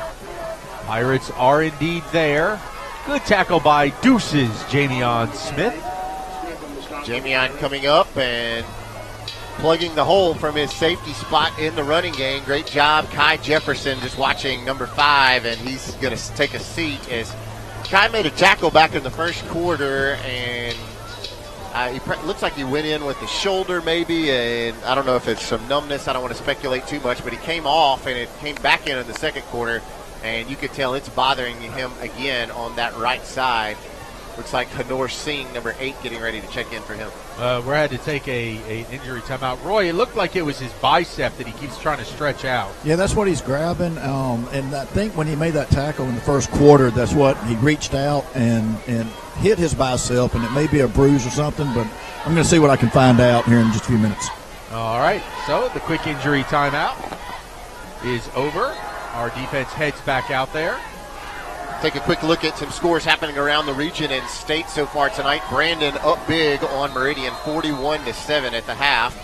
Pirates are indeed there. Good tackle by Deuces, Jamion Smith. Jamion coming up and plugging the hole from his safety spot in the running game. Great job, Kai Jefferson, just watching number 5, and he's going to take a seat as Kai made a tackle back in the 1st quarter, and looks like he went in with the shoulder maybe, and I don't know if it's some numbness. I don't want to speculate too much, but he came off, and it came back in the 2nd quarter, and you could tell it's bothering him again on that right side. Looks like Hanor Singh, number 8, getting ready to check in for him. We had to take an injury timeout. Roy, it looked like it was his bicep that he keeps trying to stretch out. Yeah, that's what he's grabbing. And I think when he made that tackle in the 1st quarter, that's what he reached out and hit his bicep, and it may be a bruise or something, but I'm going to see what I can find out here in just a few minutes. All right, so the quick injury timeout is over. Our defense heads back out there. Take a quick look at some scores happening around the region and state so far tonight. Brandon up big on Meridian, 41-7 at the half.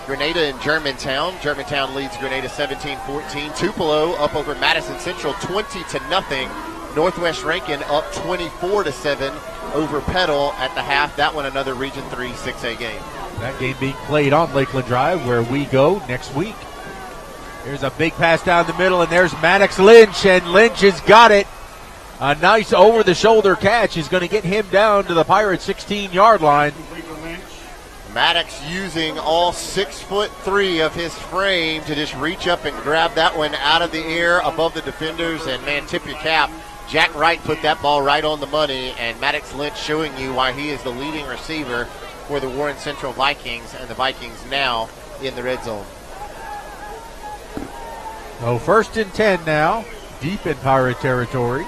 Grenada and Germantown. Germantown leads Grenada 17-14. Tupelo up over Madison Central 20-0. Northwest Rankin up 24-7 over Petal at the half. That one another Region 3 6A game. That game being played on Lakeland Drive, where we go next week. There's a big pass down the middle, and there's Maddox Lynch, and Lynch has got it. A nice over-the-shoulder catch is going to get him down to the Pirates' 16-yard line. Maddox using all 6'3" of his frame to just reach up and grab that one out of the air above the defenders. And, man, tip your cap. Jack Wright put that ball right on the money, and Maddox Lynch showing you why he is the leading receiver for the Warren Central Vikings, and the Vikings now in the red zone. So 1st and 10 now, deep in Pirate territory.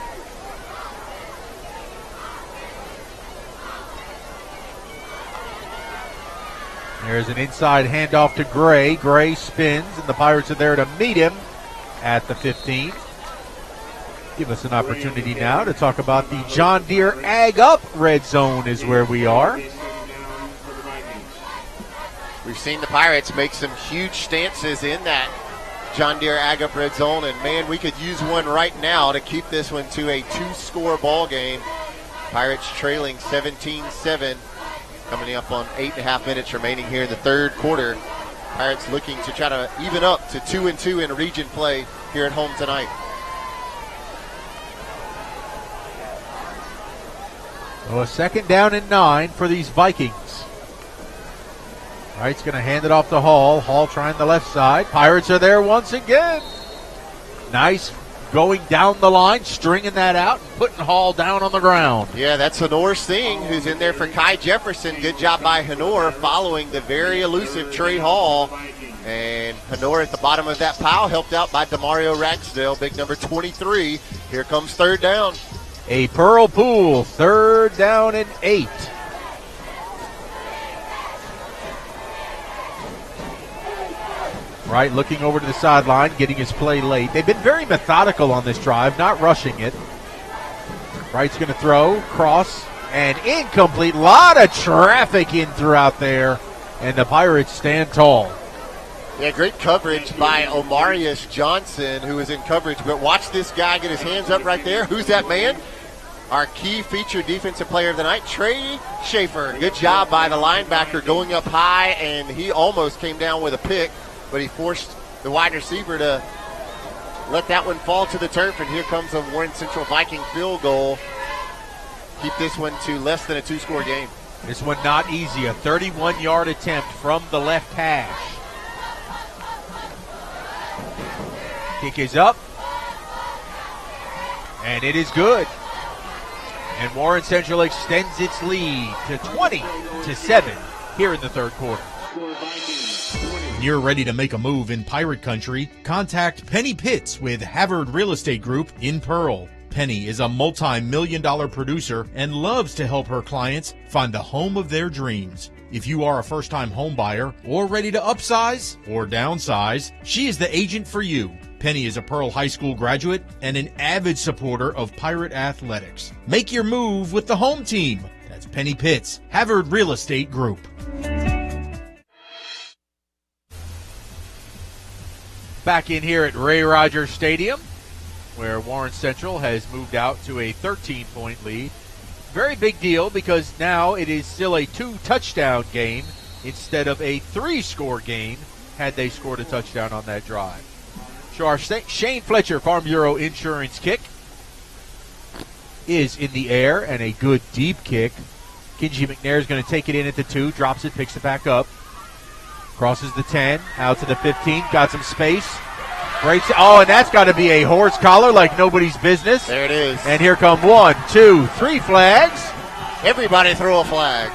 There's an inside handoff to Gray. Gray spins, and the Pirates are there to meet him at the 15. Give us an opportunity now to talk about the John Deere Ag Up red zone is where we are. We've seen the Pirates make some huge stances in that John Deere Ag Up red zone, and, man, we could use one right now to keep this one to a 2-score ball game. Pirates trailing 17-7. Coming up on 8.5 minutes remaining here in the 3rd quarter. Pirates looking to try to even up to 2-2 in region play here at home tonight. So a 2nd down and 9 for these Vikings. Wright's going to hand it off to Hall. Hall trying the left side. Pirates are there once again. Nice going down the line, stringing that out, and putting Hall down on the ground. Yeah, that's Honor Singh, who's in there for Kai Jefferson. Good job by Honor following the very elusive Trey Hall. And Honor at the bottom of that pile, helped out by Demario Ragsdale, big number 23. Here comes third down. A Pearl Pool, 3rd down and 8. Right, looking over to the sideline, getting his play late. They've been very methodical on this drive, not rushing it. Wright's going to throw, cross, and incomplete. Lot of traffic in throughout there, and the Pirates stand tall. Yeah, great coverage by Omarius Johnson, who is in coverage. But watch this guy get his hands up right there. Who's that man? Our key featured defensive player of the night, Trey Schaefer. Good job by the linebacker going up high, and he almost came down with a pick, but he forced the wide receiver to let that one fall to the turf, and here comes a Warren Central Viking field goal. Keep this one to less than a 2-score game. This one not easy, a 31-yard attempt from the left hash. Kick is up, and it is good. And Warren Central extends its lead to 20-7 here in the third quarter. When you're ready to make a move in Pirate Country, contact Penny Pitts with Havard Real Estate Group in Pearl. Penny is a multi-million-dollar producer and loves to help her clients find the home of their dreams. If you are a first-time home buyer or ready to upsize or downsize, she is the agent for you. Penny is a Pearl High School graduate and an avid supporter of Pirate athletics. Make your move with the home team. That's Penny Pitts, Havard Real Estate Group. Back in here at Ray Rogers Stadium, where Warren Central has moved out to a 13-point lead. Very big deal because now it is still a 2-touchdown game instead of a 3-score game had they scored a touchdown on that drive. So our Shane Fletcher Farm Bureau insurance kick is in the air, and a good deep kick. Kenji McNair is going to take it in at the 2, drops it, picks it back up. Crosses the 10, out to the 15, got some space. Breaks it. Oh, and that's got to be a horse collar like nobody's business. There it is. And here come 1, 2, 3 flags. Everybody throw a flag.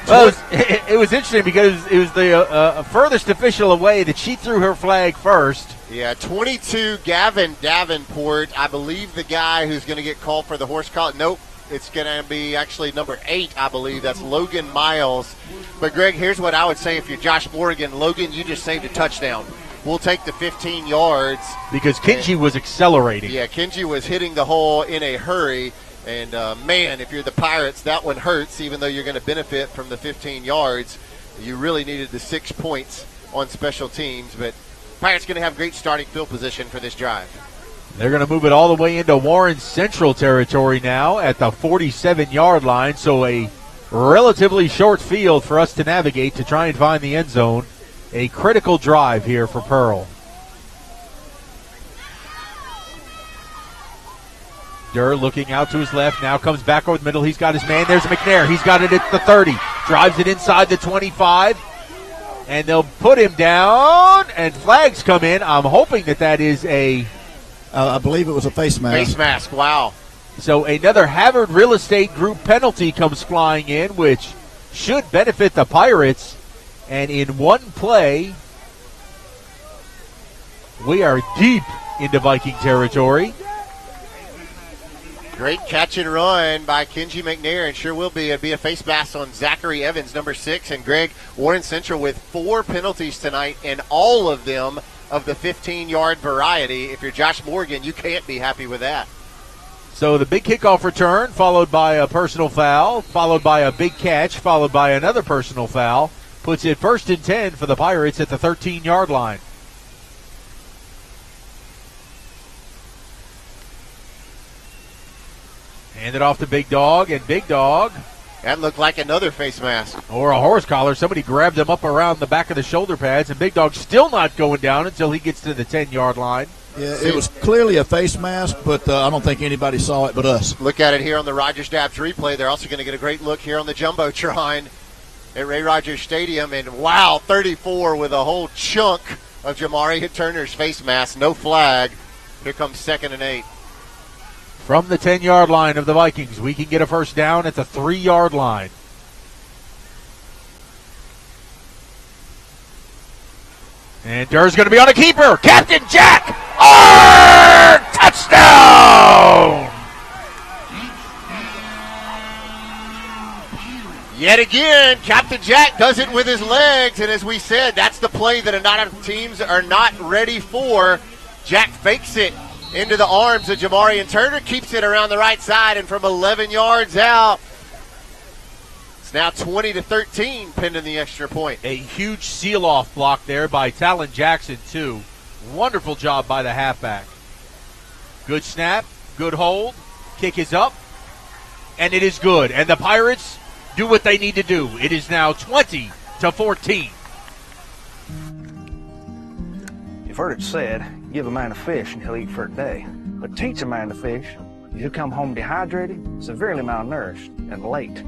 Well, it was interesting because it was the furthest official away that she threw her flag first. Yeah, 22, Gavin Davenport. I believe the guy who's going to get called for the horse collar. Nope, it's going to be actually number 8, I believe. That's Logan Miles. But, Greg, here's what I would say if you're Josh Morgan. Logan, you just saved a touchdown. We'll take the 15 yards. Because Kenji was accelerating. Yeah, Kenji was hitting the hole in a hurry. And, man, if you're the Pirates, that one hurts, even though you're going to benefit from the 15 yards. You really needed the 6 points on special teams. But Pirates going to have great starting field position for this drive. They're going to move it all the way into Warren Central territory now at the 47-yard line. So a relatively short field for us to navigate to try and find the end zone. A critical drive here for Pearl. Durr looking out to his left, now comes back over the middle. He's got his man. There's McNair. He's got it at the 30. Drives it inside the 25. And they'll put him down, and flags come in. I'm hoping that is a... I believe it was a face mask. Face mask, wow. So another Havard Real Estate Group penalty comes flying in, which should benefit the Pirates. And in one play, we are deep into Viking territory. Great catch and run by Kenji McNair, and sure will be. It'll be a face mask on Zachary Evans, number 6. And Greg, Warren Central with 4 penalties tonight, and all of them of the 15-yard variety. If you're Josh Morgan, you can't be happy with that. So the big kickoff return, followed by a personal foul, followed by a big catch, followed by another personal foul, puts it 1st and 10 for the Pirates at the 13-yard line. Hand it off to Big Dog, and Big Dog. That looked like another face mask. Or a horse collar. Somebody grabbed him up around the back of the shoulder pads, and Big Dog still not going down until he gets to the 10-yard line. Yeah, it was clearly a face mask, but I don't think anybody saw it but us. Look at it here on the Rogers Dabbs replay. They're also going to get a great look here on the Jumbotron. at Ray Rogers Stadium. And wow, 34 with a whole chunk of Jamari Turner's face mask. No flag. Here comes 2nd and 8. From the 10-yard line of the Vikings, we can get a first down at the 3-yard line. And Durr's going to be on a keeper. Captain Jack! Touchdown! Yet again, Captain Jack does it with his legs, and as we said, that's the play that a lot of teams are not ready for. Jack fakes it into the arms of Jamari Turner, keeps it around the right side, and from 11 yards out, it's now 20-13, pending the extra point. A huge seal-off block there by Talon Jackson, too. Wonderful job by the halfback. Good snap, good hold, kick is up, and it is good. And the Pirates do what they need to do. It is now 20-14. You've heard it said, give a man a fish and he'll eat for a day. But teach a man to fish, he'll come home dehydrated, severely malnourished, and late.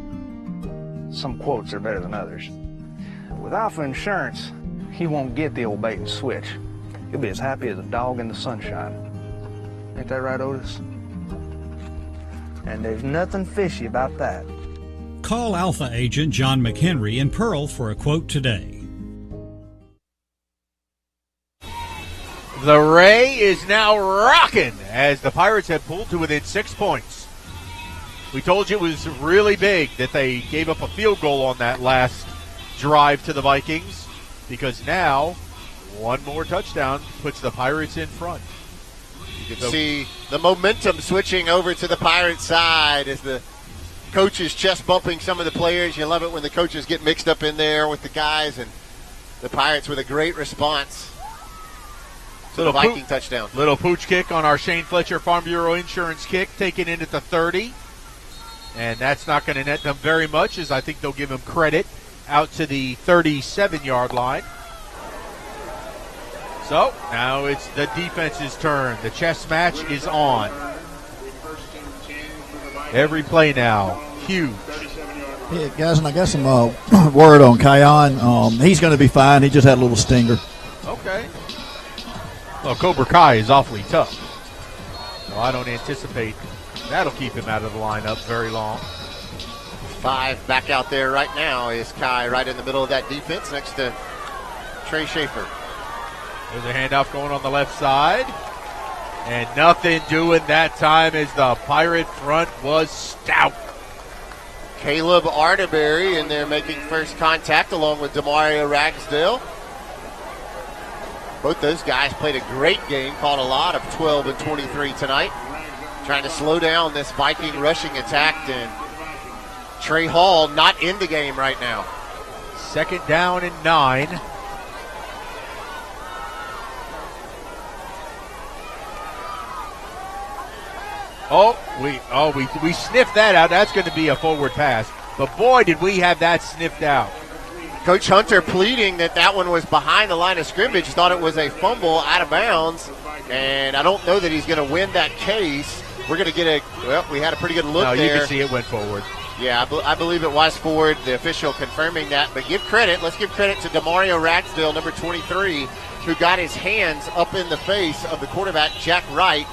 Some quotes are better than others. With Alpha Insurance, he won't get the old bait and switch. He'll be as happy as a dog in the sunshine. Ain't that right, Otis? And there's nothing fishy about that. Call Alpha agent John McHenry in Pearl for a quote today. The Ray is now rocking as the Pirates have pulled to within 6 points. We told you it was really big that they gave up a field goal on that last drive to the Vikings, because now one more touchdown puts the Pirates in front. You can see the momentum switching over to the Pirates side as the coaches chest bumping some of the players. You love it when the coaches get mixed up in there with the guys, and the Pirates with a great response. Little Viking touchdown. Little pooch kick on our Shane Fletcher Farm Bureau Insurance kick, taken in at the 30. And that's not going to net them very much, as I think they'll give him credit out to the 37-yard line. So now it's the defense's turn. The chess match is on. Every play now, huge. Yeah, guys, and I got some word on Kion. He's going to be fine. He just had a little stinger. Okay. Well, Cobra Kai is awfully tough. So I don't anticipate that'll keep him out of the lineup very long. 5 back out there right now is Kai, right in the middle of that defense next to Trey Schaefer. There's a handoff going on the left side. And nothing doing that time as the Pirate front was stout. Caleb Arterberry in there making first contact along with Demario Ragsdale. Both those guys played a great game, caught a lot of 12 and 23 tonight. Trying to slow down this Viking rushing attack, and Trey Hall not in the game right now. 2nd down and 9. We sniffed that out. That's going to be a forward pass. But boy, did we have that sniffed out. Coach Hunter pleading that one was behind the line of scrimmage, thought it was a fumble out of bounds, and I don't know that he's going to win that case. We're going to get we had a pretty good look there. You can see it went forward. Yeah, I believe it was forward, the official confirming that. But let's give credit to Demario Ragsdale, number 23, who got his hands up in the face of the quarterback, Jack Wright.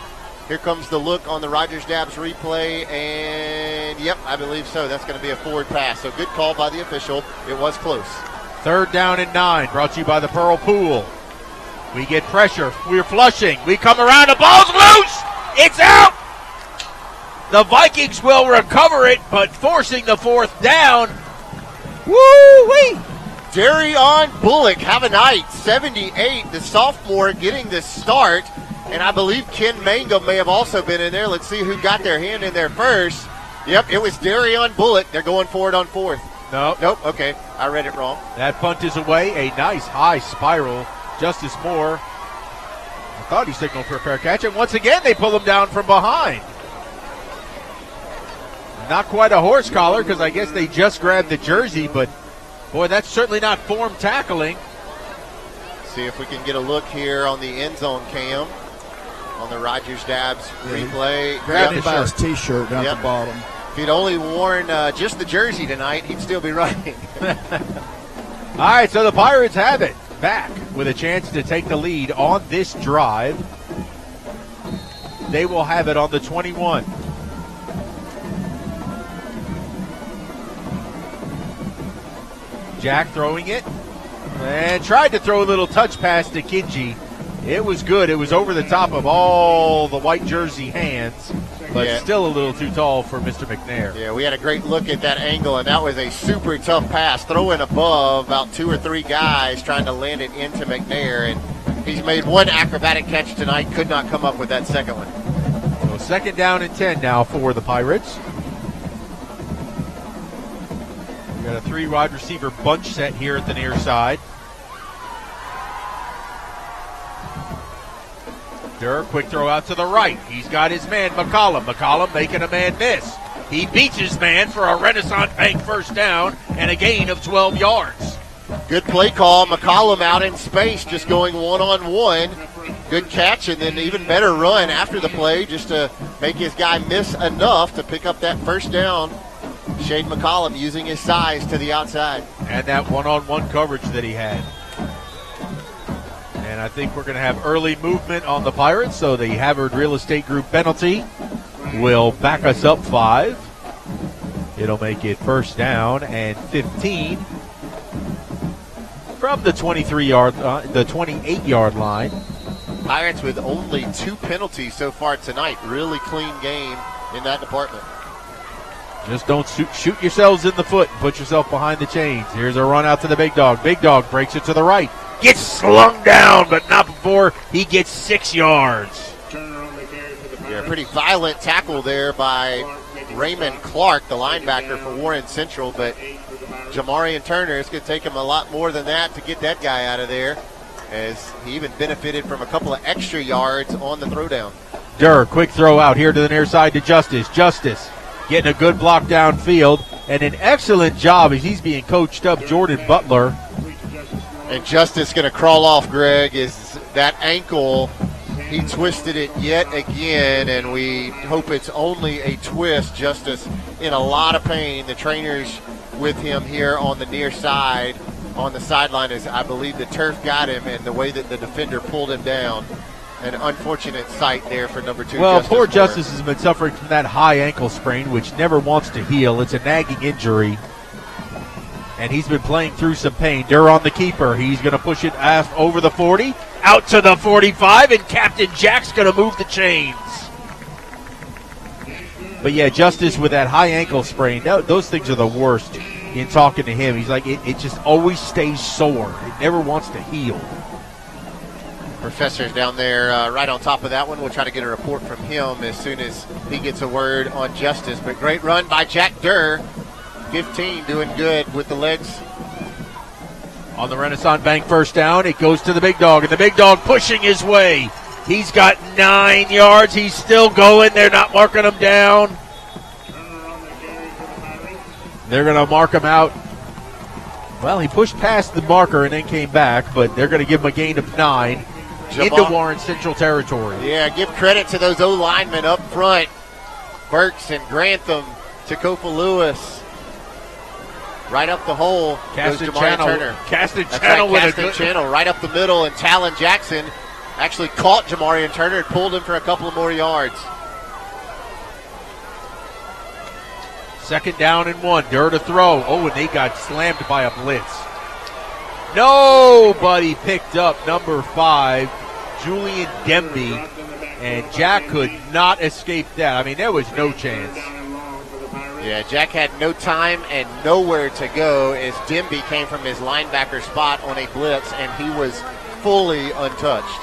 Here comes the look on the Rogers Dabbs replay, and yep, I believe so. That's going to be a forward pass. So good call by the official. It was close. 3rd down and 9, brought to you by the Pearl Pool. We get pressure. We're flushing. We come around. The ball's loose. It's out. The Vikings will recover it, but forcing the 4th down. Woo-wee. Darion Bullock, have a night. 78, the sophomore getting the start. And I believe Ken Mangum may have also been in there. Let's see who got their hand in there first. Yep, it was Darion Bullock. They're going for it on 4th. Nope, okay. I read it wrong. That punt is away. A nice high spiral. Justice Moore, I thought he signaled for a fair catch. And once again, they pull him down from behind. Not quite a horse collar, because I guess they just grabbed the jersey. But, boy, that's certainly not form tackling. See if we can get a look here on the end zone cam. On the Rogers Dabbs replay. Grabbed him by his T-shirt down at the bottom. If he'd only worn just the jersey tonight, he'd still be running. All right, so the Pirates have it back with a chance to take the lead on this drive. They will have it on the 21. Jack throwing it and tried to throw a little touch pass to Kinji. It was good. It was over the top of all the white jersey hands, but still a little too tall for Mr. McNair. Yeah, we had a great look at that angle, and that was a super tough pass. Throwing above about 2 or 3 guys trying to land it into McNair, and he's made one acrobatic catch tonight, could not come up with that second one. So second down and 10 now for the Pirates. We got a 3 wide receiver bunch set here at the near side. Durr, quick throw out to the right. He's got his man, McCollum. McCollum making a man miss. He beats his man for a Renaissance Bank first down and a gain of 12 yards. Good play call. McCollum out in space, just going one-on-one. Good catch, and then even better run after the play just to make his guy miss enough to pick up that first down. Shane McCollum using his size to the outside. And that one-on-one coverage that he had. And I think we're going to have early movement on the Pirates, so the Havard Real Estate Group penalty will back us up 5. It'll make it first down and 15 from the 28-yard line. Pirates with only 2 penalties so far tonight. Really clean game in that department. Just don't shoot yourselves in the foot and put yourself behind the chains. Here's a run out to the big dog. Big dog breaks it to the right. Gets slung down, but not before he gets 6 yards. Yeah, pretty violent tackle there by Raymond Clark, the linebacker for Warren Central, but Jamarian Turner, it's going to take him a lot more than that to get that guy out of there, as he even benefited from a couple of extra yards on the throwdown. Durr, quick throw out here to the near side to Justice. Justice getting a good block downfield, and an excellent job as he's being coached up, Jordan Butler. And Justice going to crawl off, Greg, is that ankle. He twisted it yet again, and we hope it's only a twist. Justice in a lot of pain. The trainers with him here on the near side, on the sideline, is I believe the turf got him, and the way that the defender pulled him down. An unfortunate sight there for number 2. Well, Justice poor Justice has been suffering from that high ankle sprain, which never wants to heal. It's a nagging injury. And he's been playing through some pain. Durr on the keeper. He's going to push it over the 40, out to the 45, and Captain Jack's going to move the chains. But, yeah, Justice with that high ankle sprain, those things are the worst in talking to him. He's like, it just always stays sore. It never wants to heal. Professor's down there right on top of that one. We'll try to get a report from him as soon as he gets a word on Justice. But great run by Jack Durr. 15 doing good with the legs. On the Renaissance Bank first down, it goes to the big dog, and the big dog pushing his way. He's got 9 yards. He's still going. They're not marking him down. They're going to mark him out. Well, he pushed past the marker and then came back, but they're going to give him a gain of 9 into Warren Central territory. Yeah, give credit to those O-linemen up front. Burks and Grantham, Tacofa Lewis. Right up the hole goes Jamarian Turner. Castanchano with a good channel right up the middle, and Talon Jackson actually caught Jamarian Turner and pulled him for a couple of more yards. Second down and 1. Durr to throw. Oh, and they got slammed by a blitz. Nobody picked up number 5, Julian Demby, and Jack could not escape that. I mean, there was no chance. Yeah, Jack had no time and nowhere to go as Demby came from his linebacker spot on a blitz, and he was fully untouched.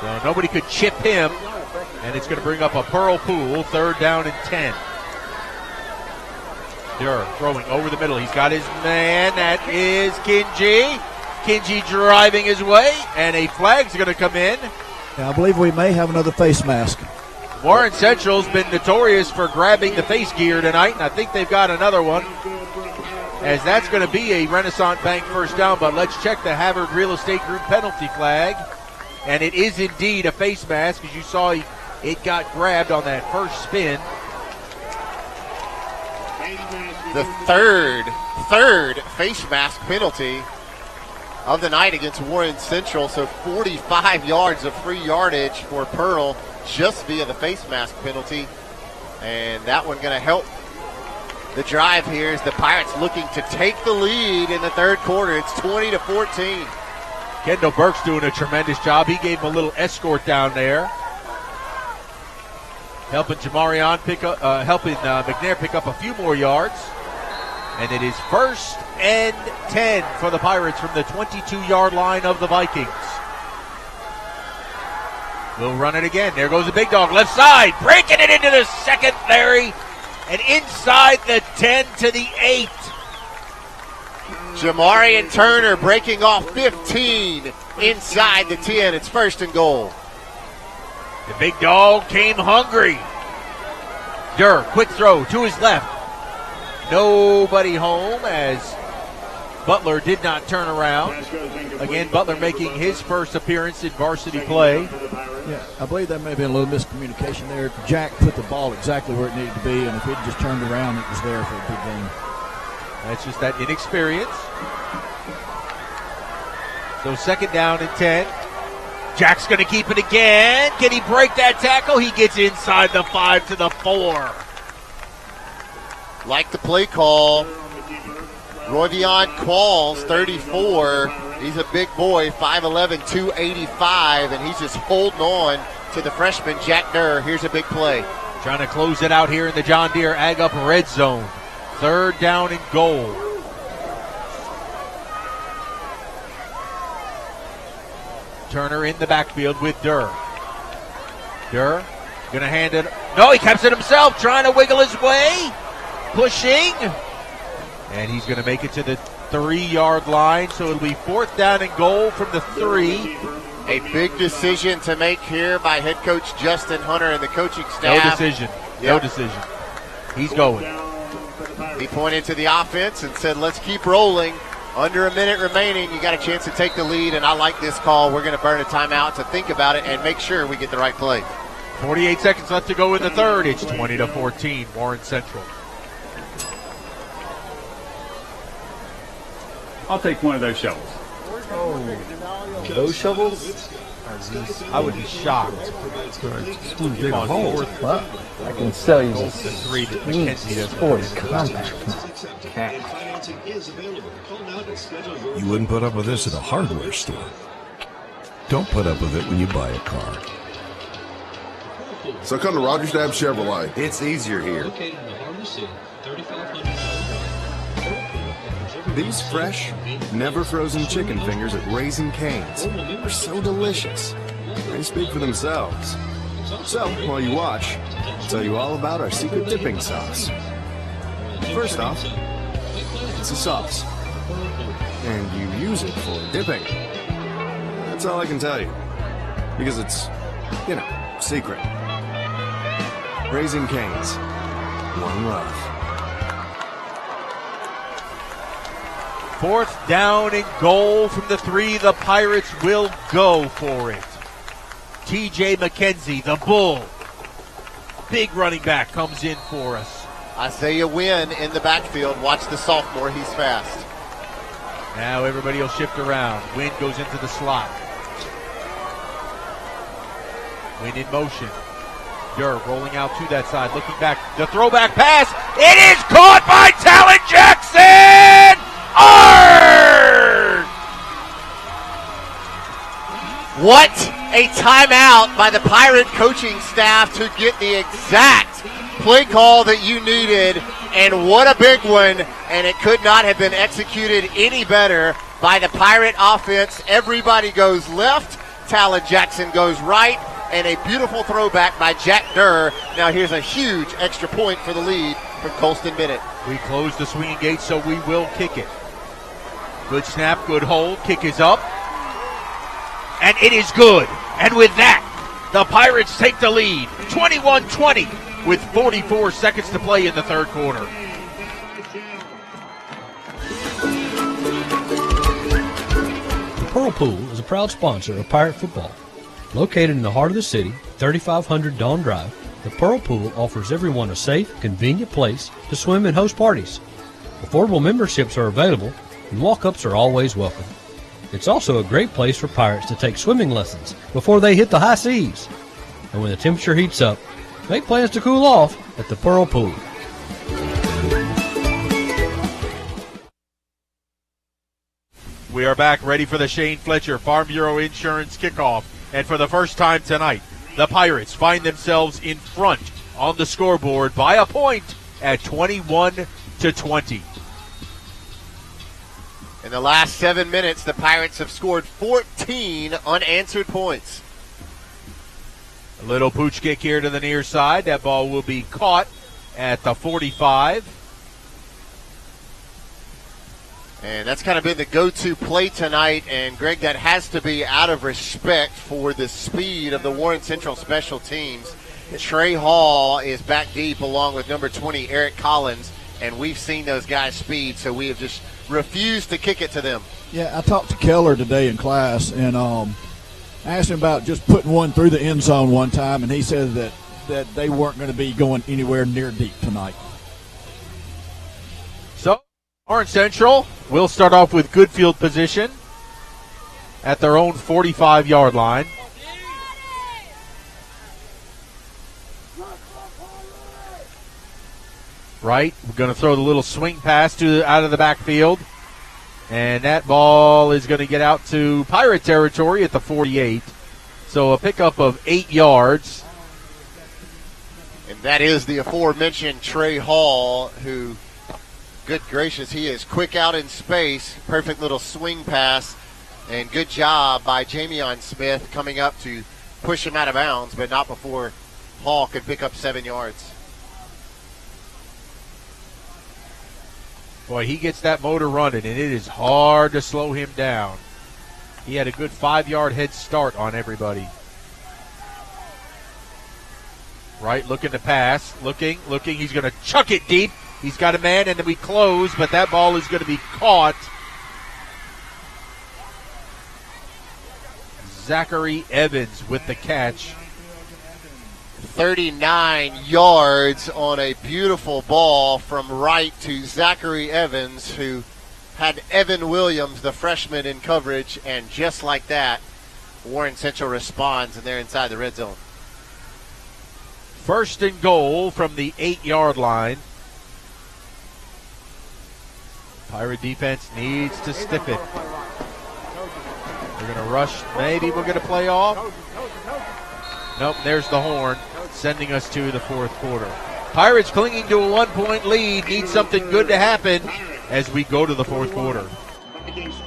So nobody could chip him, and it's going to bring up a Pearl Pool, 3rd down and 10. Durr throwing over the middle. He's got his man. That is Kinji. Kinji driving his way, and a flag's going to come in. Yeah, I believe we may have another face mask. Warren Central's been notorious for grabbing the face gear tonight, and I think they've got another one, as that's going to be a Renaissance Bank first down. But let's check the Havard Real Estate Group penalty flag, and it is indeed a face mask, as you saw it got grabbed on that first spin. the third face mask penalty of the night against Warren Central. So 45 yards of free yardage for Pearl just via the face mask penalty. And that one going to help the drive here as the Pirates looking to take the lead in the third quarter. It's 20-14. Kendall Burke's doing a tremendous job. He gave him a little escort down there, helping McNair pick up a few more yards. And it is 1st and 10 for the Pirates from the 22-yard line of the Vikings. We'll run it again. There goes the big dog, left side, breaking it into the secondary and inside the 10 to the 8. Jamarian Turner breaking off 15 inside the 10. It's 1st and goal. The big dog came hungry. Durr, quick throw to his left. Nobody home as Butler did not turn around. Again, Butler making his first appearance in varsity play. Yeah, I believe there may have been a little miscommunication there. Jack put the ball exactly where it needed to be, and if it just turned around, it was there for a big game. That's just that inexperience. So 2nd down and 10. Jack's going to keep it again. Can he break that tackle? He gets inside the 5 to the 4. Like the play call, Royvion Qualls, 34. He's a big boy, 5'11", 285, and he's just holding on to the freshman, Jack Durr. Here's a big play. Trying to close it out here in the John Deere Ag Up red zone. 3rd down and goal. Turner in the backfield with Durr. Durr going to hand it. No, he keeps it himself, trying to wiggle his way. Pushing. And he's going to make it to the 3-yard line, so it'll be 4th down and goal from the 3. A big decision to make here by head coach Justin Hunter and the coaching staff. No decision. Yep. No decision. He's going. He pointed to the offense and said, let's keep rolling. Under a minute remaining, you got a chance to take the lead, and I like this call. We're going to burn a timeout to think about it and make sure we get the right play. 48 seconds left to go in the third. It's 20-14, Warren Central. I'll take one of those shovels. Oh, those shovels? I would be shocked. Just want to dig a hole. Well, I can sell you this three that McKenzie does. sporty compact. Okay. You wouldn't put up with this at a hardware store. Don't put up with it when you buy a car. So come to Rogers Dab Chevrolet. It's easier here. These fresh, never frozen chicken fingers at Raising Cane's are so delicious. They speak for themselves. So, while you watch, I'll tell you all about our secret dipping sauce. First off, it's a sauce. And you use it for dipping. That's all I can tell you. Because it's, secret. Raising Cane's. One love. 4th down and goal from the 3. The Pirates will go for it. TJ McKenzie, the Bull. Big running back comes in for us. Isaiah Wynn in the backfield. Watch the sophomore. He's fast. Now everybody will shift around. Wynn goes into the slot. Wynn in motion. Durr rolling out to that side, looking back. The throwback pass. It is caught by Talon Jackson! What a timeout by the Pirate coaching staff to get the exact play call that you needed, and what a big one, and it could not have been executed any better by the Pirate offense. Everybody goes left, Talon Jackson goes right, and a beautiful throwback by Jack Durr. Now here's a huge extra point for the lead from Colston Bennett. We close the swinging gate, so we will kick it. Good snap, good hold, kick is up. And it is good. And with that, the Pirates take the lead, 21-20, with 44 seconds to play in the third quarter. The Pearl Pool is a proud sponsor of Pirate football. Located in the heart of the city, 3500 Dawn Drive, The Pearl Pool offers everyone a safe, convenient place to swim and host parties. Affordable memberships are available, and walk-ups are always welcome. It's also a great place for pirates to take swimming lessons before they hit the high seas. And when the temperature heats up, make plans to cool off at the Pearl Pool. We are back ready for the Shane Fletcher Farm Bureau Insurance kickoff. And for the first time tonight, the Pirates find themselves in front on the scoreboard by a point at 21-20. In the last 7 minutes, the Pirates have scored 14 unanswered points. A little pooch kick here to the near side. That ball will be caught at the 45. And that's kind of been the go-to play tonight. And, Greg, that has to be out of respect for the speed of the Warren Central special teams. Trey Hall is back deep along with number 20, Eric Collins. And we've seen those guys' speed, so we have just refused to kick it to them. Yeah, I talked to Keller today in class, and asked him about just putting one through the end zone one time, and he said that they weren't going to be going anywhere near deep tonight. So, Warren Central will start off with good field position at their own 45-yard line. Right, we're going to throw the little swing pass out of the backfield. And that ball is going to get out to Pirate territory at the 48. So a pickup of 8 yards. And that is the aforementioned Trey Hall, who, good gracious, he is quick out in space. Perfect little swing pass. And good job by Jamion Smith coming up to push him out of bounds, but not before Hall could pick up 7 yards. Boy, he gets that motor running, and it is hard to slow him down. He had a good 5-yard head start on everybody. Right, looking to pass. Looking. He's going to chuck it deep. He's got a man, and then we close, but that ball is going to be caught. Zachary Evans with the catch. 39 yards on a beautiful ball from right to Zachary Evans, who had Evan Williams, the freshman, in coverage, and just like that, Warren Central responds, and they're inside the red zone. First and goal from the 8-yard line. Pirate defense needs to stiff it. They're going to rush. Maybe we're going to play off. Nope, there's the horn, sending us to the fourth quarter. Pirates clinging to a 1-point lead. Need something good to happen as we go to the fourth quarter.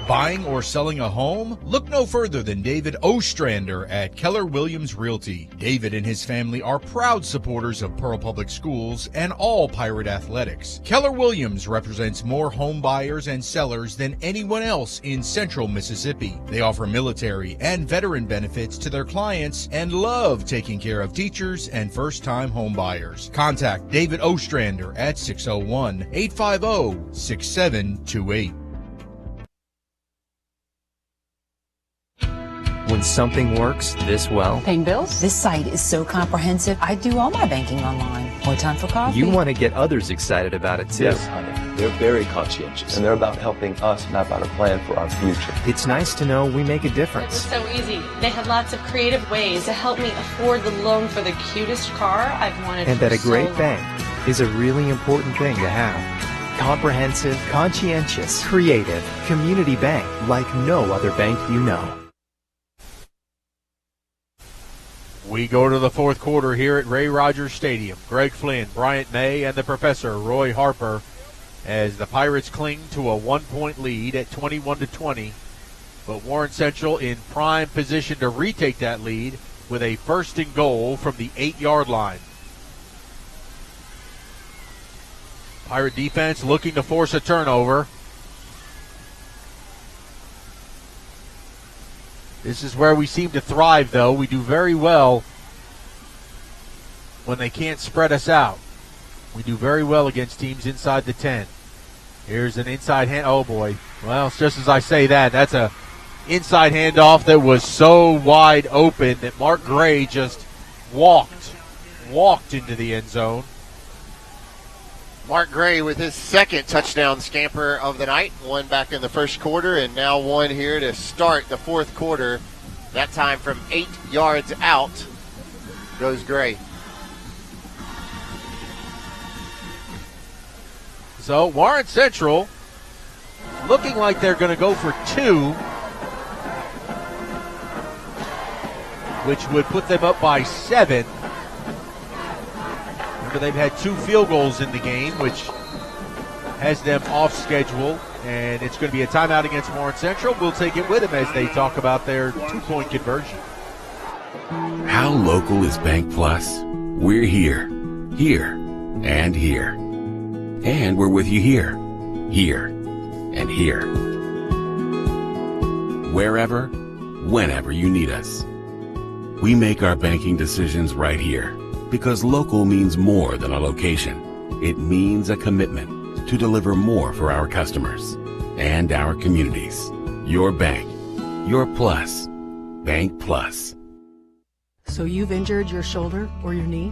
Buying or selling a home? Look no further than David Ostrander at Keller Williams Realty. David and his family are proud supporters of Pearl Public Schools and all Pirate athletics. Keller Williams represents more home buyers and sellers than anyone else in central Mississippi. They offer military and veteran benefits to their clients and love taking care of teachers and first-time home buyers. Contact David Ostrander at 601-850-6728. When something works this well, Paying bills? This site is so comprehensive. I do all my banking online. More time for coffee. you want to get others excited about it too. Yes, honey. They're very conscientious, and they're about helping us map out a plan for our future. It's nice to know we make a difference. It was so easy. They had lots of creative ways to help me afford the loan for the cutest car I've wanted And for that a great so long. bank is a really important thing to have. Comprehensive, conscientious, creative, community bank like no other bank you know. We go to the fourth quarter here at Ray Rogers Stadium. Greg Flynn, Bryant May, and the professor, Roy Harper, as the Pirates cling to a 1-point lead at 21-20. But Warren Central in prime position to retake that lead with a first and goal from the 8-yard line. Pirate defense looking to force a turnover. This is where we seem to thrive, though. We do very well when they can't spread us out. We do very well against teams inside the 10. Here's an inside hand. Oh, boy. Well, it's just as I say that. That's a inside handoff that was so wide open that Mark Gray just walked walked into the end zone. Mark Gray with his second touchdown scamper of the night. One back in the first quarter, and now one here to start the fourth quarter. That time from 8 yards out goes Gray. So Warren Central looking like they're going to go for 2, which would put them up by 7. Remember, they've had 2 field goals in the game, which has them off schedule, and it's going to be a timeout against Warren Central. We'll take it with them as they talk about their 2-point conversion. How local is Bank Plus? We're here, and here. And we're with you here, and here. Wherever, whenever you need us. We make our banking decisions right here because local means more than a location. It means a commitment to deliver more for our customers and our communities. Your bank, your plus, Bank Plus. So you've injured your shoulder or your knee?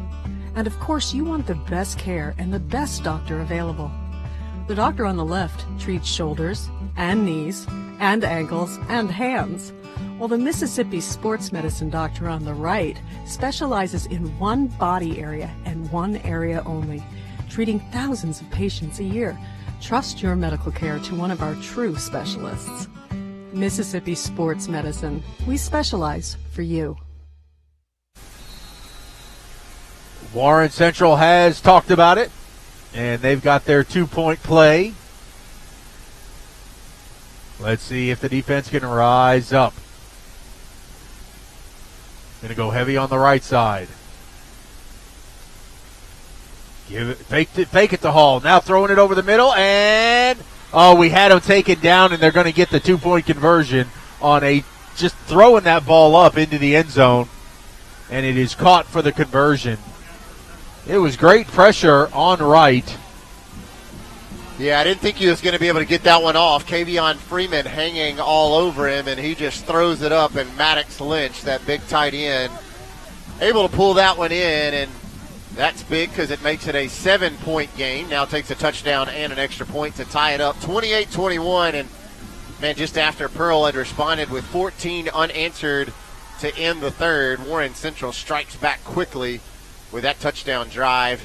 And of course you want the best care and the best doctor available. The doctor on the left treats shoulders and knees and ankles and hands, while the Mississippi sports medicine doctor on the right specializes in one body area and one area only, treating thousands of patients a year. Trust your medical care to one of our true specialists. Mississippi Sports Medicine. We specialize for you. Warren Central has talked about it, and they've got their 2-point play. Let's see if the defense can rise up. Going to go heavy on the right side. Fake it to Hall. Now throwing it over the middle, and we had him taken down, and they're going to get the 2-point conversion on just throwing that ball up into the end zone, and it is caught for the conversion. It was great pressure on right. Yeah, I didn't think he was going to be able to get that one off. Kavion Freeman hanging all over him, and he just throws it up, and Maddox Lynch, that big tight end, able to pull that one in, and that's big because it makes it a 7-point game. Now takes a touchdown and an extra point to tie it up 28-21, and man, just after Pearl had responded with 14 unanswered to end the third, Warren Central strikes back quickly with that touchdown drive.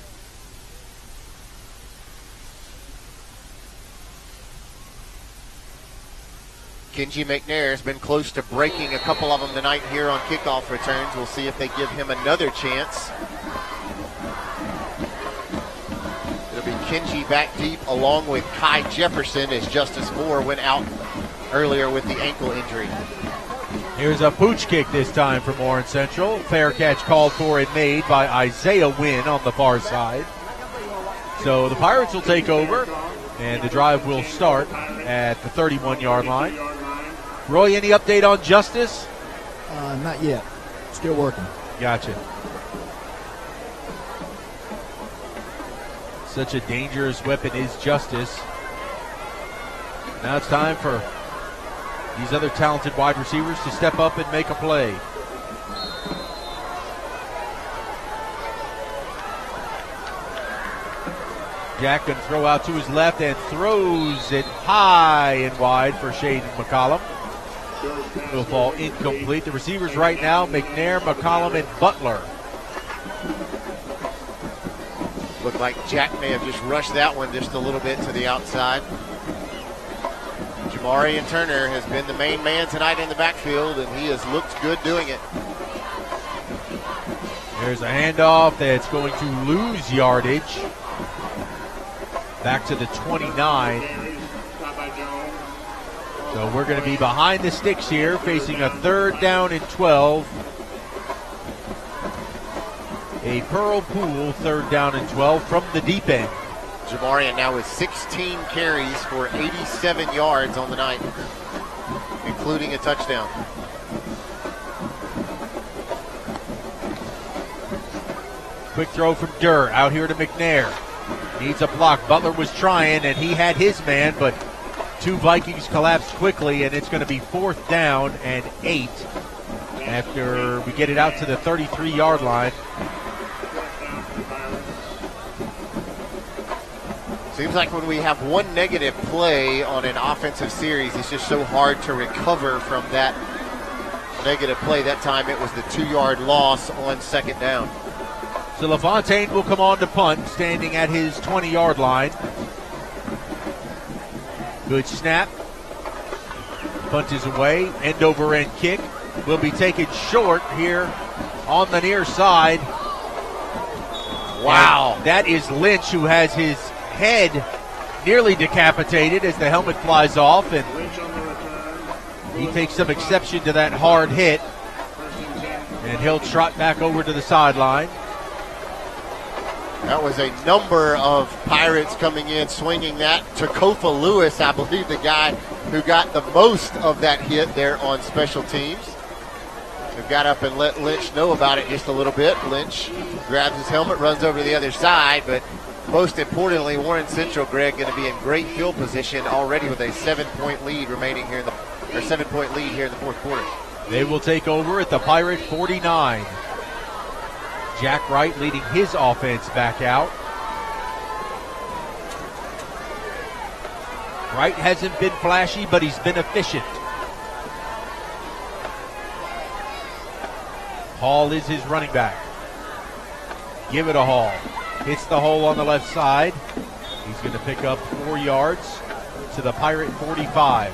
Kenji McNair has been close to breaking a couple of them tonight here on kickoff returns. We'll see if they give him another chance. It'll be Kenji back deep along with Kai Jefferson as Justice Moore went out earlier with the ankle injury. Here's a pooch kick this time from Warren Central. Fair catch called for and made by Isaiah Wynn on the far side. So the Pirates will take over, and the drive will start at the 31-yard line. Roy, any update on Justice? Not yet. Still working. Gotcha. Such a dangerous weapon is Justice. Now it's time for these other talented wide receivers to step up and make a play. Jack can throw out to his left and throws it high and wide for Shaden McCollum. Will fall incomplete. The receivers right now, McNair, McCollum, and Butler. Looked like Jack may have just rushed that one just a little bit to the outside. Jamarian Turner has been the main man tonight in the backfield, and he has looked good doing it. There's a handoff that's going to lose yardage. Back to the 29. So we're going to be behind the sticks here, facing a 3rd down and 12. A Pearl Pool 3rd down and 12 from the deep end. Jamarian now with 16 carries for 87 yards on the night, including a touchdown. Quick throw from Durr out here to McNair. Needs a block. Butler was trying, and he had his man, but 2 Vikings collapsed quickly, and it's going to be 4th down and 8 after we get it out to the 33-yard line. Seems like when we have one negative play on an offensive series, it's just so hard to recover from that negative play. That time it was the 2-yard loss on second down. So LaFontaine will come on to punt, standing at his 20-yard line. Good snap. Punt is away. End over end kick will be taken short here on the near side. Wow. And that is Lynch, who has his head nearly decapitated as the helmet flies off, and he takes some exception to that hard hit, and he'll trot back over to the sideline. That was a number of Pirates coming in, swinging that. Takofa Lewis, I believe the guy who got the most of that hit there on special teams. They got up and let Lynch know about it just a little bit. Lynch grabs his helmet, runs over to the other side, but most importantly, Warren Central, Greg, going to be in great field position already with a 7-point lead remaining here in the 7-point lead here in the fourth quarter. They will take over at the Pirate 49. Jack Wright leading his offense back out. Wright hasn't been flashy, but he's been efficient. Hall is his running back. Give it a Hall. Hits the hole on the left side. He's going to pick up 4 yards to the Pirate 45.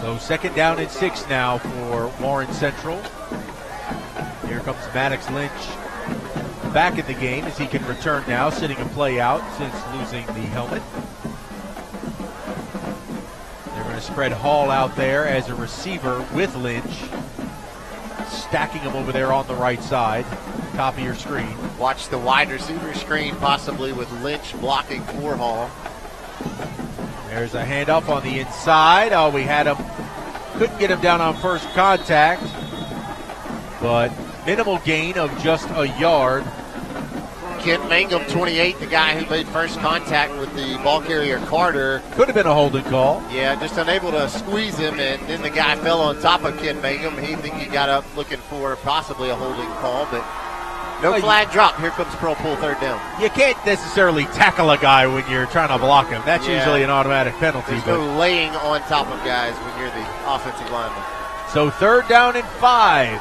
So second down and 6 now for Warren Central. Here comes Maddox Lynch back in the game as he can return now, sitting a play out since losing the helmet. They're going to spread Hall out there as a receiver with Lynch, stacking him over there on the right side. Top of your screen. Watch the wide receiver screen, possibly with Lynch blocking for Hall. There's a handoff on the inside. Oh, we had him. Couldn't get him down on first contact, but minimal gain of just a yard. Kent Mangum, 28, the guy who made first contact with the ball carrier Carter. Could have been a holding call. Yeah, just unable to squeeze him, and then the guy fell on top of Kent Mangum. He got up looking for possibly a holding call, but no flag drop. Here comes Pearl Pool, third down. You can't necessarily tackle a guy when you're trying to block him. That's usually an automatic penalty. There's no laying on top of guys when you're the offensive lineman. So third down and 5.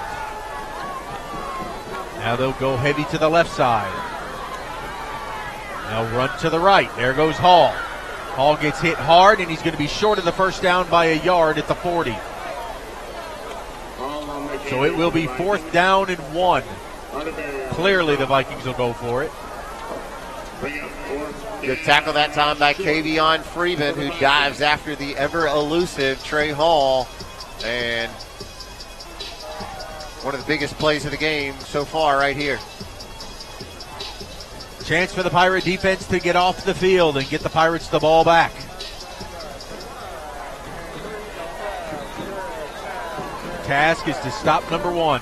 Now they'll go heavy to the left side. Now run to the right. There goes Hall. Hall gets hit hard, and he's going to be short of the first down by a yard at the 40. So it will be fourth down and 1. Clearly the Vikings will go for it. Good tackle that time by Kavion Freeman, who dives after the ever-elusive Trey Hall. And one of the biggest plays of the game so far right here. Chance for the Pirate defense to get off the field and get the Pirates the ball back. Task is to stop number 1.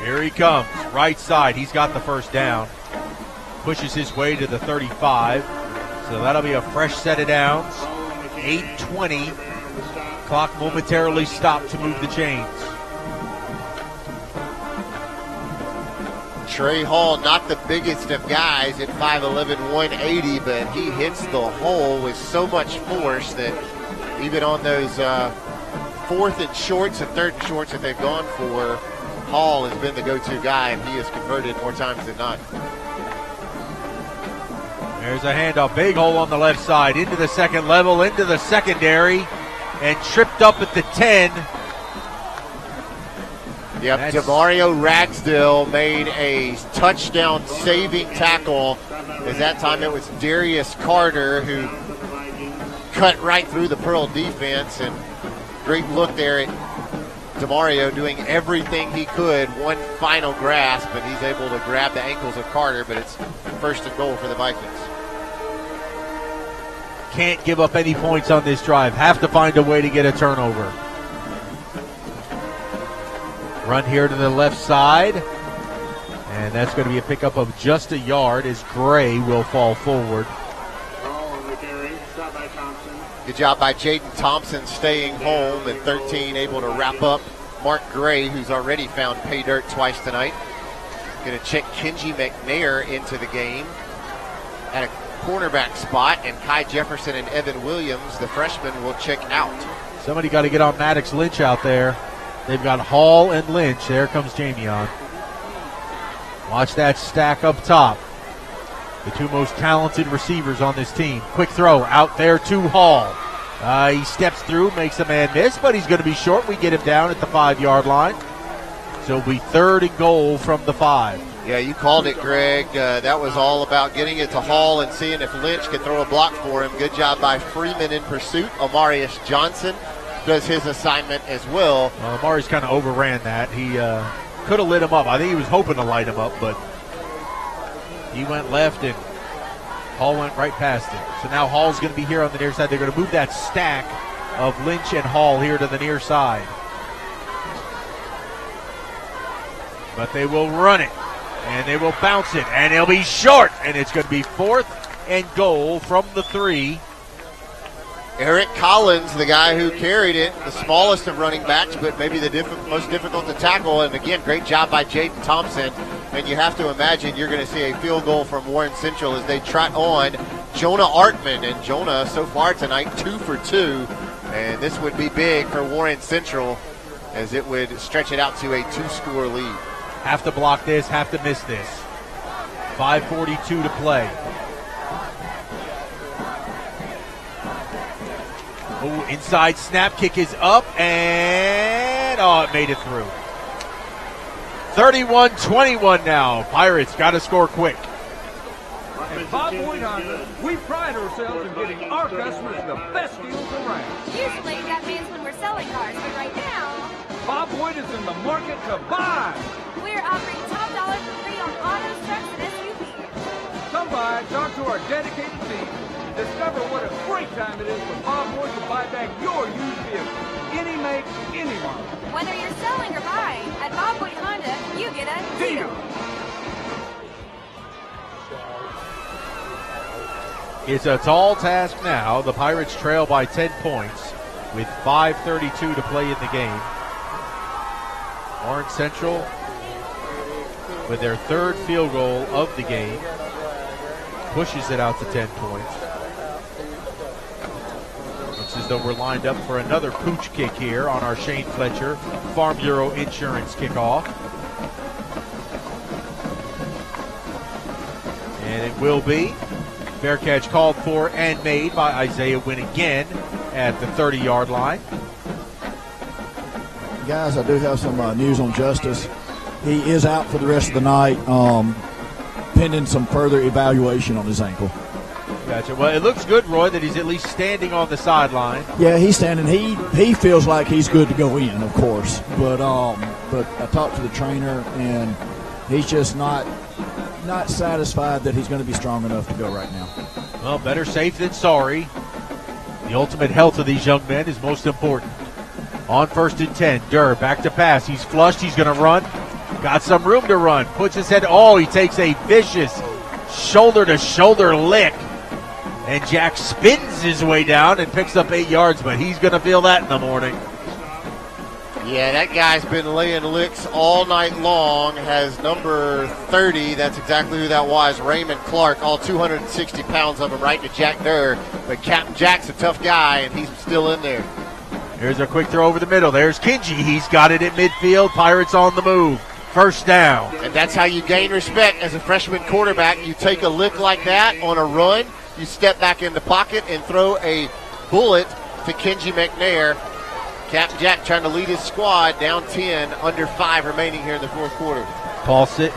Here he comes, right side. He's got the first down. Pushes his way to the 35. So that'll be a fresh set of downs. 8:20. Clock momentarily stopped to move the chains. Trey Hall, not the biggest of guys at 5'11", 180, but he hits the hole with so much force that even on those fourth and shorts and third and shorts that they've gone for, Hall has been the go-to guy, and he has converted more times than not. There's a handoff, big hole on the left side, into the second level, into the secondary, and tripped up at the 10. Yep, Demario Ragsdale made a touchdown-saving tackle, as that time it was Darius Carter who cut right through the Pearl defense, and great look there at Demario doing everything he could, one final grasp, and he's able to grab the ankles of Carter, but it's first and goal for the Vikings. Can't give up any points on this drive. Have to find a way to get a turnover. Run here to the left side, and that's going to be a pickup of just a yard as Gray will fall forward. Good job by Jaden Thompson staying home, and 13 able to wrap up Mark Gray, who's already found pay dirt twice tonight. Going to check Kenji McNair into the game at a cornerback spot, and Kai Jefferson and Evan Williams, the freshman, will check out. Somebody got to get on Maddox Lynch out there. They've got Hall and Lynch. There comes Jamion. Watch that stack up top. The two most talented receivers on this team. Quick throw out there to Hall. He steps through, makes a man miss, but he's going to be short. We get him down at the 5-yard line. So it'll be 3rd and goal from the 5. Yeah, you called it, Greg. That was all about getting it to Hall and seeing if Lynch could throw a block for him. Good job by Freeman in pursuit. Amarius Johnson does his assignment as well. Well, Amarius kind of overran that. He could have lit him up. I think he was hoping to light him up, but he went left and Hall went right past him. So now Hall's going to be here on the near side. They're going to move that stack of Lynch and Hall here to the near side. But they will run it, and they will bounce it, and it'll be short, and it's going to be 4th and goal from the 3. Eric Collins, the guy who carried it, the smallest of running backs, but maybe the most difficult to tackle. And again, great job by Jaden Thompson. And you have to imagine you're going to see a field goal from Warren Central as they trot on Jonah Artman. And Jonah, so far tonight, 2 for 2. And this would be big for Warren Central as it would stretch it out to a 2-score lead. Have to block this, have to miss this. 5:42 to play. Oh, inside snap, kick is up, and it made it through. 31-21 now. Pirates got to score quick. At Bob Boyd Honda, we pride ourselves in giving our customers the best deals around. Usually that means when we're selling cars, but right now, Bob Boyd is in the market to buy. We're offering top dollar for free on autos, trucks, and SUVs. Come by, talk to our dedicated team, and discover what a great time it is for Bob Boyd to buy back your used vehicle. Any make, any model. Whether you're selling or buying, at Bob Boyd Honda, you get a deal. It's a tall task now. The Pirates trail by 10 points with 5:32 to play in the game. Warren Central with their 3rd field goal of the game pushes it out to 10 points. Looks as though we're lined up for another pooch kick here on our Shane Fletcher Farm Bureau Insurance kickoff. And it will be. Fair catch called for and made by Isaiah Wynn again at the 30-yard line. Guys, I do have some news on Justice. He is out for the rest of the night, pending some further evaluation on his ankle. Gotcha. Well, it looks good, Roy, that he's at least standing on the sideline. Yeah, he's standing. He feels like he's good to go in, of course. But I talked to the trainer, and he's just not satisfied that he's going to be strong enough to go right now. Well, better safe than sorry. The ultimate health of these young men is most important. On 1st and 10, Durr back to pass. He's flushed. He's going to run. Got some room to run. Puts his head. Oh, he takes a vicious shoulder-to-shoulder lick. And Jack spins his way down and picks up 8 yards, but he's going to feel that in the morning. Yeah, that guy's been laying licks all night long. Has number 30. That's exactly who that was. Raymond Clark, all 260 pounds of him right to Jack Durr. But Captain Jack's a tough guy, and he's still in there. Here's a quick throw over the middle. There's Kenji. He's got it at midfield. Pirates on the move. 1st down. And that's how you gain respect as a freshman quarterback. You take a lick like that on a run. You step back in the pocket and throw a bullet to Kenji McNair. Captain Jack trying to lead his squad down 10, under 5 remaining here in the 4th quarter.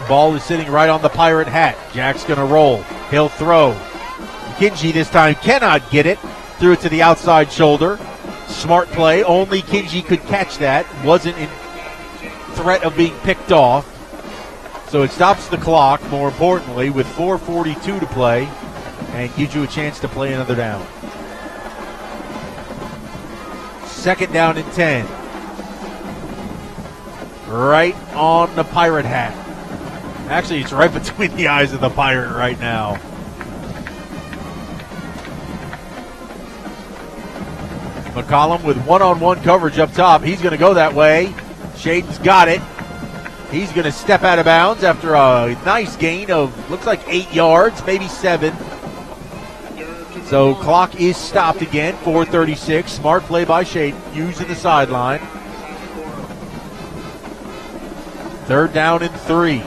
Ball is sitting right on the Pirate hat. Jack's going to roll. He'll throw. Kenji this time cannot get it. Threw it to the outside shoulder. Smart play. Only Kenji could catch that. Wasn't in threat of being picked off. So it stops the clock, more importantly, with 4:42 to play, and gives you a chance to play another down. 2nd down and 10. Right on the Pirate hat. Actually, it's right between the eyes of the Pirate right now. McCollum with one-on-one coverage up top. He's going to go that way. Shaden's got it. He's going to step out of bounds after a nice gain of, looks like 8 yards, maybe 7. So clock is stopped again, 4:36. Smart play by Shaden, using the sideline. 3rd down and 3.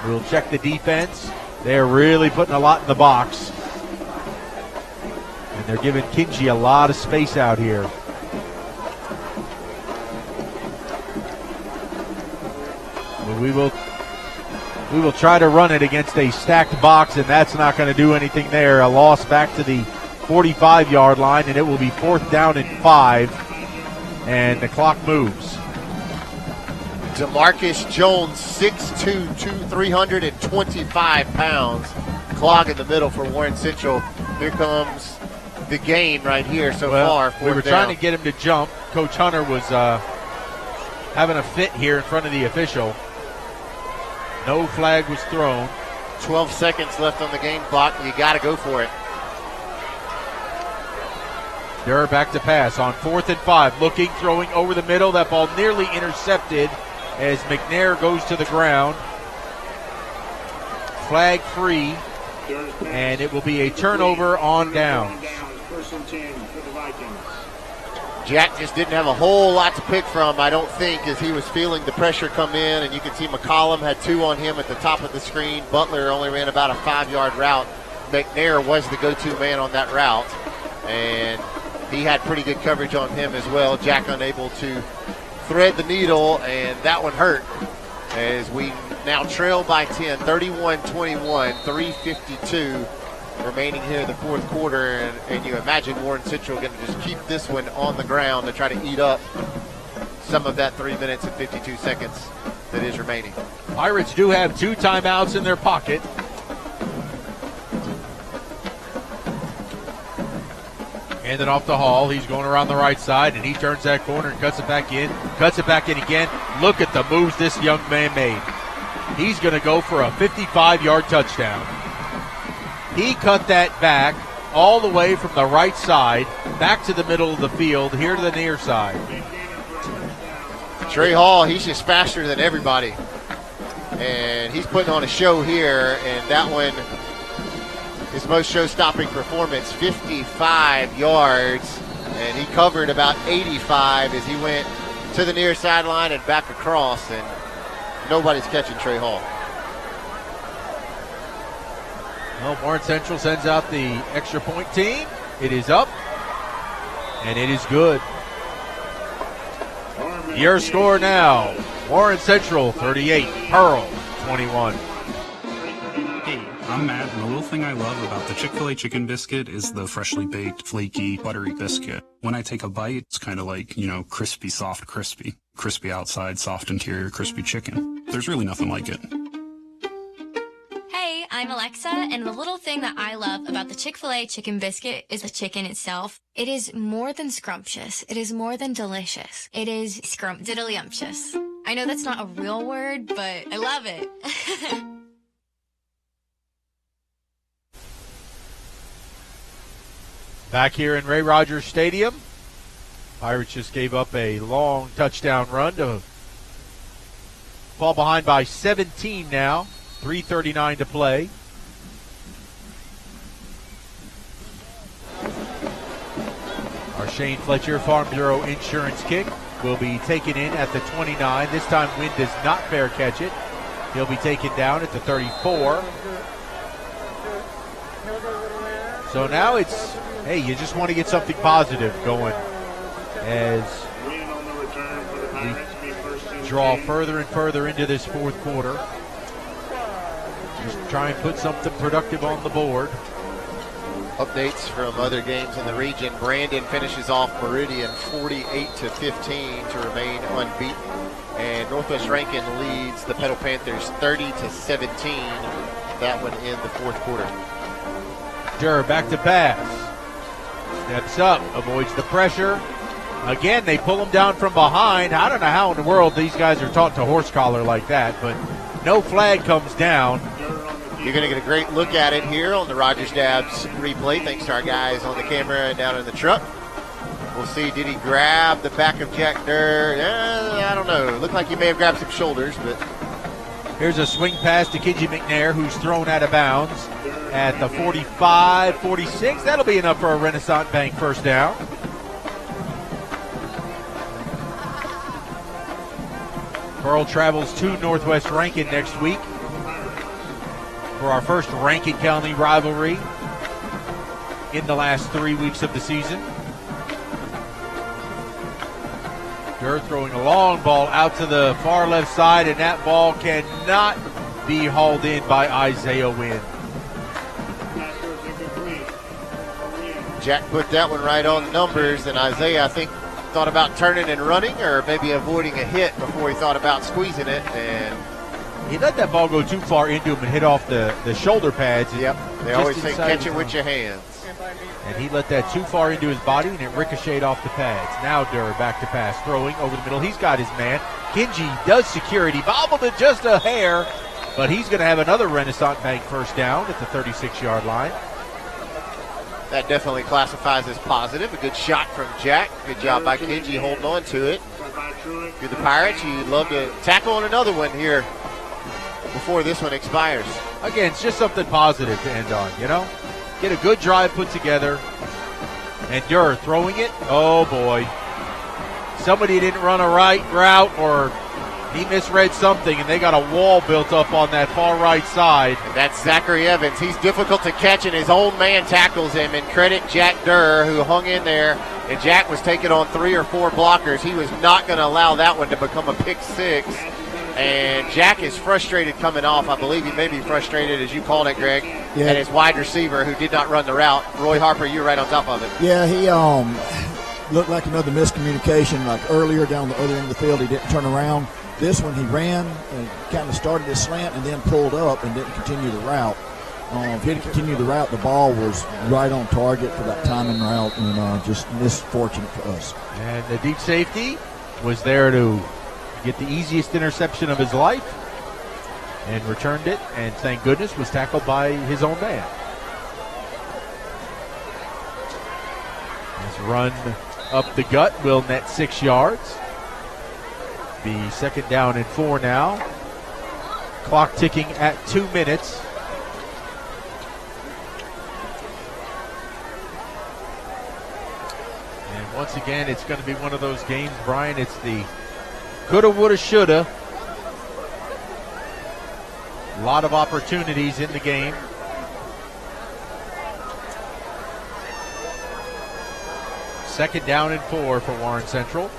We'll check the defense. They're really putting a lot in the box. And they're giving Kinji a lot of space out here. But we will try to run it against a stacked box, and that's not going to do anything there. A loss back to the 45-yard line, and it will be 4th down and 5. And the clock moves. DeMarcus Jones, 6'2", 325 pounds. Clock in the middle for Warren Central. Here comes the gain right here so far. We were trying to get him to jump. Coach Hunter was having a fit here in front of the official. No flag was thrown. 12 seconds left on the game clock. You got to go for it. Durr back to pass on 4th and 5. Looking, throwing over the middle. That ball nearly intercepted as McNair goes to the ground. Flag free, and it will be a turnover on down. Jack just didn't have a whole lot to pick from, I don't think, as he was feeling the pressure come in. And you can see McCollum had 2 on him at the top of the screen. Butler only ran about a 5-yard route. McNair was the go-to man on that route, and he had pretty good coverage on him as well. Jack unable to thread the needle, and that one hurt as we now trail by 10, 31-21, 3:52 remaining here in the 4th quarter, and you imagine Warren Central going to just keep this one on the ground to try to eat up some of that 3 minutes and 52 seconds that is remaining. Pirates do have 2 timeouts in their pocket. Handed off to Hall. He's going around the right side, and he turns that corner and cuts it back in. Cuts it back in again. Look at the moves this young man made. He's going to go for a 55-yard touchdown. He cut that back all the way from the right side back to the middle of the field, here to the near side. Trey Hall, he's just faster than everybody. And he's putting on a show here, and that one, his most show-stopping performance, 55 yards, and he covered about 85 as he went to the near sideline and back across, and nobody's catching Trey Hall. Well, Warren Central sends out the extra point team. It is up, and it is good. Your score now, Warren Central 38, Pearl 21. Hey, I'm Matt, and the little thing I love about the Chick-fil-A chicken biscuit is the freshly baked, flaky, buttery biscuit. When I take a bite, it's kind of like, crispy, soft, crispy. Crispy outside, soft interior, crispy chicken. There's really nothing like it. Hey, I'm Alexa, and the little thing that I love about the Chick-fil-A chicken biscuit is the chicken itself. It is more than scrumptious. It is more than delicious. It is scrumptiddlyumptious. I know that's not a real word, but I love it. Back here in Ray Rogers Stadium, Pirates just gave up a long touchdown run to fall behind by 17 now. 3:39 to play. Our Shane Fletcher Farm Bureau insurance kick will be taken in at the 29. This time Wynn does not fair catch it. He'll be taken down at the 34. So now it's, hey, you just want to get something positive going as we draw further and further into this 4th quarter. Just try and put something productive on the board. Updates from other games in the region. Brandon finishes off Meridian 48-15 to remain unbeaten. And Northwest Rankin leads the Petal Panthers 30-17. That one in the 4th quarter. Durr back to pass. Steps up, avoids the pressure. Again, they pull him down from behind. I don't know how in the world these guys are taught to horse collar like that, but no flag comes down. You're going to get a great look at it here on the Rogers Dabbs replay, thanks to our guys on the camera and down in the truck. We'll see, did he grab the back of Jack Durr? I don't know. Looked like he may have grabbed some shoulders, but... Here's a swing pass to Kenji McNair, who's thrown out of bounds at the 45-46. That'll be enough for a Renaissance Bank first down. Pearl travels to Northwest Rankin next week for our first Rankin County rivalry in the last 3 weeks of the season. Durr throwing a long ball out to the far left side, and that ball cannot be hauled in by Isaiah Wynn. Jack put that one right on the numbers, and Isaiah, I think, thought about turning and running, or maybe avoiding a hit before he thought about squeezing it, and he let that ball go too far into him and hit off the shoulder pads. Yep, they always say catch it with your hands. And he let that too far into his body, and it ricocheted off the pads. Now Durr back to pass, throwing over the middle. He's got his man. Kenji does secure it. He bobbled it just a hair, but he's going to have another Renaissance Bank first down at the 36-yard line. That definitely classifies as positive. A good shot from Jack. Good job by Kenji holding on to it. You're the Pirates. You'd love to tackle on another one here before this one expires. Again, it's just something positive to end on, you know? Get a good drive put together. And Durr throwing it. Oh, boy. Somebody didn't run a right route, or he misread something, and they got a wall built up on that far right side. And that's Zachary Evans. He's difficult to catch, and his own man tackles him. And credit Jack Durr, who hung in there. And Jack was taking on 3 or 4 blockers. He was not going to allow that one to become a pick six. And Jack is frustrated coming off. I believe he may be frustrated, as you called it, Greg, at his wide receiver who did not run the route. Roy Harper, you're right on top of it. Yeah, he looked like another miscommunication. Like earlier down the other end of the field, he didn't turn around. This one, he ran and kind of started his slant and then pulled up and didn't continue the route. If he didn't continue the route, the ball was right on target for that timing route, and just misfortunate for us. And the deep safety was there to get the easiest interception of his life and returned it, and thank goodness was tackled by his own man. This run up the gut will net 6 yards. Be second down and 4 now. Clock ticking at 2 minutes. And once again, it's going to be one of those games, Brian. It's the coulda, woulda, shoulda. A lot of opportunities in the game. Second down and 4 for Warren Central.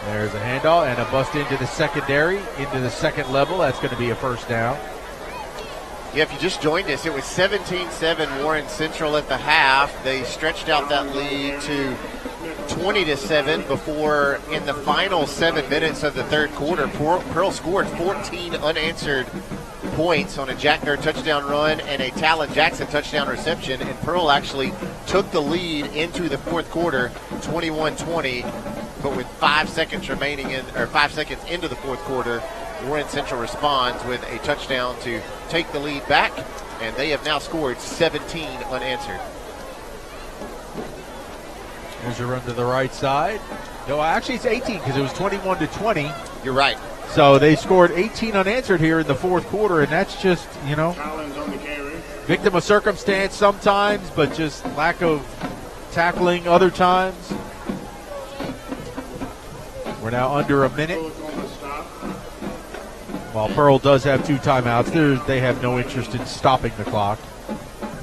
There's a handoff and a bust into the secondary, into the second level. That's going to be a first down. Yeah, if you just joined us, it was 17-7 Warren Central at the half. They stretched out that lead to 20-7 before, in the final 7 minutes of the third quarter, Pearl scored 14 unanswered points on a Jack Durr touchdown run and a Talon Jackson touchdown reception, and Pearl actually took the lead into the fourth quarter, 21-20. But with 5 seconds remaining 5 seconds into the fourth quarter, Warren Central responds with a touchdown to take the lead back, and they have now scored 17 unanswered. There's a run to the right side. No, actually it's 18 because it was 21-20. You're right. So they scored 18 unanswered here in the fourth quarter, and that's just, victim of circumstance sometimes, but just lack of tackling other times. We're now under a minute. While Pearl does have 2 timeouts, they have no interest in stopping the clock.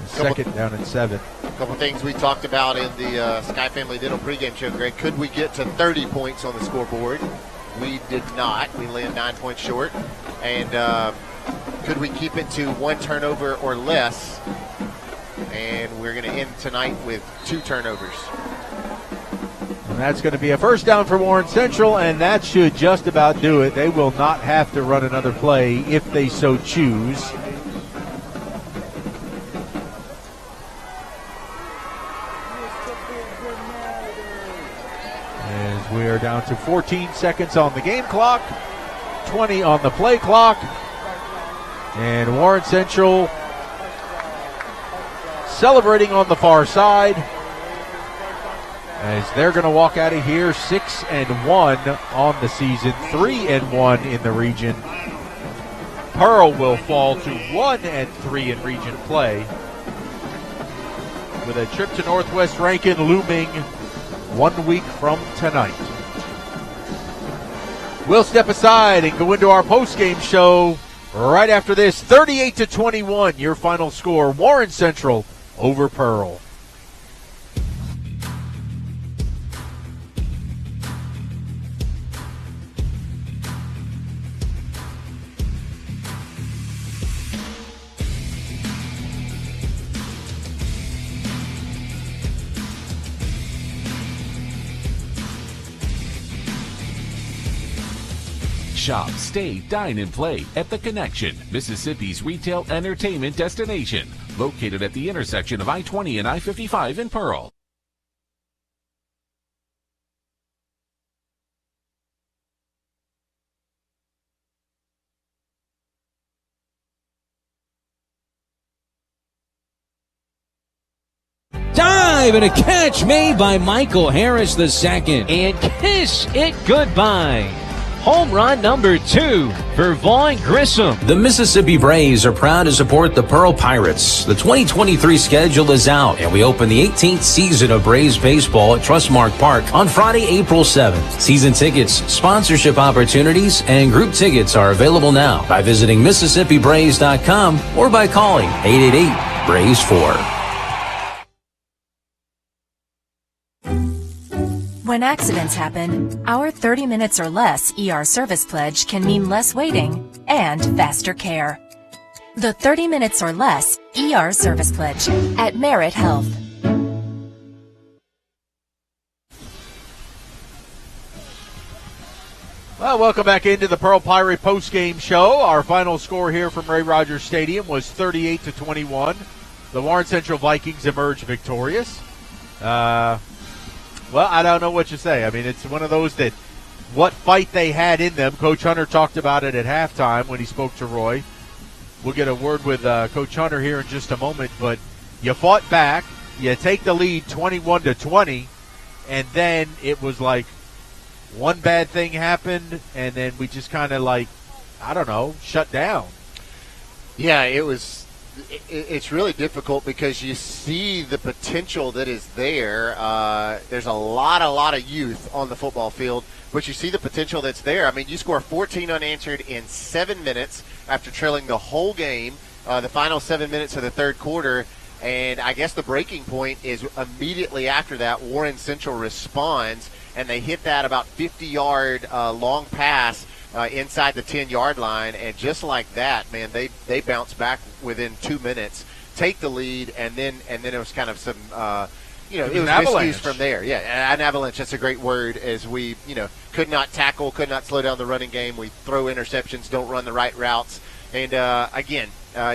Second down and 7. A couple things we talked about in the Sky Family Dental pregame show, Greg. Could we get to 30 points on the scoreboard? We did not. We landed 9 points short. And could we keep it to 1 turnover or less? And we're going to end tonight with 2 turnovers. And that's going to be a first down for Warren Central, and that should just about do it. They will not have to run another play if they so choose. As we are down to 14 seconds on the game clock, 20 on the play clock, and Warren Central celebrating on the far side as they're going to walk out of here 6-1 on the season, 3-1 in the region. Pearl will fall to 1-3 in region play, with a trip to Northwest Rankin looming 1 week from tonight. We'll step aside and go into our post-game show right after this. 38-21, your final score. Warren Central over Pearl. Shop, stay, dine, and play at The Connection, Mississippi's retail entertainment destination, located at the intersection of I-20 and I-55 in Pearl. Dive and a catch made by Michael Harris II. And kiss it goodbye. Home run number 2 for Vaughn Grissom. The Mississippi Braves are proud to support the Pearl Pirates. The 2023 schedule is out, and we open the 18th season of Braves baseball at Trustmark Park on Friday, April 7th. Season tickets, sponsorship opportunities, and group tickets are available now by visiting MississippiBraves.com or by calling 888-BRAVES4. When accidents happen, our 30 minutes or less ER service pledge can mean less waiting and faster care. The 30 minutes or less ER service pledge at Merit Health. Well, welcome back into the Pearl Pirate postgame show. Our final score here from Ray Rogers Stadium was 38-21. The Warren Central Vikings emerged victorious. Well, I don't know what you say. I mean, it's one of those that what fight they had in them. Coach Hunter talked about it at halftime when he spoke to Roy. We'll get a word with Coach Hunter here in just a moment. But you fought back. You take the lead 21-20, and then it was like one bad thing happened, and then we just kind of like, I don't know, shut down. Yeah, it's really difficult because you see the potential that is there. There's a lot of youth on the football field, but you see the potential that's there. I mean, you score 14 unanswered in 7 minutes after trailing the whole game, the final 7 minutes of the third quarter, and I guess the breaking point is immediately after that, Warren Central responds, and they hit that about 50-yard long pass inside the 10-yard line, and just like that, man, they bounce back within 2 minutes, take the lead, and then it was kind of some, it was miscues from there. Yeah, an avalanche. That's a great word. As we, could not tackle, could not slow down the running game. We throw interceptions, don't run the right routes, and again,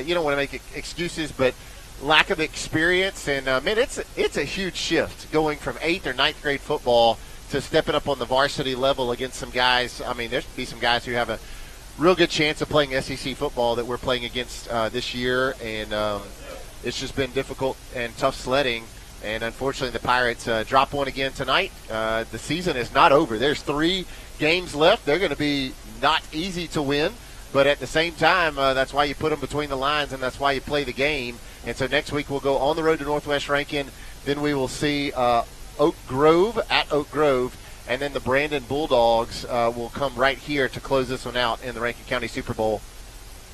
you don't want to make excuses, but lack of experience, and man, it's a huge shift going from 8th or 9th grade football to stepping up on the varsity level against some guys. I mean, there's be some guys who have a real good chance of playing SEC football that we're playing against this year, and it's just been difficult and tough sledding. And unfortunately, the Pirates drop one again tonight. The season is not over. There's 3 games left. They're going to be not easy to win, but at the same time, that's why you put them between the lines, and that's why you play the game. And so next week we'll go on the road to Northwest Rankin. Then we will see Oak Grove, and then the Brandon Bulldogs will come right here to close this one out in the Rankin County Super Bowl.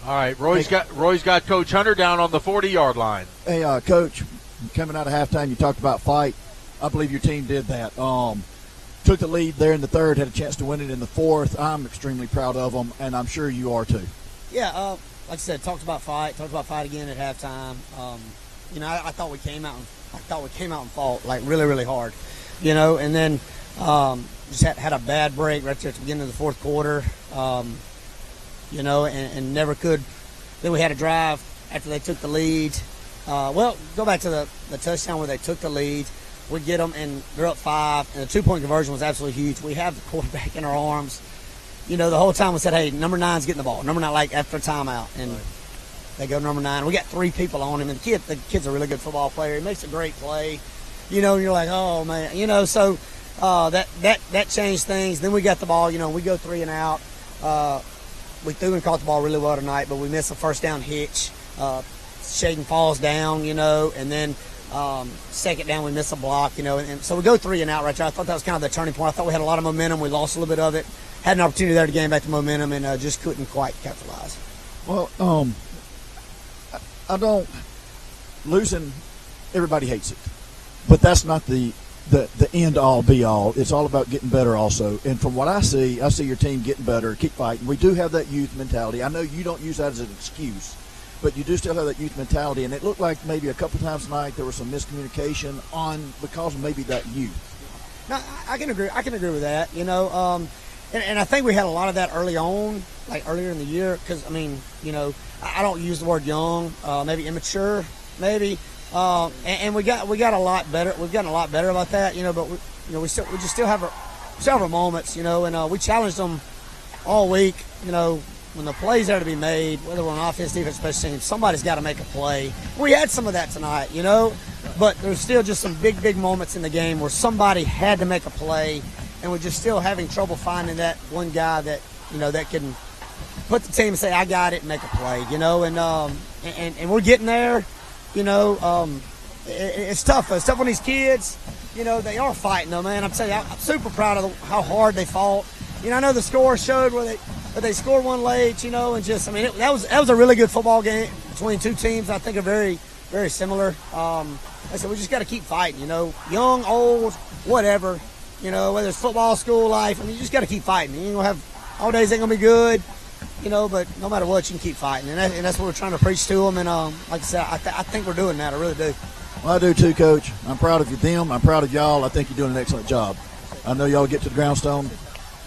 All right, Roy's got Coach Hunter down on the 40-yard line. Hey, Coach, coming out of halftime, you talked about fight. I believe your team did that. Took the lead there in the third, had a chance to win it in the fourth. I'm extremely proud of them, and I'm sure you are too. Yeah, like I said, talked about fight again at halftime. I thought we came out and fought like really, really hard, and then just had a bad break right there at the beginning of the fourth quarter, and never could. Then we had a drive after they took the lead. Go back to the touchdown where they took the lead. We get them, and they're up 5, and the 2-point conversion was absolutely huge. We have the quarterback in our arms. The whole time we said, hey, number 9's getting the ball. Number 9, like after a timeout, and they go number 9. We got 3 people on him, and the kid's a really good football player. He makes a great play. you know, and you're like, oh man, you know, so that changed things. Then we got the ball, you know, we go 3 and out. We threw and caught the ball really well tonight, but we missed a first down hitch. Shaden falls down, you know, and then second down we miss a block, you know, and so we go 3 and out right there. I thought that was kind of the turning point. I thought we had a lot of momentum. We lost a little bit of it. Had an opportunity there to gain back the momentum and just couldn't quite capitalize. Well, I don't – losing, everybody hates it. But that's not the end-all, be-all. It's all about getting better also. And from what I see your team getting better, keep fighting. We do have that youth mentality. I know you don't use that as an excuse, but you do still have that youth mentality. And it looked like maybe a couple times tonight there was some miscommunication because of maybe that youth. No, I can agree. I can agree with that, you know. And I think we had a lot of that early on, like earlier in the year, because, I mean, you know, I don't use the word young, maybe immature, maybe. And we got a lot better. We've gotten a lot better about that, you know. But we still have our moments, you know. And we challenged them all week, you know. When the plays are to be made, whether we're on offense, defense, special teams, somebody's got to make a play. We had some of that tonight, you know. But there's still just some big moments in the game where somebody had to make a play, and we're just still having trouble finding that one guy that, you know, that can put the team and say, I got it, and make a play, you know. And we're getting there. You know, it's tough. It's tough on these kids. You know, they are fighting, though, man. I'm telling you, I'm super proud of how hard they fought. You know, I know the score showed where they scored one late, you know, and just, I mean, that was a really good football game between two teams. I think are very, very similar. I said we just got to keep fighting, you know, young, old, whatever, you know, whether it's football, school life. I mean, you just got to keep fighting. You ain't going to have all days ain't going to be good. You know, but no matter what, you can keep fighting, and that's what we're trying to preach to them. And like I said, I think we're doing that. I really do. Well, I do too, Coach. I'm proud of them. I'm proud of y'all. I think you're doing an excellent job. I know y'all get to the Groundstone.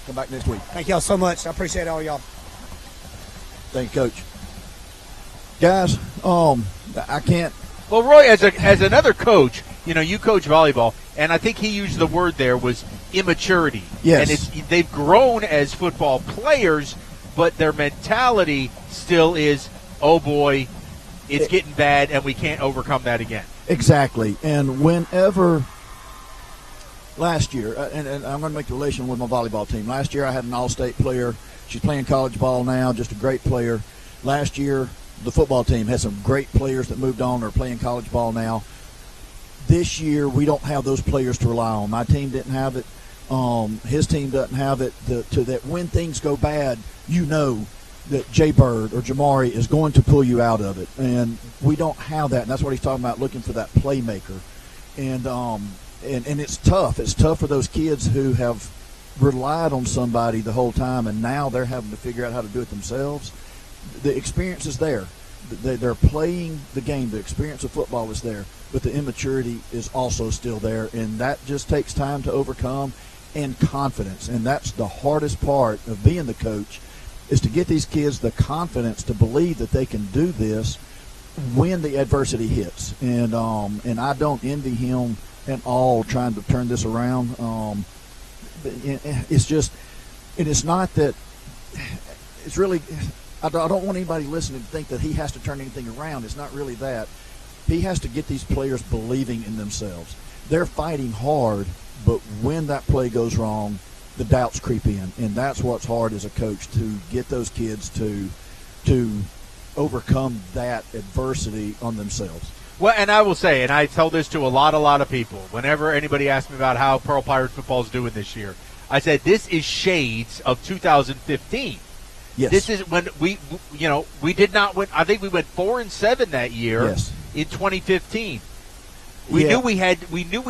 Come back next week. Thank y'all so much. I appreciate all y'all. Thank you, Coach. Guys, I can't. Well, Roy, as another coach, you know, you coach volleyball, and I think he used the word there was immaturity. Yes. And they've grown as football players, but their mentality still is, oh boy, it's getting bad, and we can't overcome that again. Exactly. And whenever last year, and I'm going to make the relation with my volleyball team. Last year I had an all-state player. She's playing college ball now, just a great player. Last year the football team had some great players that moved on or are playing college ball now. This year we don't have those players to rely on. My team didn't have it. His team doesn't have it. To that when things go bad, you know that Jay Bird or Jamari is going to pull you out of it. And we don't have that. And that's what he's talking about, looking for that playmaker. And it's tough. It's tough for those kids who have relied on somebody the whole time, and now they're having to figure out how to do it themselves. The experience is there. They're playing the game. The experience of football is there, but the immaturity is also still there, and that just takes time to overcome, and confidence. And that's the hardest part of being the coach, is to get these kids the confidence to believe that they can do this when the adversity hits. And I don't envy him at all trying to turn this around. It's just, and it's not that, it's really, I don't want anybody listening to think that he has to turn anything around. It's not really that. He has to get these players believing in themselves. They're fighting hard, but when that play goes wrong, the doubts creep in, and that's what's hard as a coach, to get those kids to overcome that adversity on themselves. Well, and I will say, and I tell this to a lot of people, whenever anybody asks me about how Pearl Pirate football is doing this year, I said this is shades of 2015. Yes. This is when we did not win. I think we went 4-7 that year. Yes. In 2015. We knew we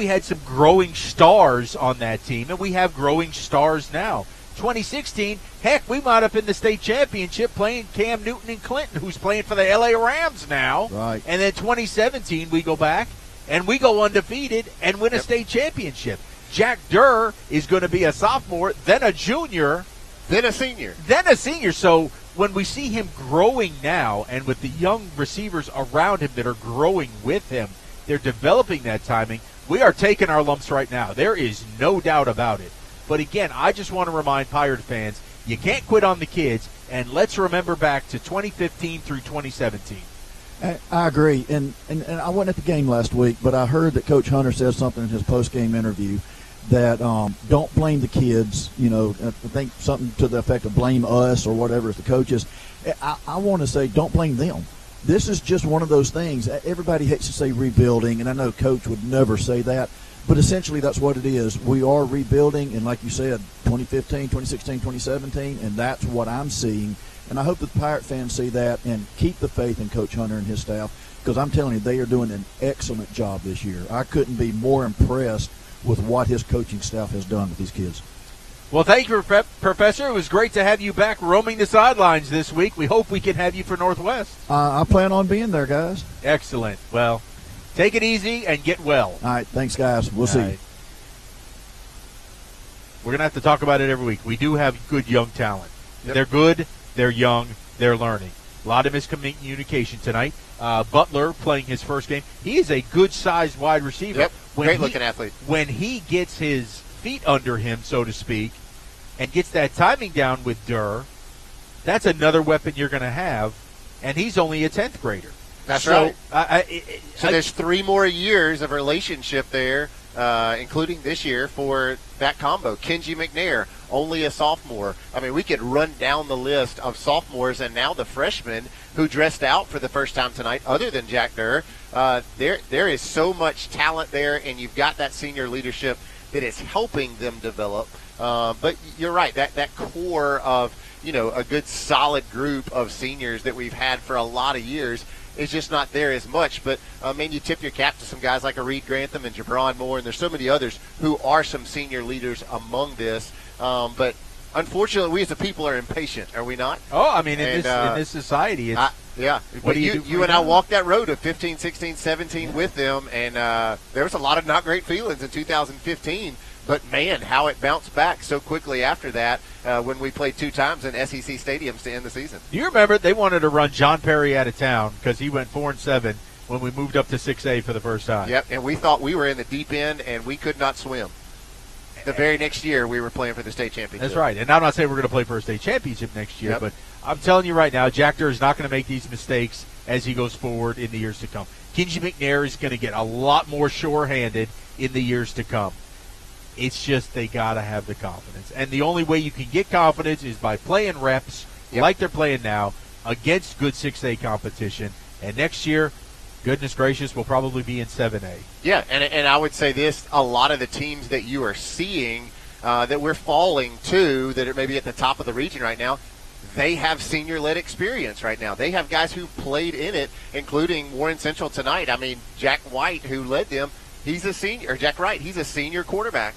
had some growing stars on that team, and we have growing stars now. 2016, heck, we wound up in the state championship playing Cam Newton and Clinton, who's playing for the LA Rams now. Right. And then 2017, we go back and we go undefeated and win a state championship. Jack Durr is going to be a sophomore, then a junior, then a senior. So when we see him growing now, and with the young receivers around him that are growing with him, they're developing that timing. We are taking our lumps right now. There is no doubt about it. But again, I just want to remind Pirate fans, you can't quit on the kids, and let's remember back to 2015 through 2017. I agree, and I wasn't at the game last week, but I heard that Coach Hunter said something in his post-game interview that don't blame the kids. I think something to the effect of blame us or whatever as the coaches. I want to say don't blame them. This is just one of those things. Everybody hates to say rebuilding, and I know Coach would never say that, but essentially that's what it is. We are rebuilding, and like you said, 2015, 2016, 2017, and that's what I'm seeing. And I hope that the Pirate fans see that and keep the faith in Coach Hunter and his staff, because I'm telling you, they are doing an excellent job this year. I couldn't be more impressed with what his coaching staff has done with these kids. Well, thank you, Professor. It was great to have you back roaming the sidelines this week. We hope we can have you for Northwest. I plan on being there, guys. Excellent. Well, take it easy and get well. All right. Thanks, guys. We'll see you. We're going to have to talk about it every week. We do have good young talent. Yep. They're good. They're young. They're learning. A lot of miscommunication tonight. Butler playing his first game. He is a good-sized wide receiver. Yep. Great-looking athlete. When he gets his feet under him, so to speak, and gets that timing down with Durr, that's another weapon you're going to have, and he's only a 10th grader. That's right. So there's 3 more years of relationship there, including this year, for that combo. Kenji McNair, only a sophomore. I mean, we could run down the list of sophomores and now the freshmen who dressed out for the first time tonight, other than Jack Durr. There is so much talent there, and you've got that senior leadership that is helping them develop. But you're right, that core of, a good solid group of seniors that we've had for a lot of years is just not there as much. But, you tip your cap to some guys like a Reed Grantham and Jabron Moore, and there's so many others who are some senior leaders among this. But unfortunately, we as a people are impatient, are we not? Oh, in this society, it's... Yeah. What do you and I walked that road of 15, 16, 17 with them, and there was a lot of not great feelings in 2015. But, man, how it bounced back so quickly after that when we played 2 times in SEC stadiums to end the season. Do you remember they wanted to run John Perry out of town because he went 4-7 when we moved up to 6A for the first time? Yep, and we thought we were in the deep end, and we could not swim. The very next year, we were playing for the state championship. That's right. And I'm not saying we're going to play for a state championship next year, but I'm telling you right now, Jack Durr is not going to make these mistakes as he goes forward in the years to come. Kenji McNair is going to get a lot more sure-handed in the years to come. It's just they got to have the confidence. And the only way you can get confidence is by playing reps like they're playing now against good 6A competition. And next year, goodness gracious, we'll probably be in 7A. Yeah, and I would say this, a lot of the teams that you are seeing that we're falling to, that are maybe at the top of the region right now, they have senior-led experience right now. They have guys who played in it, including Warren Central tonight. Jack White, who led them, he's a senior, or Jack Wright, he's a senior quarterback.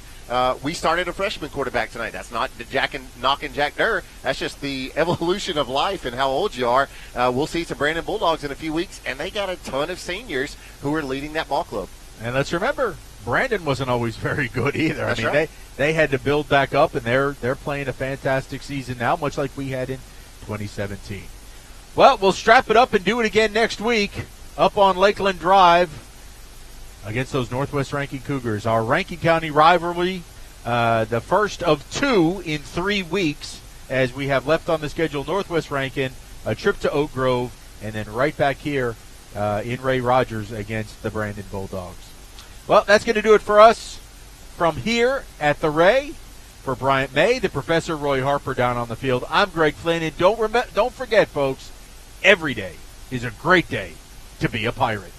We started a freshman quarterback tonight. That's not knocking Jack Durr. That's just the evolution of life and how old you are. We'll see some Brandon Bulldogs in a few weeks, and they got a ton of seniors who are leading that ball club. And let's remember, Brandon wasn't always very good either. That's right. They had to build back up, and they're playing a fantastic season now, much like we had in 2017. Well, we'll strap it up and do it again next week up on Lakeland Drive against those Northwest Rankin Cougars. Our Rankin County rivalry, the first of 2 in 3 weeks, as we have left on the schedule Northwest Rankin, a trip to Oak Grove, and then right back here in Ray Rogers against the Brandon Bulldogs. Well, that's going to do it for us from here at the Ray. For Bryant May, the Professor, Roy Harper down on the field, I'm Greg Flynn, and don't forget, folks, every day is a great day to be a Pirate.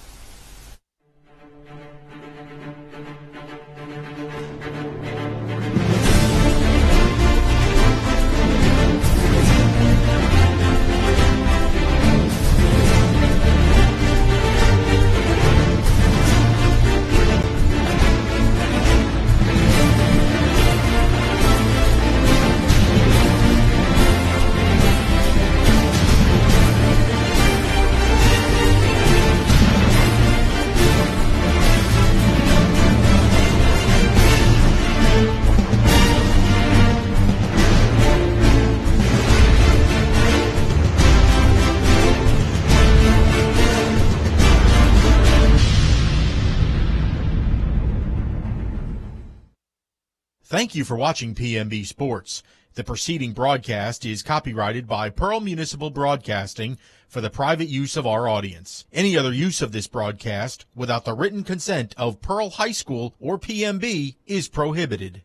Thank you for watching PMB Sports. The preceding broadcast is copyrighted by Pearl Municipal Broadcasting for the private use of our audience. Any other use of this broadcast without the written consent of Pearl High School or PMB is prohibited.